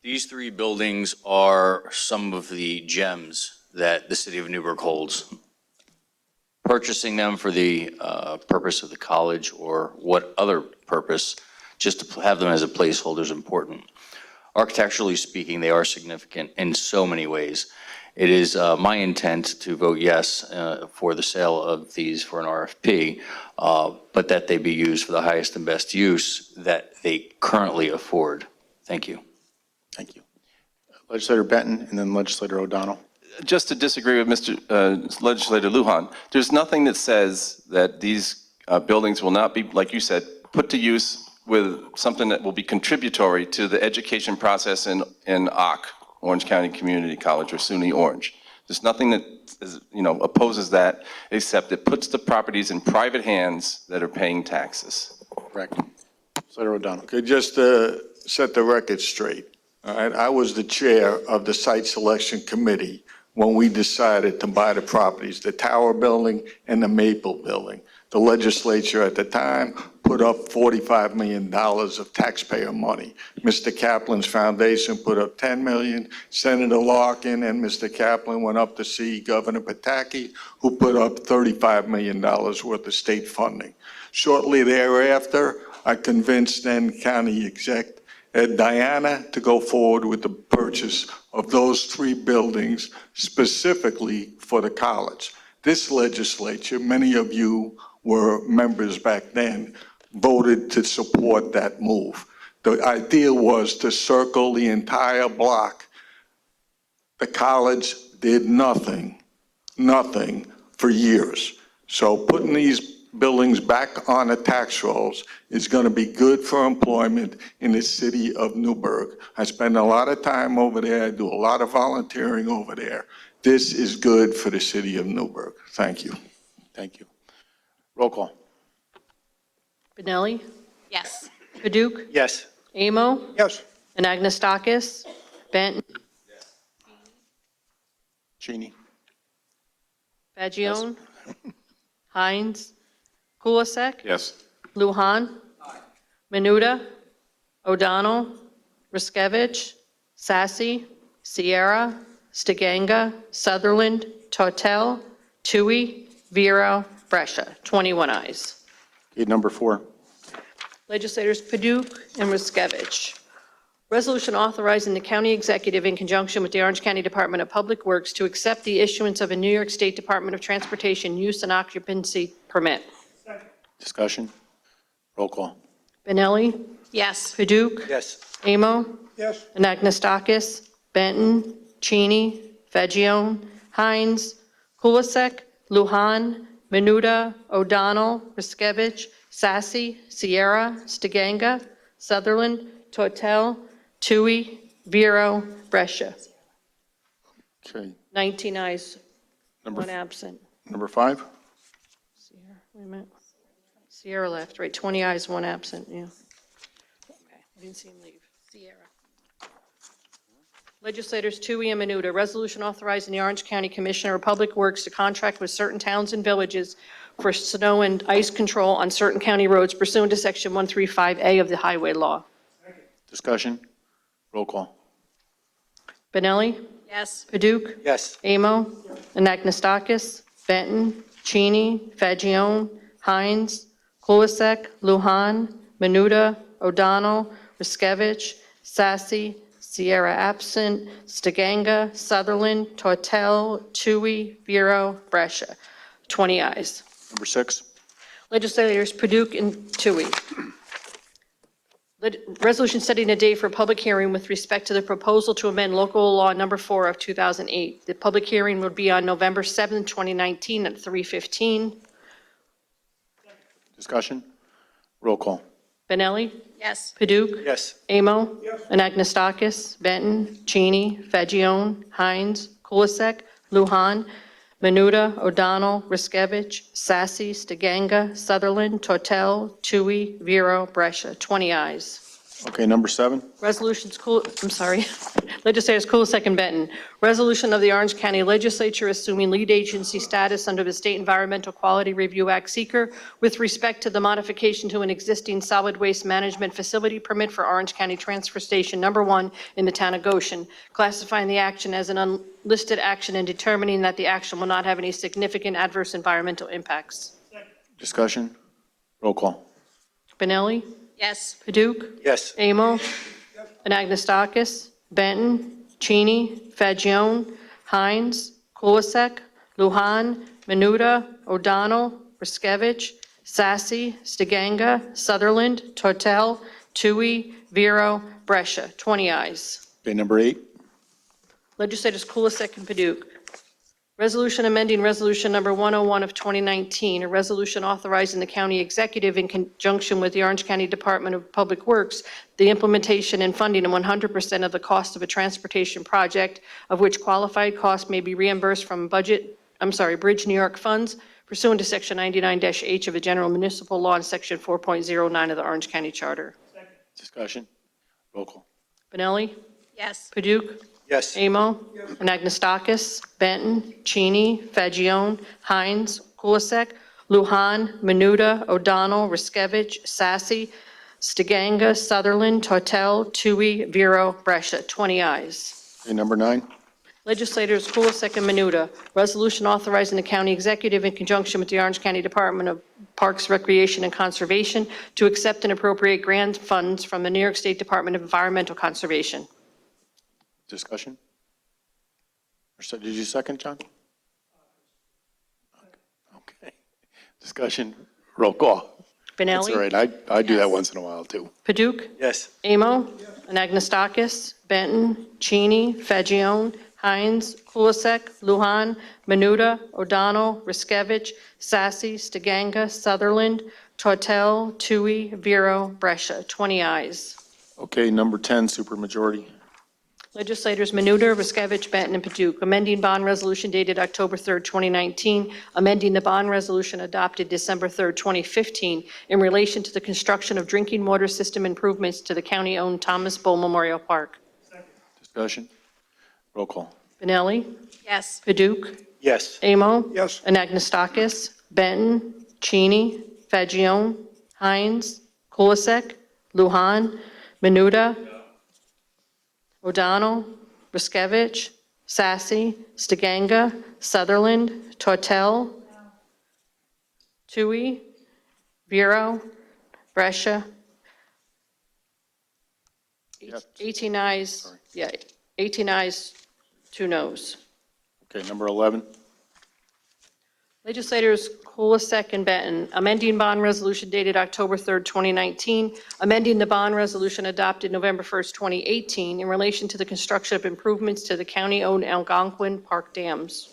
These 3 buildings are some of the gems that the city of Newburgh holds. purchasing them for the purpose of the college or what other purpose, just to have them as a placeholder is important. Architecturally speaking, they are significant in so many ways. It is my intent to vote yes for the sale of these for an RFP, but that they be used for the highest and best use that they currently afford. Thank you. Thank you. Legislator Benton and then Legislator O'Donnell. Just to disagree with Mr. Legislator Lujan, there's nothing that says that these buildings will not be, like you said, put to use with something that will be contributory to the education process in OC, Orange County Community College, or SUNY Orange. There's nothing that is, opposes that, except it puts the properties in private hands that are paying taxes. Correct. Legislator O'Donnell. Okay, just to set the record straight, all right, I was the chair of the site selection committee when we decided to buy the properties, the Tower Building and the Maple Building. The legislature at the time put up $45 million of taxpayer money. Mr. Kaplan's foundation put up $10 million. Senator Larkin and Mr. Kaplan went up to see Governor Pataki, who put up $35 million worth of state funding. Shortly thereafter, I convinced then County Exec Diana to go forward with the purchase of those 3 buildings specifically for the college. This legislature, many of you were members back then, voted to support that move. The idea was to circle the entire block. The college did nothing for years. So putting these buildings back on the tax rolls is going to be good for employment in the city of Newburgh. I spend a lot of time over there. I do a lot of volunteering over there. This is good for the city of Newburgh. Thank you. Thank you. Roll call. Benelli? Yes. Paduk? Yes. Amo? Yes. Anagnestakis? Benton? Cheney. Fagione? Hines? Kulisek? Yes. Lujan? Menuda? O'Donnell? Riskevich? Sassy? Sierra? Stiganga? Sutherland? Tortel? Tui? Vero? Brescia. 21 ayes. Okay, number 4. Legislators Paduk and Riskevich. Resolution authorizing the county executive in conjunction with the Orange County Department of Public Works to accept the issuance of a New York State Department of Transportation use and occupancy permit. Discussion. Roll call. Benelli? Yes. Paduk? Yes. Amo? Yes. Anagnestakis? Benton? Cheney? Fagione? Hines? Kulisek? Lujan? Menuda? O'Donnell? Riskevich? Sassy? Sierra? Stiganga? Sutherland? Tortel? Tui? Vero? Brescia. Okay. 19 ayes, Number 1 absent. Number 5. Sierra, wait a minute. Sierra left, right, 20 ayes, 1 absent, yeah. Okay, I didn't see him leave. Sierra. Legislators Tui and Menuda, resolution authorizing the Orange County Commissioner of Public Works to contract with certain towns and villages for snow and ice control on certain county roads pursuant to Section 135A of the Highway Law. Discussion. Roll call. Benelli? Yes. Paduk? Yes. Amo? Anagnestakis? Benton? Cheney? Fagione? Hines? Kulisek? Lujan? Menuda? O'Donnell? Riskevich? Sassy? Sierra absent. Stiganga? Sutherland? Tortel? Tui? Vero? Brescia. 20 ayes. Number 6. Legislators Paduk and Tui. Resolution setting a date for a public hearing with respect to the proposal to amend local law number 4 of 2008. The public hearing would be on November 7, 2019 at 3:15. Discussion. Roll call. Benelli? Yes. Paduk? Yes. Amo? Anagnestakis? Benton? Cheney? Fagione? Hines? Kulisek? Lujan? Menuda? O'Donnell? Riskevich? Sassy? Stiganga? Sutherland? Tortel? Tui? Vero? Brescia. 20 ayes. Okay, number 7. Legislators Kulisek and Benton. Resolution of the Orange County Legislature assuming lead agency status under the State Environmental Quality Review Act seeker with respect to the modification to an existing solid waste management facility permit for Orange County Transfer Station Number 1 in the town of Goshen, classifying the action as an unlisted action and determining that the action will not have any significant adverse environmental impacts. Discussion? Roll call. Benelli? Yes. Paduk? Yes. Amo? Anagnestakis? Benton? Cheney? Fagione? Hines? Kulisek? Lujan? Menuda? O'Donnell? Riskevich? Sassy? Stiganga? Sutherland? Tortel? Tui? Vero? Brescia. 20 ayes. Okay, number 8. Legislators Kulisek and Paduk. Resolution amending Resolution Number 101 of 2019, a resolution authorizing the county executive in conjunction with the Orange County Department of Public Works, the implementation and funding of 100% of the cost of a transportation project, of which qualified costs may be reimbursed from Bridge New York funds pursuant to Section 99-H of the General Municipal Law and Section 4.09 of the Orange County Charter. Discussion? Roll call. Benelli? Yes. Paduk? Yes. Amo? Anagnestakis? Benton? Cheney? Fagione? Hines? Kulisek? Lujan? Menuda? O'Donnell? Riskevich? Sassy? Stiganga? Sutherland? Tortel? Tui? Vero? Brescia. 20 ayes. Okay, number 9. Legislators Kulisek and Menuda. Resolution authorizing the county executive in conjunction with the Orange County Department of Parks, Recreation, and Conservation to accept and appropriate grant funds from the New York State Department of Environmental Conservation. Discussion? Did you second, John? Okay. Discussion? Roll call. That's all Benelli? right. I do that once in a while, too. Paduk? Yes. Amo? Anagnestakis? Benton? Cheney? Fagione? Hines? Kulisek? Lujan? Menuda? O'Donnell? Riskevich? Sassy? Stiganga? Sutherland? Tortel? Tui? Vero? Brescia. 20 ayes. Okay, number 10, supermajority. Legislators Menuda, Riskevich, Benton, and Paduk, amending bond resolution dated October 3rd, 2019, amending the bond resolution adopted December 3rd, 2015, in relation to the construction of drinking water system improvements to the county-owned Thomas Bull Memorial Park. Discussion? Roll call. Benelli? Yes. Paduk? Yes. Amo? Yes. Anagnestakis? Benton? Cheney? Fagione? Hines? Kulisek? Lujan? Menuda? O'Donnell? Riskevich? Sassy? Stiganga? Sutherland? Tortel? Tui? Vero? Brescia? Yes. 18 ayes, 18 ayes, 2 noes. Okay, number 11. Legislators Kulisek and Benton, amending bond resolution dated October 3rd, 2019, amending the bond resolution adopted November 1st, 2018, in relation to the construction of improvements to the county-owned Algonquin Park dams.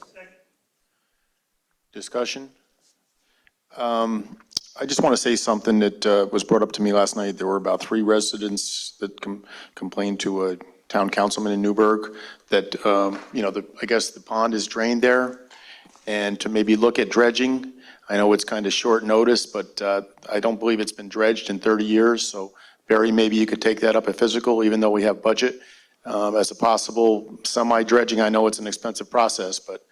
Discussion? I just want to say something that was brought up to me last night. There were about 3 residents that complained to a town councilman in Newburgh that, I guess the pond is drained there, and to maybe look at dredging. I know it's kind of short notice, but I don't believe it's been dredged in 30 years. So Barry, maybe you could take that up at physical, even though we have budget, as a possible semi-dredging. I know it's an expensive process, but.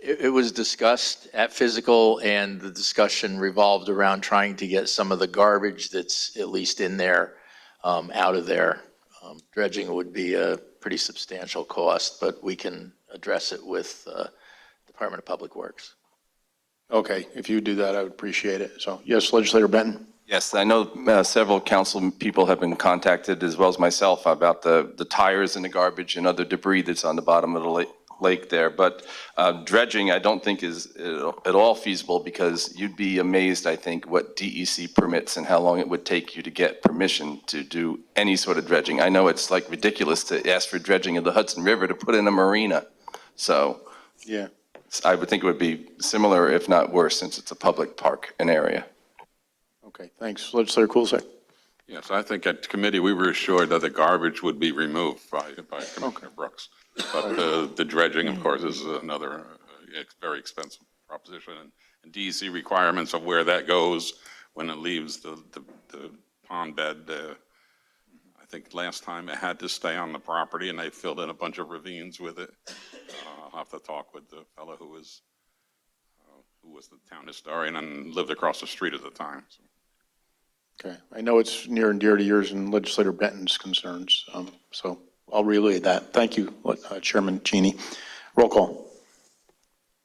It was discussed at physical, and the discussion revolved around trying to get some of the garbage that's at least in there out of there. Dredging would be a pretty substantial cost, but we can address it with Department of Public Works. Okay, if you do that, I would appreciate it. So, yes, Legislator Benton. Yes, I know several council people have been contacted, as well as myself, about the tires and the garbage and other debris that's on the bottom of the lake there. But dredging, I don't think is at all feasible, because you'd be amazed, I think, what DEC permits and how long it would take you to get permission to do any sort of dredging. I know it's like ridiculous to ask for dredging of the Hudson River to put in a marina. So yeah, I would think it would be similar, if not worse, since it's a public park and area. Okay, thanks. Legislator Kulisek. Yes, I think at committee we were assured that the garbage would be removed by Commissioner Brooks. But the dredging, of course, is another very expensive proposition. And DEC requirements of where that goes when it leaves the pond bed think last time it had to stay on the property, and they filled in a bunch of ravines with it. I'll have to talk with the fellow who was the town historian and lived across the street at the time. So. Okay, I know it's near and dear to yours and Legislator Benton's concerns, so I'll relay that. Thank you, Chairman Cheney. Roll call.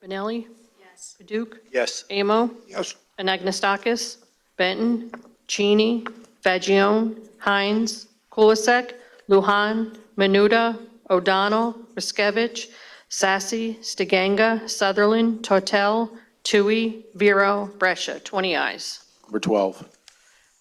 Benelli? Yes. Paduk? Yes. Amo? Yes. Anagnestakis? Benton? Cheney? Fagione? Hines? Kulisek? Lujan? Menuda? O'Donnell? Riskevich? Sassy? Stiganga? Sutherland? Tortel? Tui? Vero? Brescia. 20 ayes. Number 12.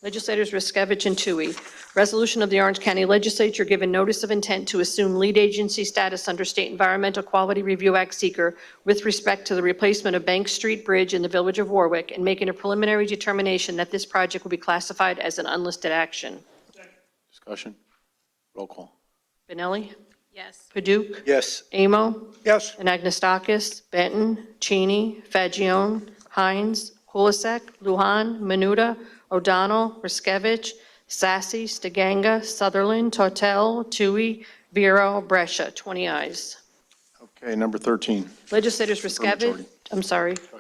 Legislators Riskevich and Tui. Resolution of the Orange County Legislature giving notice of intent to assume lead agency status under State Environmental Quality Review Act seeker with respect to the replacement of Bank Street Bridge in the Village of Warwick and making a preliminary determination that this project will be classified as an unlisted action. Discussion. Roll call. Benelli? Yes. Paduk? Yes. Amo? Yes. Anagnestakis? Benton? Cheney? Fagione? Hines? Kulisek? Lujan? Menuda? O'Donnell? Riskevich? Sassy? Stiganga? Sutherland? Tortel? Tui? Vero? Brescia. 20 ayes. Okay, number 13. Legislators Riskevich,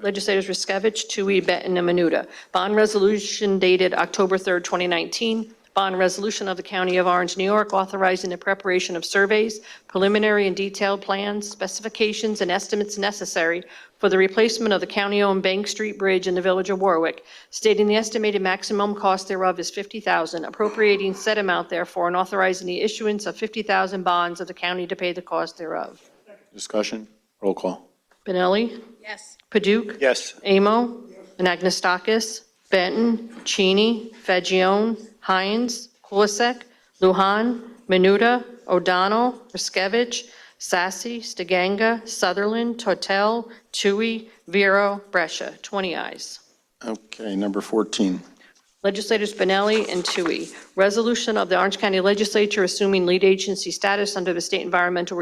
Legislators Riskevich, Tui, Benton, and Menuda. Bond resolution dated October 3rd, 2019. Bond resolution of the County of Orange, New York, authorizing the preparation of surveys, preliminary and detailed plans, specifications, and estimates necessary for the replacement of the county-owned Bank Street Bridge in the Village of Warwick, stating the estimated maximum cost thereof is $50,000, appropriating said amount therefore, and authorizing the issuance of 50,000 bonds of the county to pay the cost thereof. Discussion. Roll call. Benelli? Yes. Paduk? Yes. Amo? Anagnestakis? Benton? Cheney? Fagione? Hines? Kulisek? Lujan? Menuda? O'Donnell? Riskevich? Sassy? Stiganga? Sutherland? Tortel? Tui? Vero? Brescia. 20 ayes. Okay, number 14. Legislators Benelli and Tui. Resolution of the Orange County Legislature assuming lead agency status under the State Environmental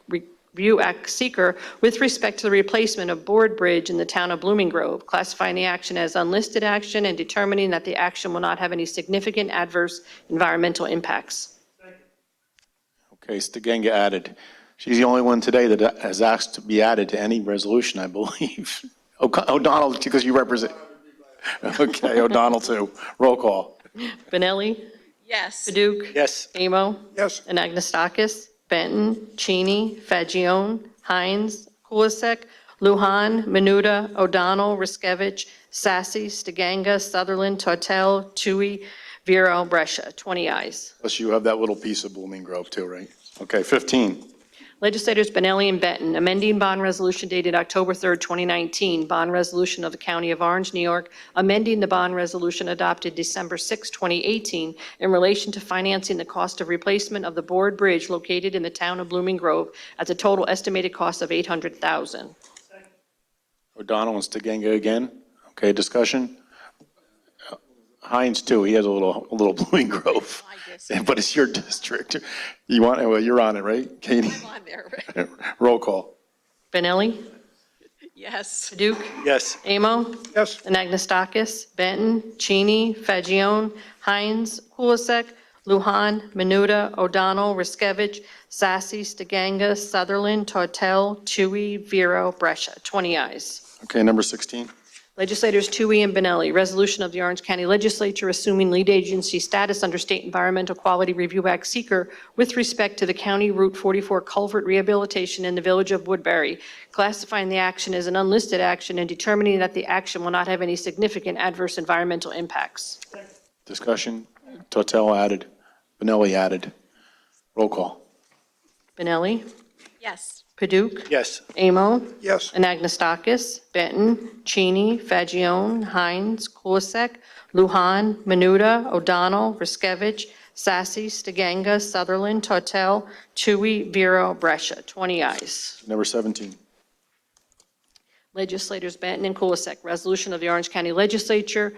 Review Act seeker with respect to the replacement of Board Bridge in the town of Blooming Grove, classifying the action as unlisted action and determining that the action will not have any significant adverse environmental impacts. Okay, Stiganga added. She's the only one today that has asked to be added to any resolution, I believe. O'Donnell, because you represent. Okay, O'Donnell too. Roll call. Benelli? Yes. Paduk? Yes. Amo? Yes. Anagnestakis? Benton? Cheney? Fagione? Hines? Kulisek? Lujan? Menuda? O'Donnell? Riskevich? Sassy? Stiganga? Sutherland? Tortel? Tui? Vero? Brescia. 20 ayes. Plus you have that little piece of Blooming Grove too, right? Okay, 15. Legislators Benelli and Benton, amending bond resolution dated October 3rd, 2019, bond resolution of the County of Orange, New York, amending the bond resolution adopted December 6, 2018, in relation to financing the cost of replacement of the Board Bridge located in the town of Blooming Grove at a total estimated cost of $800,000. O'Donnell and Stiganga again. Okay, discussion. Hines too. He has a little Blooming Grove, but it's your district. You want? Well, you're on it, right, Katie? I'm on there, right? Roll call. Benelli? Yes. Paduk? Yes. Amo? Yes. Anagnestakis? Benton? Cheney? Fagione? Hines? Kulisek? Lujan? Menuda? O'Donnell? Riskevich? Sassy? Stiganga? Sutherland? Tortel? Tui? Vero? Brescia. 20 ayes. Okay, number 16. Legislators Tui and Benelli, resolution of the Orange County Legislature assuming lead agency status under State Environmental Quality Review Act seeker with respect to the County Route 44 culvert rehabilitation in the Village of Woodbury, classifying the action as an unlisted action and determining that the action will not have any significant adverse environmental impacts. Discussion. Tortel added. Benelli added. Roll call. Benelli? Yes. Paduk? Yes. Amo? Yes. Anagnestakis? Benton? Cheney? Fagione? Hines? Kulisek? Lujan? Menuda? O'Donnell? Riskevich? Sassy? Stiganga? Sutherland? Tortel? Tui? Vero? Brescia. 20 ayes. Number 17. Legislators Benton and Kulisek, resolution of the Orange County Legislature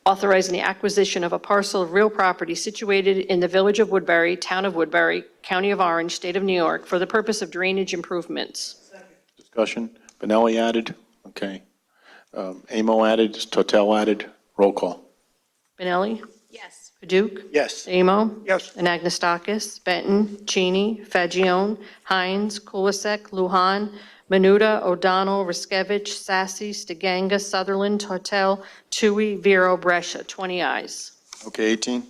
authorizing the acquisition of a parcel of real property situated in the Village of Woodbury, Town of Woodbury, County of Orange, State of New York, for the purpose of drainage improvements. Discussion. Benelli added. Okay. Amo added. Tortel added. Roll call. Benelli? Yes. Paduk? Yes. Amo? Yes. Anagnestakis? Benton? Cheney? Fagion? Hines? Kulisek? Lujan? Menuda? O'Donnell? Riskevich? Sassy? Stiganga? Sutherland? Tortel? Tui? Vero? Brescia. 20 ayes. Okay, 18.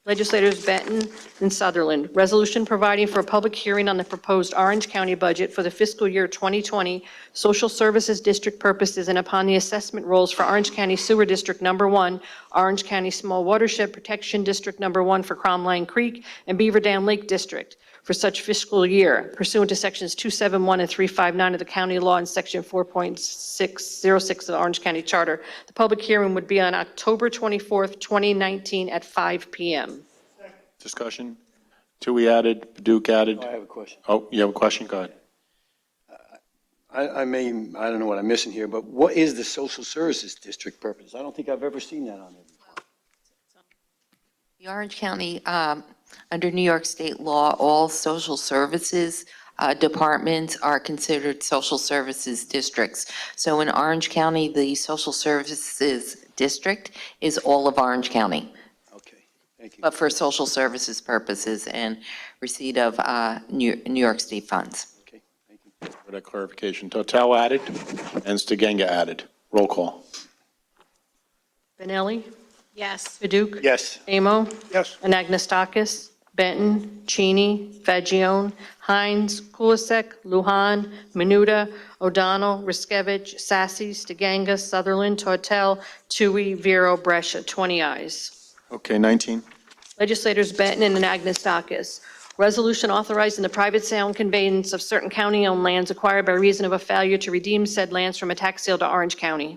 Legislators Benton and Sutherland, resolution providing for a public hearing on the proposed Orange County budget for the fiscal year 2020, social services district purposes, and upon the assessment rolls for Orange County Sewer District Number 1, Orange County Small Watershed Protection District Number 1 for Cromline Creek, and Beaver Dam Lake District for such fiscal year pursuant to sections 271 and 359 of the county law and section 4.606 of the Orange County Charter. The public hearing would be on October 24th, 2019 at 5 p.m. Discussion. Tui added, Paduk added. I have a question. Oh, you have a question? Go ahead. I don't know what I'm missing here, but what is the social services district purpose? I don't think I've ever seen that on there before. The Orange County, under New York State law, all social services departments are considered social services districts. So in Orange County, the social services district is all of Orange County. Thank you. But for social services purposes and receipt of New York State funds. Okay, thank you. For that clarification. Total added and Stiganga added. Roll call. Benelli? Yes. Paduk? Yes. Amo? Yes. Anagnestakis? Benton? Cheney? Fagion? Hines? Kulisek? Lujan? Menuda? O'Donnell? Riskevich? Sassy? Stiganga? Sutherland? Tortel? Tui? Vero? Brescia. 20 ayes. Okay, 19. Legislators Benton and Anagnestakis. Resolution authorizing the private sale and conveyance of certain county-owned lands acquired by reason of a failure to redeem said lands from a tax sale to Orange County.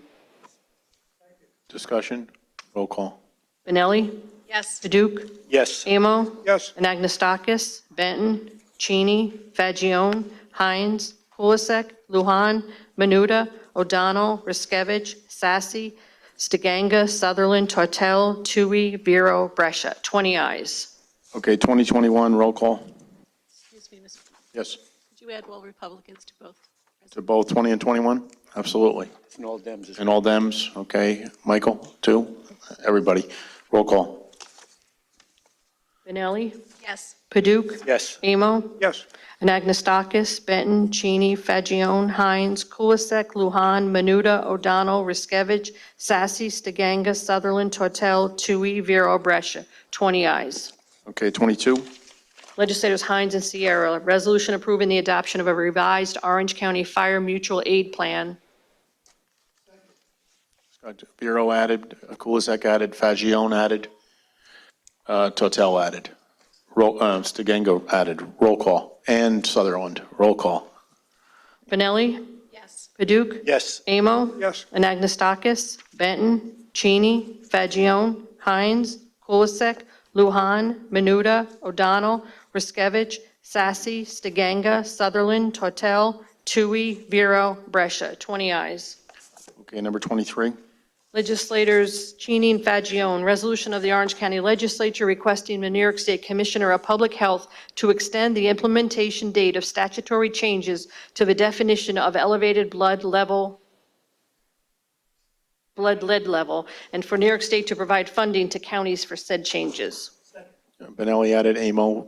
Discussion. Roll call. Benelli? Yes. Paduk? Yes. Amo? Yes. Anagnestakis? Benton? Cheney? Fagion? Hines? Kulisek? Lujan? Menuda? O'Donnell? Riskevich? Sassy? Stiganga? Sutherland? Tortel? Tui? Vero? Brescia. 20 ayes. Okay, 2021, roll call. Excuse me, Mr. Yes. Could you add all Republicans to both? To both 20 and 21? Absolutely. And all Dems. And all Dems, okay. Michael, too? Everybody. Roll call. Benelli? Yes. Paduk? Yes. Amo? Yes. Anagnestakis? Benton? Cheney? Fagion? Hines? Kulisek? Lujan? Menuda? O'Donnell? Riskevich? Sassy? Stiganga? Sutherland? Tortel? Tui? Vero? Brescia. 20 ayes. Okay, 22. Legislators Hines and Sierra, resolution approving the adoption of a revised Orange County Fire Mutual Aid Plan. Vero added, Kulisek added, Fagion added, Totel added, Stiganga added. Roll call. And Sutherland. Roll call. Benelli? Yes. Paduk? Yes. Amo? Yes. Anagnestakis? Benton? Cheney? Fagion? Hines? Kulisek? Lujan? Menuda? O'Donnell? Riskevich? Sassy? Stiganga? Sutherland? Tortel? Tui? Vero? Brescia. 20 ayes. Okay, number 23. Legislators Cheney and Fagion, resolution of the Orange County Legislature requesting the New York State Commissioner of Public Health to extend the implementation date of statutory changes to the definition of elevated blood lead level, and for New York State to provide funding to counties for said changes. Benelli added, Amo,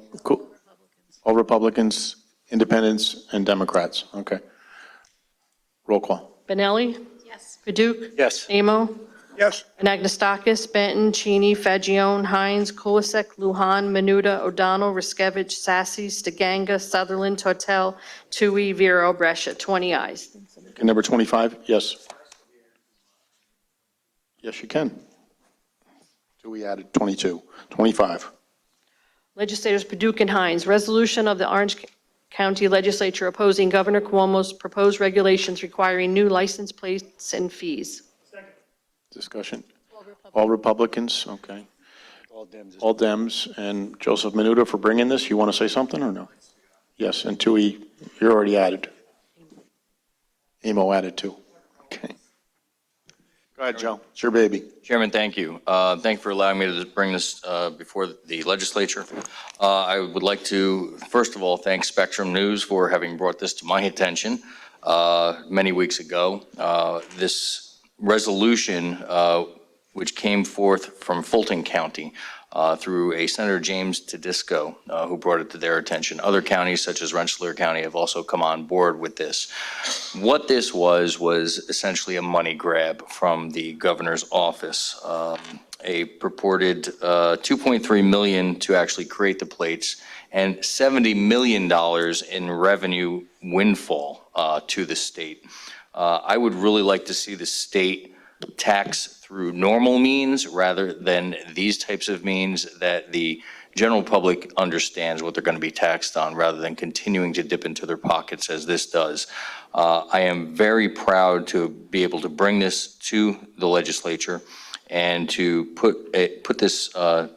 all Republicans, Independents, and Democrats. Okay. Roll call. Benelli? Yes. Paduk? Yes. Amo? Yes. Anagnestakis? Benton? Cheney? Fagion? Hines? Kulisek? Lujan? Menuda? O'Donnell? Riskevich? Sassy? Stiganga? Sutherland? Tortel? Tui? Vero? Brescia. 20 ayes. Okay, number 25. Yes. Yes, you can. So we added 22. 25. Legislators Paduk and Hines, resolution of the Orange County Legislature opposing Governor Cuomo's proposed regulations requiring new license plates and fees. Discussion. All Republicans, okay. All Dems. All Dems, and Joseph Menuda for bringing this. You want to say something or no? Yes, and Tui, you're already added. Amo added too. Okay. Go ahead, Joe. It's your baby. Chairman, thank you. Thank you for allowing me to bring this before the legislature. I would like to, first of all, thank Spectrum News for having brought this to my attention many weeks ago. This resolution, which came forth from Fulton County, through a Senator James Tedisco, who brought it to their attention. Other counties, such as Rensselaer County, have also come on board with this. What this was essentially a money grab from the governor's office. A purported $2.3 million to actually create the plates and $70 million in revenue windfall to the state. I would really like to see the state tax through normal means rather than these types of means that the general public understands what they're going to be taxed on rather than continuing to dip into their pockets as this does. I am very proud to be able to bring this to the legislature and to put this on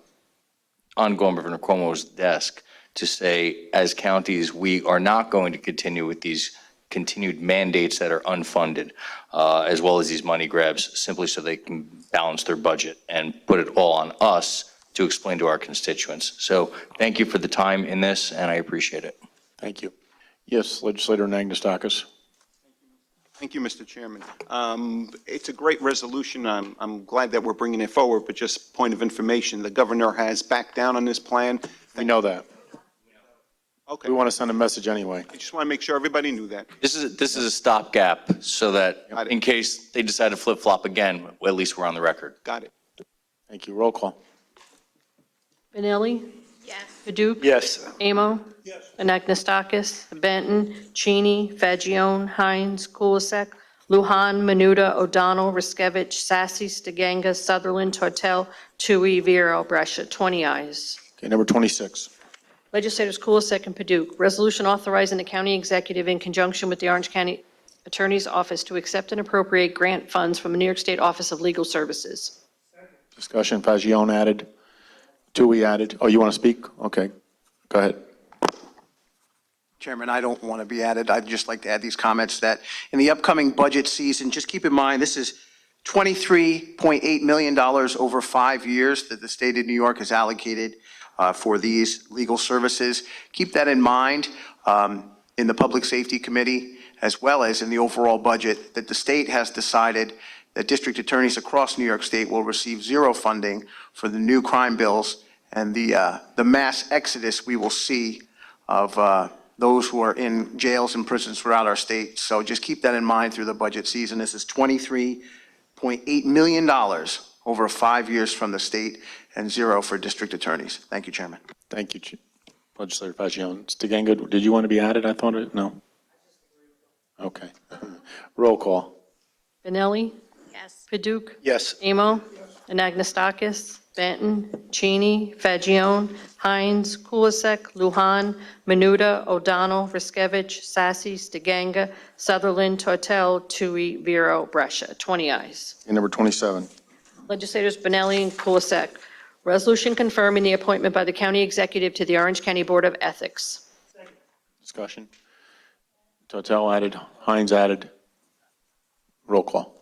Governor Cuomo's desk to say, as counties, we are not going to continue with these continued mandates that are unfunded, as well as these money grabs, simply so they can balance their budget and put it all on us to explain to our constituents. So thank you for the time in this, and I appreciate it. Thank you. Yes, Legislator Anagnostakis. Thank you, Mr. Chairman. It's a great resolution. I'm glad that we're bringing it forward, but just point of information, the governor has backed down on this plan. We know that. Okay. We want to send a message anyway. I just want to make sure everybody knew that. This is a stopgap so that in case they decide to flip-flop again, at least we're on the record. Got it. Thank you. Roll call. Benelli? Yes. Paduk? Yes. Amo? Yes. Anagnestakis? Benton? Cheney? Fagione? Hines? Kulisek? Lujan? Menuda? O'Donnell? Riskevich? Sassy? Stiganga? Sutherland? Tortel? Tui? Vero? Brescia. 20 ayes. Okay, number 26. Legislators Kulisek and Paduk, resolution authorizing the county executive in conjunction with the Orange County Attorney's Office to accept and appropriate grant funds from the New York State Office of Legal Services. Discussion, Fagione added. Tui added. Oh, you want to speak? Okay, go ahead. Chairman, I don't want to be added. I'd just like to add these comments that in the upcoming budget season, just keep in mind, this is $23.8 million over 5 years that the state of New York has allocated for these legal services. Keep that in mind in the Public Safety Committee, as well as in the overall budget, that the state has decided that district attorneys across New York State will receive zero funding for the new crime bills and the mass exodus we will see of those who are in jails and prisons throughout our state. So just keep that in mind through the budget season. This is $23.8 million over 5 years from the state and zero for district attorneys. Thank you, Chairman. Thank you, Legislator Fagione. Stiganga, did you want to be added? I thought it, no? Okay. Roll call. Benelli? Yes. Paduk? Yes. Amo? Anagnestakis? Benton? Cheney? Fagione? Hines? Kulisek? Lujan? Menuda? O'Donnell? Riskevich? Sassy? Stiganga? Sutherland? Tortel? Tui? Vero? Brescia. 20 ayes. And number 27. Legislators Benelli and Kulisek, resolution confirming the appointment by the county executive to the Orange County Board of Ethics. Discussion. Tortel added. Hines added. Roll call.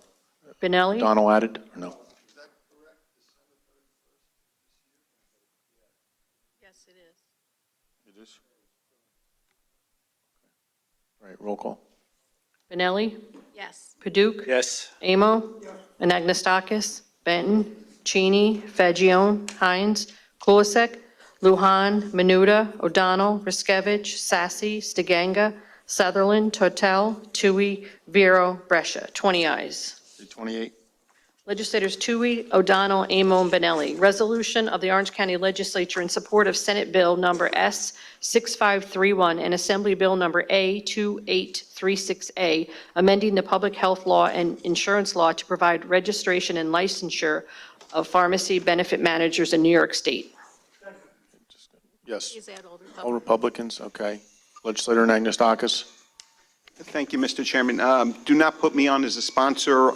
Benelli? Donald added or no? Yes, it is. It is. All right, roll call. Benelli? Yes. Paduk? Yes. Amo? Anagnestakis? Benton? Cheney? Fagione? Hines? Kulisek? Lujan? Menuda? O'Donnell? Riskevich? Sassy? Stiganga? Sutherland? Tortel? Tui? Vero? Brescia. 20 ayes. 28. Legislators Tui, O'Donnell, Amo, and Benelli. Resolution of the Orange County Legislature in support of Senate Bill Number S-6531 and Assembly Bill Number A-2836A, amending the public health law and insurance law to provide registration and licensure of pharmacy benefit managers in New York State. Yes. Please add All Republicans, okay. Legislator Anagnostakis. Thank you, Mr. Chairman. Do not put me on as a sponsor.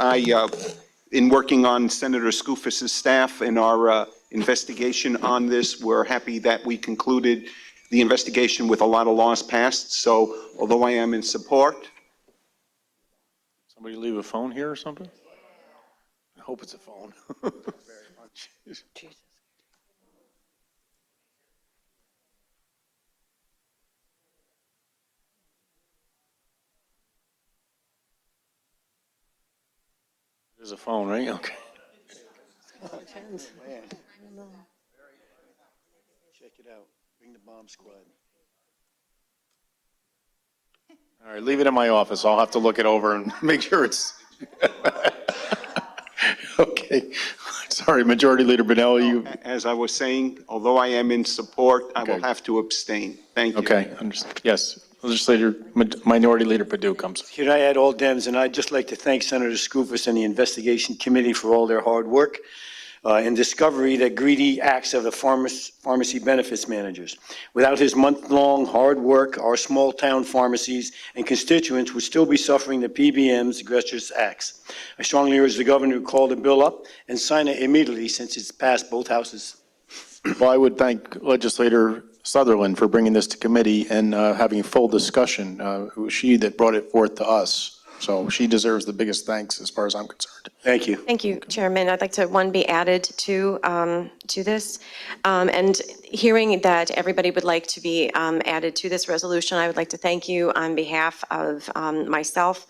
In working on Senator Skoufis's staff in our investigation on this, we're happy that we concluded the investigation with a lot of laws passed. So although I am in support. Somebody leave a phone here or something? I hope it's a phone. Jeez. There's a phone, right? Okay. Check it out. Bring the bomb squad. All right, leave it in my office. I'll have to look it over and make sure it's. Okay. Sorry, Majority Leader Benelli, you. As I was saying, although I am in support, I will have to abstain. Thank you. Okay, understood. Yes. Minority Leader Padu comes. Here I add all Dems, and I'd just like to thank Senator Skoufis and the Investigation Committee for all their hard work and discovery that greedy acts of the pharmacy benefits managers. Without his month-long hard work, our small-town pharmacies and constituents would still be suffering the PBM's egregious acts. I strongly urge the governor to call the bill up and sign it immediately since it's passed both houses. Well, I would thank Legislator Sutherland for bringing this to committee and having full discussion. It was she that brought it forth to us. So she deserves the biggest thanks as far as I'm concerned. Thank you. Thank you, Chairman. I'd like to, one, be added to this. And hearing that everybody would like to be added to this resolution, I would like to thank you on behalf of myself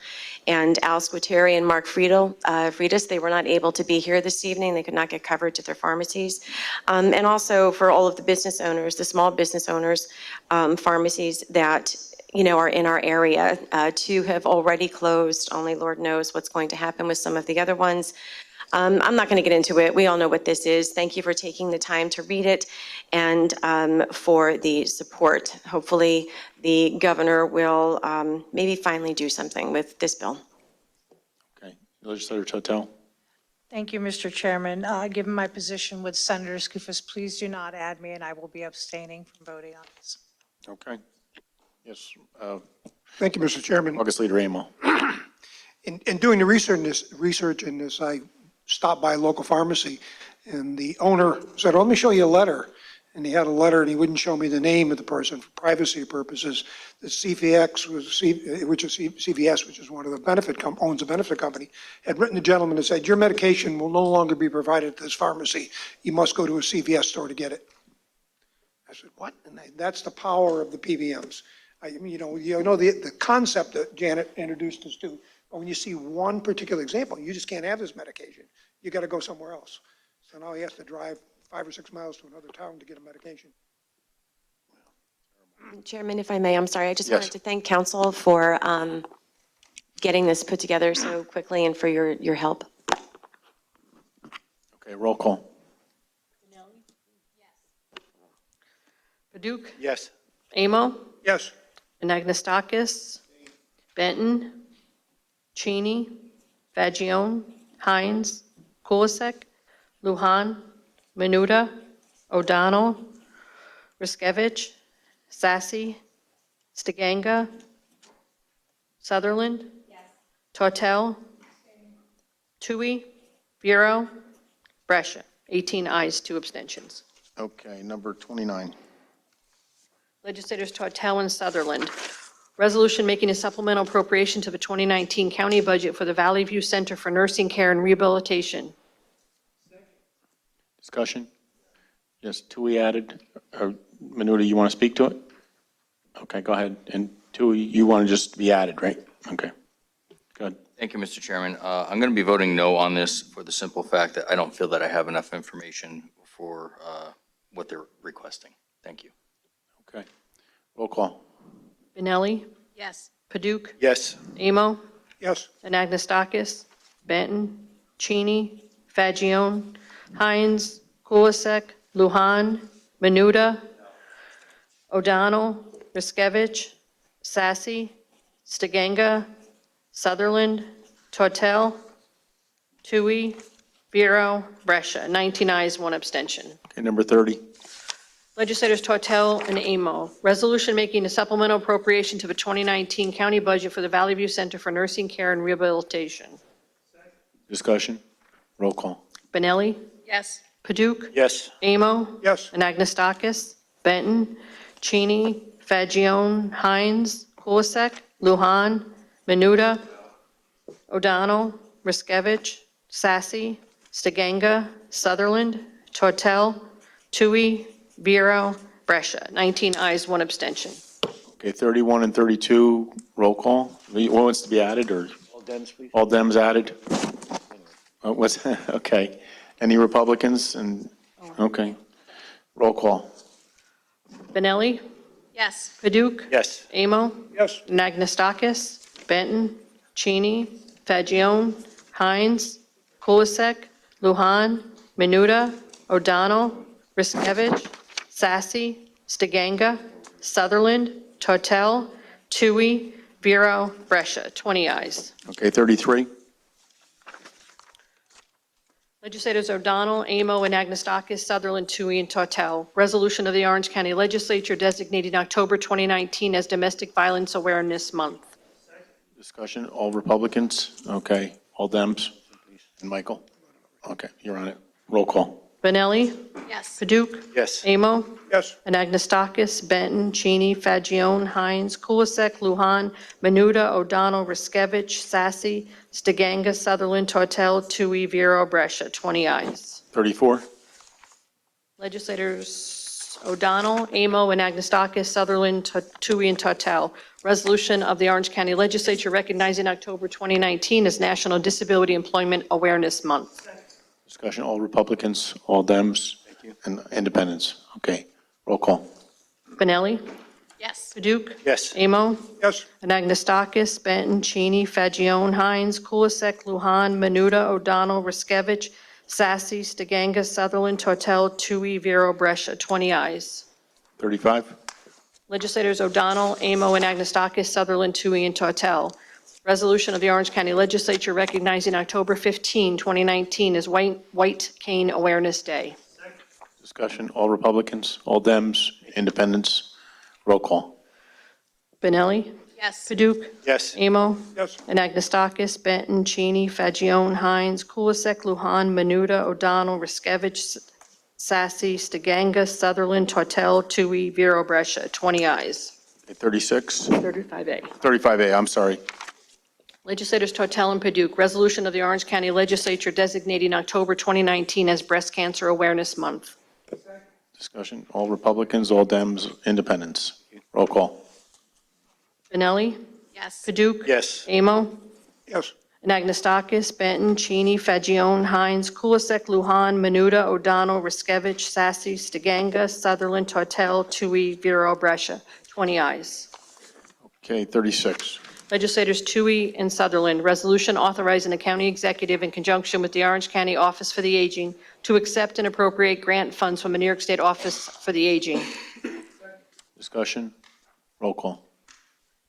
and Al Squitieri and Mark Freitas. They were not able to be here this evening. They could not get coverage at their pharmacies. And also for all of the business owners, the small business owners, pharmacies that are in our area. Two have already closed. Only Lord knows what's going to happen with some of the other ones. I'm not going to get into it. We all know what this is. Thank you for taking the time to read it and for the support. Hopefully, the governor will maybe finally do something with this bill. Okay. Legislator Totel. Thank you, Mr. Chairman. Given my position with Senator Skoufis, please do not add me, and I will be abstaining from voting on this. Okay. Yes. Thank you, Mr. Chairman. August Leader Amo. In doing the research in this, I stopped by a local pharmacy, and the owner said, let me show you a letter. And he had a letter, and he wouldn't show me the name of the person for privacy purposes. The CVS, which is one of the owns a benefit company, had written the gentleman and said, your medication will no longer be provided at this pharmacy. You must go to a CVS store to get it. I said, what? And that's the power of the PBMs. The concept that Janet introduced us to, but when you see one particular example, you just can't have this medication. You got to go somewhere else. So now he has to drive 5 or 6 miles to another town to get a medication. Chairman, if I may, I'm sorry. I just wanted to thank council for getting this put together so quickly and for your help. Okay, roll call. Paduk? Yes. Amo? Yes. Anagnestakis? Benton? Cheney? Fagione? Hines? Kulisek? Lujan? Menuda? O'Donnell? Riskevich? Sassy? Stiganga? Sutherland? Tortel? Tui? Bureau? Brescia. 18 ayes, 2 abstentions. Okay, number 29. Legislators Tortel and Sutherland. Resolution making a supplemental appropriation to the 2019 county budget for the Valley View Center for Nursing Care and Rehabilitation. Discussion? Yes, Tui added. Menuda, you want to speak to it? Okay, go ahead. And Tui, you want to just be added, right? Okay. Good. Thank you, Mr. Chairman. I'm going to be voting no on this for the simple fact that I don't feel that I have enough information for what they're requesting. Thank you. Okay. Roll call. Benelli? Yes. Paduk? Yes. Amo? Yes. Anagnestakis? Benton? Cheney? Fagione? Hines? Kulisek? Lujan? Menuda? O'Donnell? Riskevich? Sassy? Stiganga? Sutherland? Tortel? Tui? Bureau? Brescia. 19 ayes, 1 abstention. Okay, number 30. Legislators Tortel and Amo. Resolution making a supplemental appropriation to the 2019 county budget for the Valley View Center for Nursing Care and Rehabilitation. Discussion? Roll call. Benelli? Yes. Paduk? Yes. Amo? Yes. Anagnestakis? Benton? Cheney? Fagione? Hines? Kulisek? Lujan? Menuda? O'Donnell? Riskevich? Sassy? Stiganga? Sutherland? Tortel? Tui? Bureau? Brescia. 19 ayes, 1 abstention. Okay, 31 and 32, roll call. Who wants to be added, or? All Dems, please. All Dems added? Okay. Any Republicans? Okay. Roll call. Benelli? Yes. Paduk? Yes. Amo? Yes. Anagnestakis? Benton? Cheney? Fagion? Hines? Kulisek? Luhan? Menuda? O'Donnell? Riskevich? Sassy? Stiganga? Sutherland? Tortel? Tui? Vero? Brescia. 20 ayes. Okay, 33. Legislators O'Donnell, Amo, Anagnestakis, Sutherland, Tui, and Tortel. Resolution of the Orange County Legislature designating October 2019 as Domestic Violence Awareness Month. Discussion, all Republicans? Okay, all Dems? And Michael? Okay, you're on it. Roll call. Benelli? Yes. Paduk? Yes. Amo? Yes. Anagnestakis, Benton, Cheney, Fagion, Hines, Kulisek, Luhan, Menuda, O'Donnell, Riskevich, Sassy, Stiganga, Sutherland, Tortel, Tui, Vero, Brescia. 20 ayes. 34. Legislators O'Donnell, Amo, Anagnestakis, Sutherland, Tui, and Tortel. Resolution of the Orange County Legislature recognizing October 2019 as National Disability Employment Awareness Month. Discussion, all Republicans, all Dems? And Independents? Okay, roll call. Benelli? Yes. Paduk? Yes. Amo? Yes. Anagnestakis, Benton, Cheney, Fagion, Hines, Kulisek, Luhan, Menuda, O'Donnell, Riskevich, Sassy, Stiganga, Sutherland, Tortel, Tui, Vero, Brescia. 20 ayes. 35. Legislators O'Donnell, Amo, Anagnestakis, Sutherland, Tui, and Tortel. Resolution of the Orange County Legislature recognizing October 15, 2019 as White Cane Awareness Day. Discussion, all Republicans, all Dems, Independents? Roll call. Benelli? Yes. Paduk? Yes. Amo? Yes. Anagnestakis, Benton, Cheney, Fagion, Hines, Kulisek, Luhan, Menuda, O'Donnell, Riskevich, Sassy, Stiganga, Sutherland, Tortel, Tui, Vero, Brescia. 20 ayes. Okay, 36. 35A. 35A, I'm sorry. Legislators Tortel and Paduk, resolution of the Orange County Legislature designating October 2019 as Breast Cancer Awareness Month. Discussion, all Republicans, all Dems, Independents? Roll call. Benelli? Yes. Paduk? Yes. Amo? Yes. Anagnestakis, Benton, Cheney, Fagion, Hines, Kulisek, Luhan, Menuda, O'Donnell, Riskevich, Sassy, Stiganga, Sutherland, Tortel, Tui, Vero, Brescia. 20 ayes. Okay, 36. Legislators Tui and Sutherland, resolution authorizing the county executive in conjunction with the Orange County Office for the Aging to accept and appropriate grant funds from the New York State Office for the Aging. Discussion, roll call.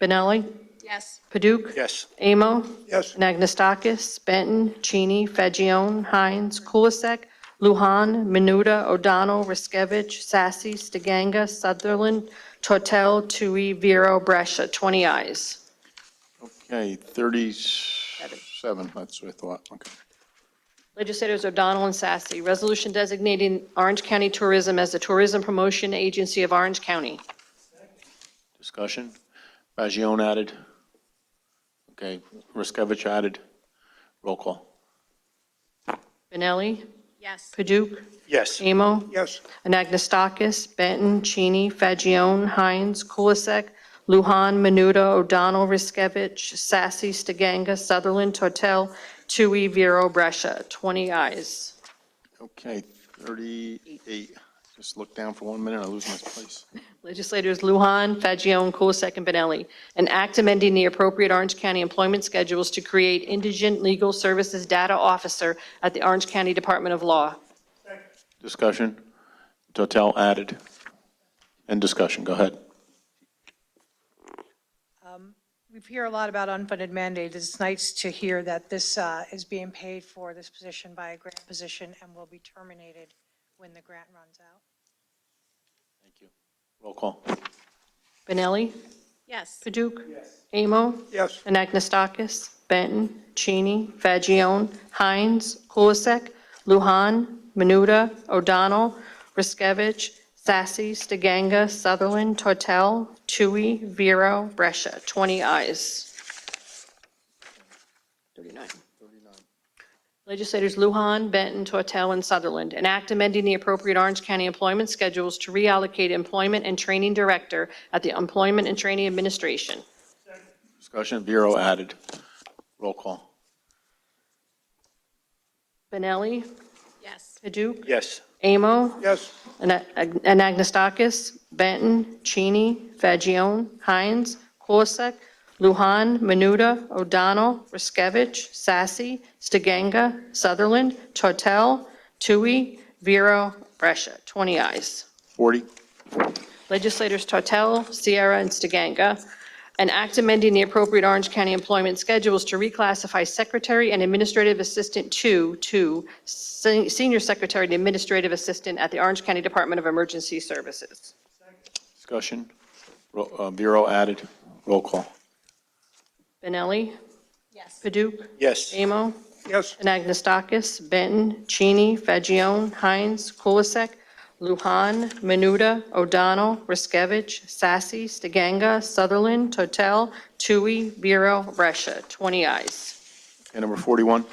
Benelli? Yes. Paduk? Yes. Amo? Yes. Anagnestakis, Benton, Cheney, Fagion, Hines, Kulisek, Luhan, Menuda, O'Donnell, Riskevich, Sassy, Stiganga, Sutherland, Tortel, Tui, Vero, Brescia. 20 ayes. Okay, 37, that's what I thought. Okay. Legislators O'Donnell and Sassy, resolution designating Orange County Tourism as the tourism promotion agency of Orange County. Discussion, Fagion added. Okay, Riskevich added. Roll call. Benelli? Yes. Paduk? Yes. Amo? Yes. Anagnestakis, Benton, Cheney, Fagion, Hines, Kulisek, Luhan, Menuda, O'Donnell, Riskevich, Sassy, Stiganga, Sutherland, Tortel, Tui, Vero, Brescia. 20 ayes. Okay, 38. Just look down for 1 minute, I lose my place. Legislators Lujan, Fagion, Kulisek, and Benelli. An act amending the appropriate Orange County employment schedules to create indigent legal services data officer at the Orange County Department of Law. Discussion, Total added. And discussion, go ahead. We hear a lot about unfunded mandates. It's nice to hear that this is being paid for, this position, by a grant position and will be terminated when the grant runs out. Thank you. Roll call. Benelli? Yes. Paduk? Amo? Yes. Anagnestakis, Benton, Cheney, Fagion, Hines, Kulisek, Lujan, Menuda, O'Donnell, Riskevich, Sassy, Stiganga, Sutherland, Tortel, Tui, Vero, Brescia. 20 ayes. 39. Legislators Lujan, Benton, Tortel, and Sutherland. An act amending the appropriate Orange County employment schedules to reallocate employment and training director at the Employment and Training Administration. Discussion, Bureau added. Roll call. Benelli? Yes. Paduk? Yes. Amo. Yes. Anagnestakis, Benton, Cheney, Fagione, Hines, Corsick, Lujan, Menuda, O'Donnell, Riskevich, Sassy, Stiganga, Sutherland, Tortel, Tui, Vero, Brescia. 20 ayes. 40. Legislators Tortel, Sierra, and Stiganga. An act amending the appropriate Orange County employment schedules to reclassify secretary and administrative assistant to senior secretary and administrative assistant at the Orange County Department of Emergency Services. Discussion. Bureau added. Roll call. Benelli? Yes. Paduk? Yes. Amo? Yes. Anagnestakis, Benton, Cheney, Fagione, Hines, Kulisek, Lujan, Menuda, O'Donnell, Riskevich, Sassy, Stiganga, Sutherland, Tortel, Tui, Vero, Brescia. 20 ayes. And number 41.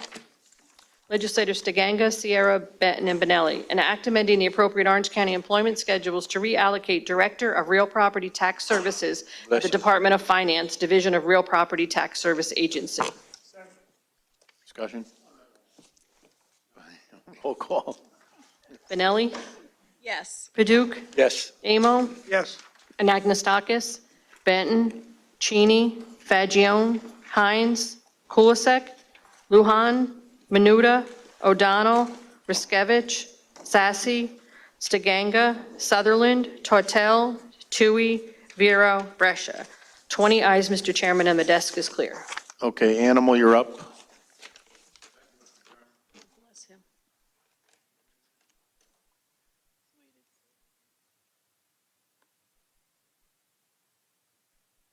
Legislators Stiganga, Sierra, Benton, and Benelli. An act amending the appropriate Orange County employment schedules to reallocate Director of Real Property Tax Services at the Department of Finance, Division of Real Property Tax Service Agency. Discussion. Roll call. Benelli? Yes. Paduk? Yes. Amo? Yes. Anagnestakis, Benton, Cheney, Fagione, Hines, Kulisek, Lujan, Menuda, O'Donnell, Riskevich, Sassy, Stiganga, Sutherland, Tortel, Tui, Vero, Brescia. 20 ayes, Mr. Chairman, and the desk is clear. Okay, Animal, you're up.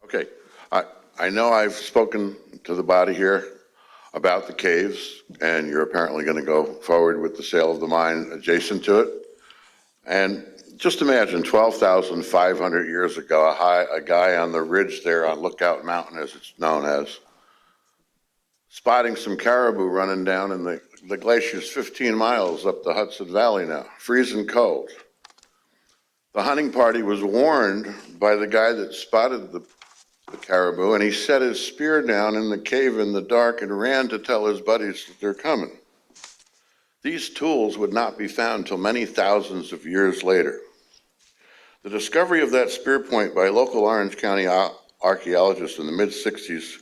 Okay, I know I've spoken to the body here about the caves, and you're apparently going to go forward with the sale of the mine adjacent to it. And just imagine 12,500 years ago, a guy on the ridge there on Lookout Mountain, as it's known as, spotting some caribou running down in the glacier's 15 miles up the Hudson Valley now, freezing cold. The hunting party was warned by the guy that spotted the caribou, and he set his spear down in the cave in the dark and ran to tell his buddies that they're coming. These tools would not be found till many thousands of years later. The discovery of that spear point by local Orange County archaeologists in the mid-60s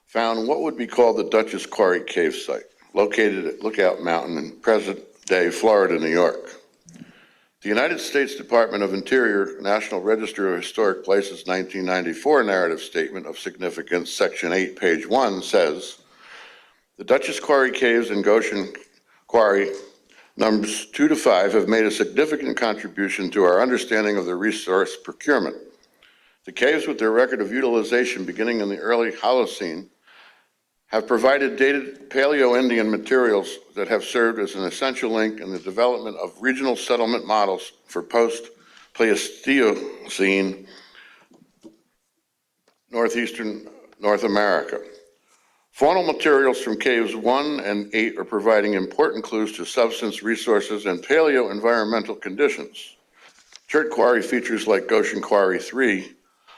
found what would be called the Dutchess Quarry Cave Site, located at Lookout Mountain in present-day Florida, New York. The United States Department of Interior National Register of Historic Places 1994 narrative statement of significance, Section 8, page 1, says, the Dutchess Quarry Caves and Goshen Quarry numbers 2 to 5 have made a significant contribution to our understanding of the resource procurement. The caves, with their record of utilization beginning in the early Holocene, have provided dated Paleo-Indian materials that have served as an essential link in the development of regional settlement models for post-Pleistocene northeastern North America. Faunal materials from caves 1 and 8 are providing important clues to substance resources and paleo-environmental conditions. Chert quarry features like Goshen Quarry 3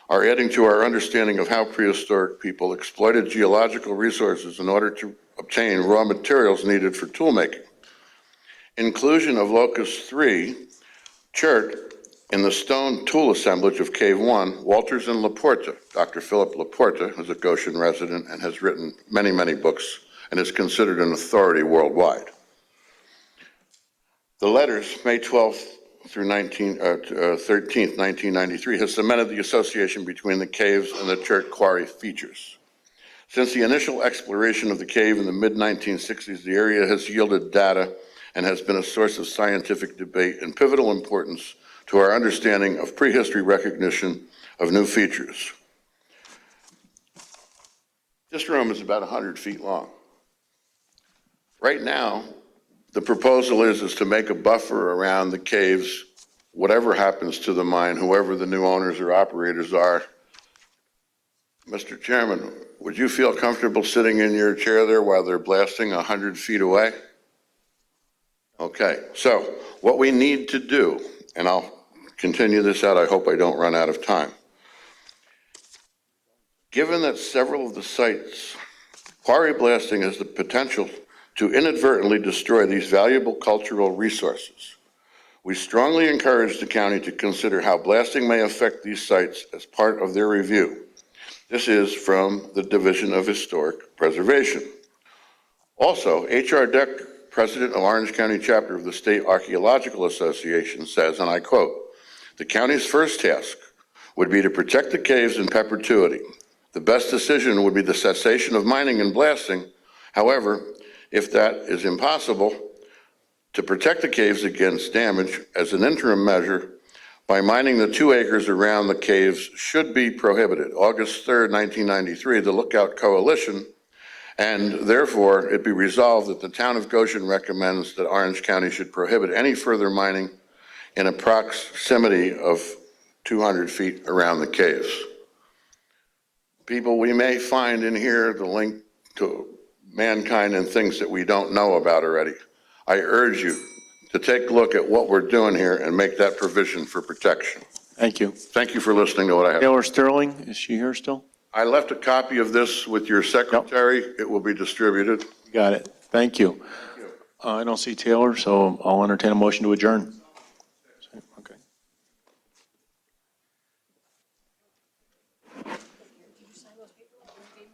are adding to our understanding of how prehistoric people exploited geological resources in order to obtain raw materials needed for toolmaking. Inclusion of Locus 3, Chert, in the stone tool assemblage of Cave 1, Walters and Laporta. Dr. Philip Laporta is a Goshen resident and has written many, many books and is considered an authority worldwide. The letters, May 12th through 13th, 1993, has cemented the association between the caves and the Chert Quarry features. Since the initial exploration of the cave in the mid-1960s, the area has yielded data and has been a source of scientific debate and pivotal importance to our understanding of prehistory recognition of new features. This room is about 100 feet long. Right now, the proposal is to make a buffer around the caves, whatever happens to the mine, whoever the new owners or operators are. Mr. Chairman, would you feel comfortable sitting in your chair there while they're blasting 100 feet away? Okay, so what we need to do, and I'll continue this out, I hope I don't run out of time. Given that several of the sites, quarry blasting has the potential to inadvertently destroy these valuable cultural resources. We strongly encourage the county to consider how blasting may affect these sites as part of their review. This is from the Division of Historic Preservation. Also, H.R. Deck, President of Orange County Chapter of the State Archaeological Association, says, and I quote, "The county's first task would be to protect the caves in perpetuity. The best decision would be the cessation of mining and blasting. However, if that is impossible, to protect the caves against damage as an interim measure by mining the 2 acres around the caves should be prohibited." August 3rd, 1993, the Lookout Coalition, and therefore it be resolved that the town of Goshen recommends that Orange County should prohibit any further mining in a proximity of 200 feet around the caves. People, we may find in here the link to mankind and things that we don't know about already. I urge you to take a look at what we're doing here and make that provision for protection. Thank you. Thank you for listening to what I have. Taylor Sterling, is she here still? I left a copy of this with your secretary. It will be distributed. Got it. Thank you. I don't see Taylor, so I'll entertain a motion to adjourn.